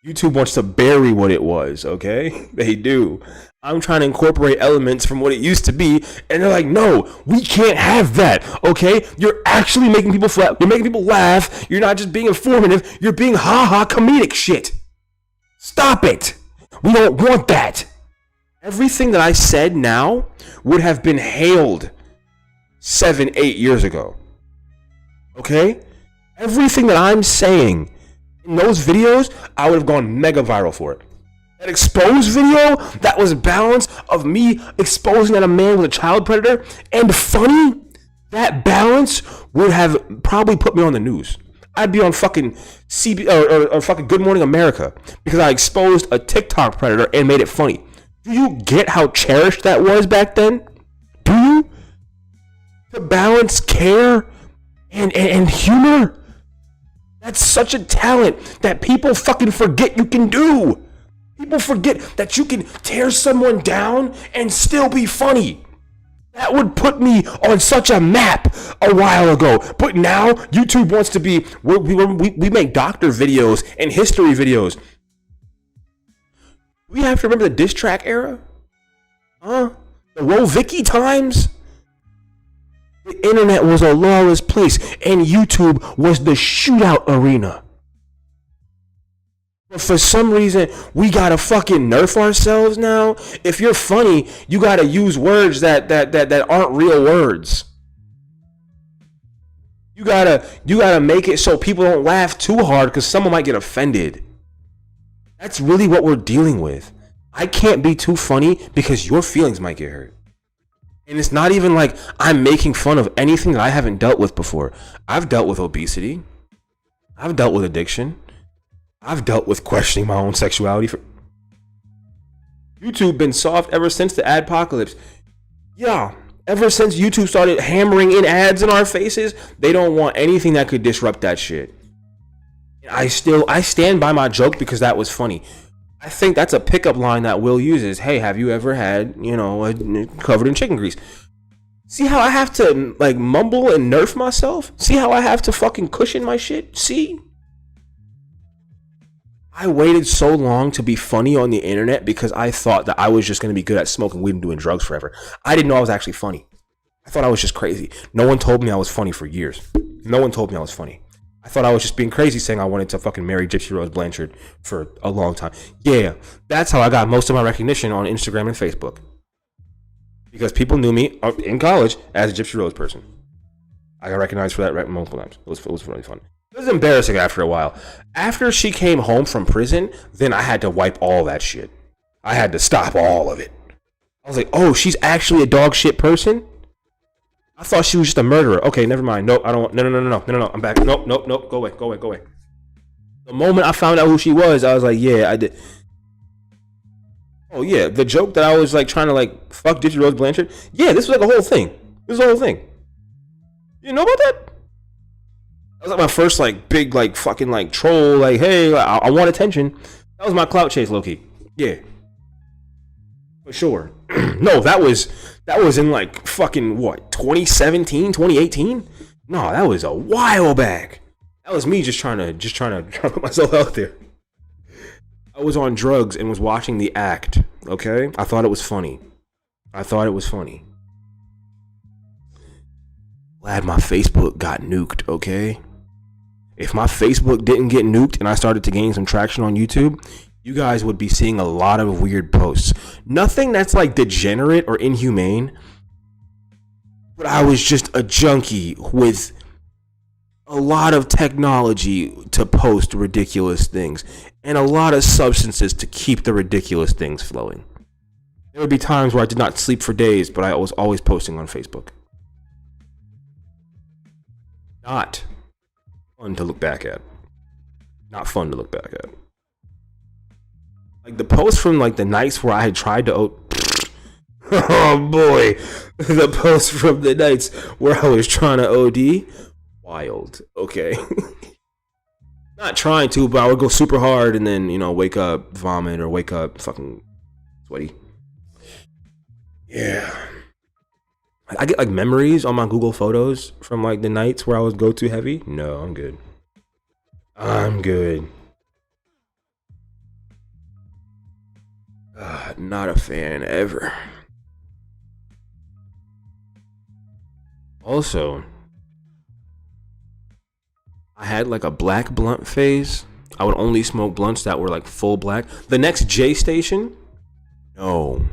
YouTube wants to bury what it was, okay? They do. I'm trying to incorporate elements from what it used to be, and they're like, no, we can't have that, okay? You're actually making people you're making people laugh. You're not just being informative. You're being ha-ha comedic shit. Stop it. We don't want that. Everything that I said now would have been hailed 7-8 years ago, okay? Everything that I'm saying in those videos, I would have gone mega viral for it. That exposed video, that was balance of me exposing that a man was a child predator and funny, that balance would have probably put me on the news. I'd be on fucking or fucking Good Morning America because I exposed a TikTok predator and made it funny. Do you get how cherished that was back then? Do you? To balance care and humor? That's such a talent that people fucking forget you can do. People forget that you can tear someone down and still be funny. That would put me on such a map a while ago. But now YouTube wants to be, we make doctor videos and history videos. We have to remember the diss track era? Huh? The Rovicki times? The internet was a lawless place and YouTube was the shootout arena. But for some reason, we gotta fucking nerf ourselves now. If you're funny, you gotta use words that aren't real words. You gotta make it so people don't laugh too hard because someone might get offended. That's really what we're dealing with. I can't be too funny because your feelings might get hurt. And it's not even like I'm making fun of anything that I haven't dealt with before. I've dealt with obesity. I've dealt with addiction. I've dealt with questioning my own sexuality. YouTube been soft ever since the adpocalypse. Yeah, ever since YouTube started hammering in ads in our faces, they don't want anything that could disrupt that shit. I stand by my joke because that was funny. I think that's a pickup line that Will uses. Hey, have you ever had, covered in chicken grease? See how I have to like mumble and nerf myself? See how I have to fucking cushion my shit? See? I waited so long to be funny on the internet because I thought that I was just going to be good at smoking weed and doing drugs forever. I didn't know I was actually funny. I thought I was just crazy. No one told me I was funny for years. No one told me I was funny. I thought I was just being crazy saying I wanted to fucking marry Gypsy Rose Blanchard for a long time. Yeah, that's how I got most of my recognition on Instagram and Facebook. Because people knew me in college as a Gypsy Rose person. I got recognized for that multiple times. It was really fun. It was embarrassing after a while. After she came home from prison, then I had to wipe all that shit. I had to stop all of it. I was like, oh, she's actually a dog shit person? I thought she was just a murderer. Okay, never mind. Nope, I don't. No. I'm back. Nope. Go away. The moment I found out who she was, I was like, yeah, I did. Oh yeah, the joke that I was like trying to like fuck Gypsy Rose Blanchard. Yeah, this was like a whole thing. This was the whole thing. You know about that? That was like my first like big like fucking like troll. Like, hey, I want attention. That was my clout chase, low key. Yeah, for sure. No, that was in like fucking what, 2017, 2018? No, that was a while back. That was me just trying to put myself out there. I was on drugs and was watching The Act, okay? I thought it was funny. Glad my Facebook got nuked, okay? if my Facebook didn't get nuked and I started to gain some traction on YouTube, you guys would be seeing a lot of weird posts. Nothing that's like degenerate or inhumane, but I was just a junkie with a lot of technology to post ridiculous things and a lot of substances to keep the ridiculous things flowing. There would be times where I did not sleep for days, but I was always posting on Facebook. Not fun to look back at. Not fun to look back at. Like the posts from like the nights where I had tried to oh boy, the posts from the nights where I was trying to OD, wild. Okay. Not trying to, but I would go super hard and then, you know, wake up, vomit, or wake up fucking sweaty. Yeah. I get like memories on my Google Photos from like the nights where I would go too heavy. No, I'm good. I'm good. Not a fan ever. Also, I had like a black blunt phase. I would only smoke blunts that were like full black. The next J station? No.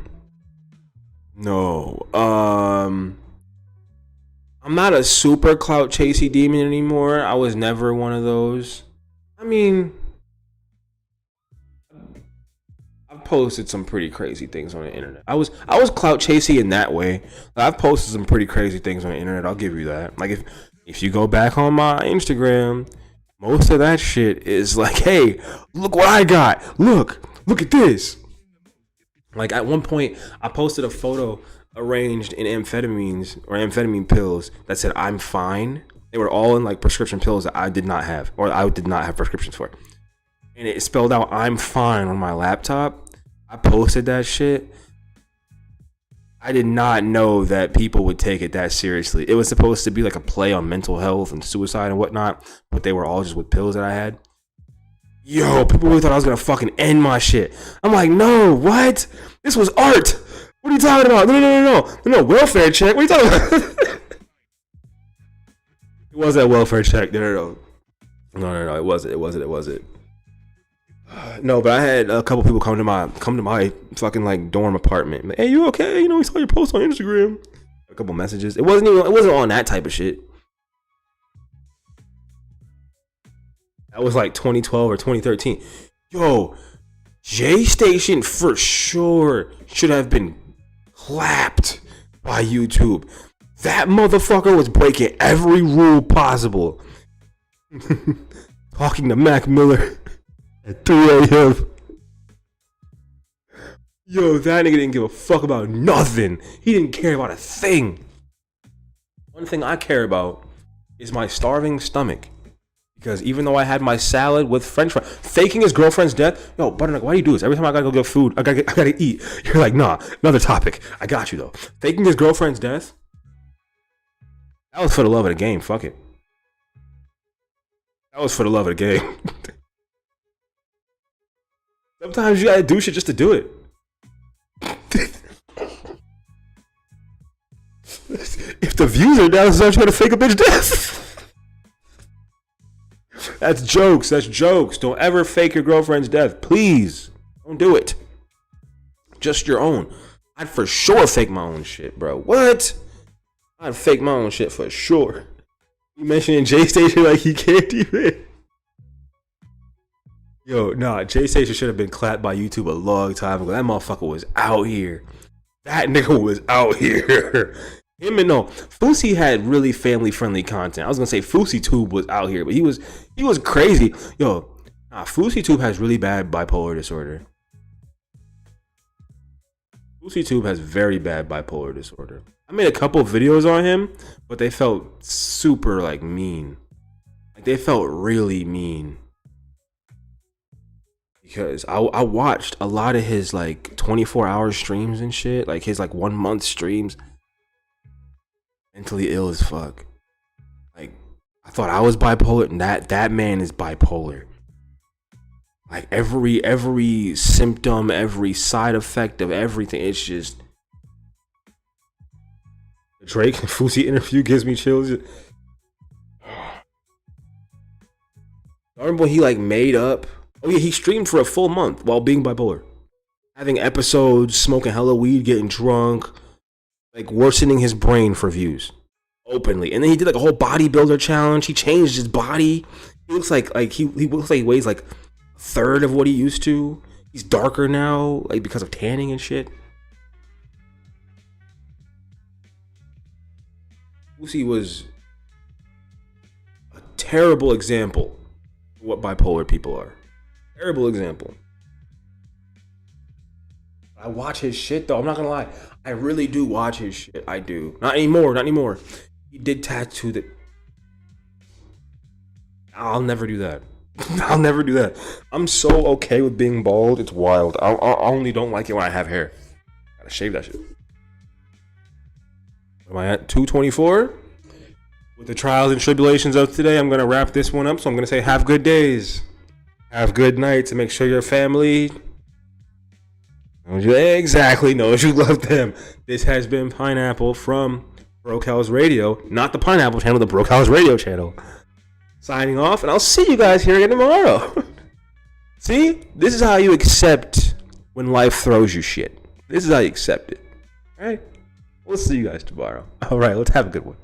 I'm not a super clout chasey demon anymore. I was never one of those. I mean, I've posted some pretty crazy things on the internet. I was clout chasey in that way. I've posted some pretty crazy things on the internet. I'll give you that. Like if you go back on my Instagram, most of that shit is like, hey, look what I got. Look at this. Like at one point, I posted a photo arranged in amphetamines or amphetamine pills that said I'm fine. They were all in like prescription pills that I did not have, or I did not have prescriptions for. And it spelled out I'm fine on my laptop. I posted that shit. I did not know that people would take it that seriously. It was supposed to be like a play on mental health and suicide and whatnot, but they were all just with pills that I had. Yo, people really thought I was gonna fucking end my shit. I'm like, no, what? This was art. What are you talking about? No, welfare check. What are you talking about? It was that welfare check. No, it wasn't. No, but I had a couple people come to my fucking like dorm apartment. Like, hey, you okay? You know, we saw your post on Instagram. A couple messages. It wasn't on that type of shit. That was like 2012 or 2013. Yo, J Station for sure should have been clapped by YouTube. That motherfucker was breaking every rule possible. Talking to Mac Miller at 3 a.m. Yo, that nigga didn't give a fuck about nothing. He didn't care about a thing. One thing I care about is my starving stomach. Because even though I had my salad with French fries, faking his girlfriend's death. Yo, Butternut, why do you do this? Every time I gotta go get food, I gotta eat. You're like, nah, another topic. I got you though. Faking his girlfriend's death. That was for the love of the game. Fuck it. That was for the love of the game. Sometimes you gotta do shit just to do it. If the views are down, sometimes you gotta fake a bitch death. That's jokes. Don't ever fake your girlfriend's death. Please. Don't do it. Just your own. I'd for sure fake my own shit, bro. What? I'd fake my own shit for sure. You mentioning J Station like he can't even. Yo, nah, J Station should have been clapped by YouTube a long time ago. That motherfucker was out here. That nigga was out here. Him and no, Fousey had really family friendly content. I was gonna say Fousey Tube was out here, but he was crazy. Yo, nah, Fousey Tube has really bad bipolar disorder. Fousey Tube has very bad bipolar disorder. I made a couple of videos on him, but they felt super like mean. Like they felt really mean. Because I watched a lot of his like 24-hour streams and shit, like his like 1 month streams. Mentally ill as fuck. Like I thought I was bipolar, and that man is bipolar. Like every symptom, every side effect of everything, it's just the Drake and Fousey interview gives me chills. Remember when he like made up? Oh yeah, he streamed for a full month while being bipolar, having episodes, smoking hella weed, getting drunk, like worsening his brain for views openly. And then he did like a whole bodybuilder challenge. He changed his body. He looks like he looks like he weighs like a third of what he used to. He's darker now, like because of tanning and shit. Lucy was a terrible example of what bipolar people are. Terrible example. I watch his shit though. I'm not gonna lie. I really do watch his shit. I do. Not anymore. Not anymore. He did tattoo that. I'll never do that. I'll never do that. I'm so okay with being bald. It's wild. I only don't like it when I have hair. Gotta shave that shit. What am I at? 224? With the trials and tribulations of today, I'm gonna wrap this one up. So I'm gonna say have good days. Have good nights, and make sure your family exactly knows you love them. This has been Pineapple from Broke House Radio. Not the Pineapple channel, the Broke House Radio channel. Signing off, and I'll see you guys here again tomorrow. See? This is how you accept when life throws you shit. This is how you accept it. All right? We'll see you guys tomorrow. All right, let's have a good one.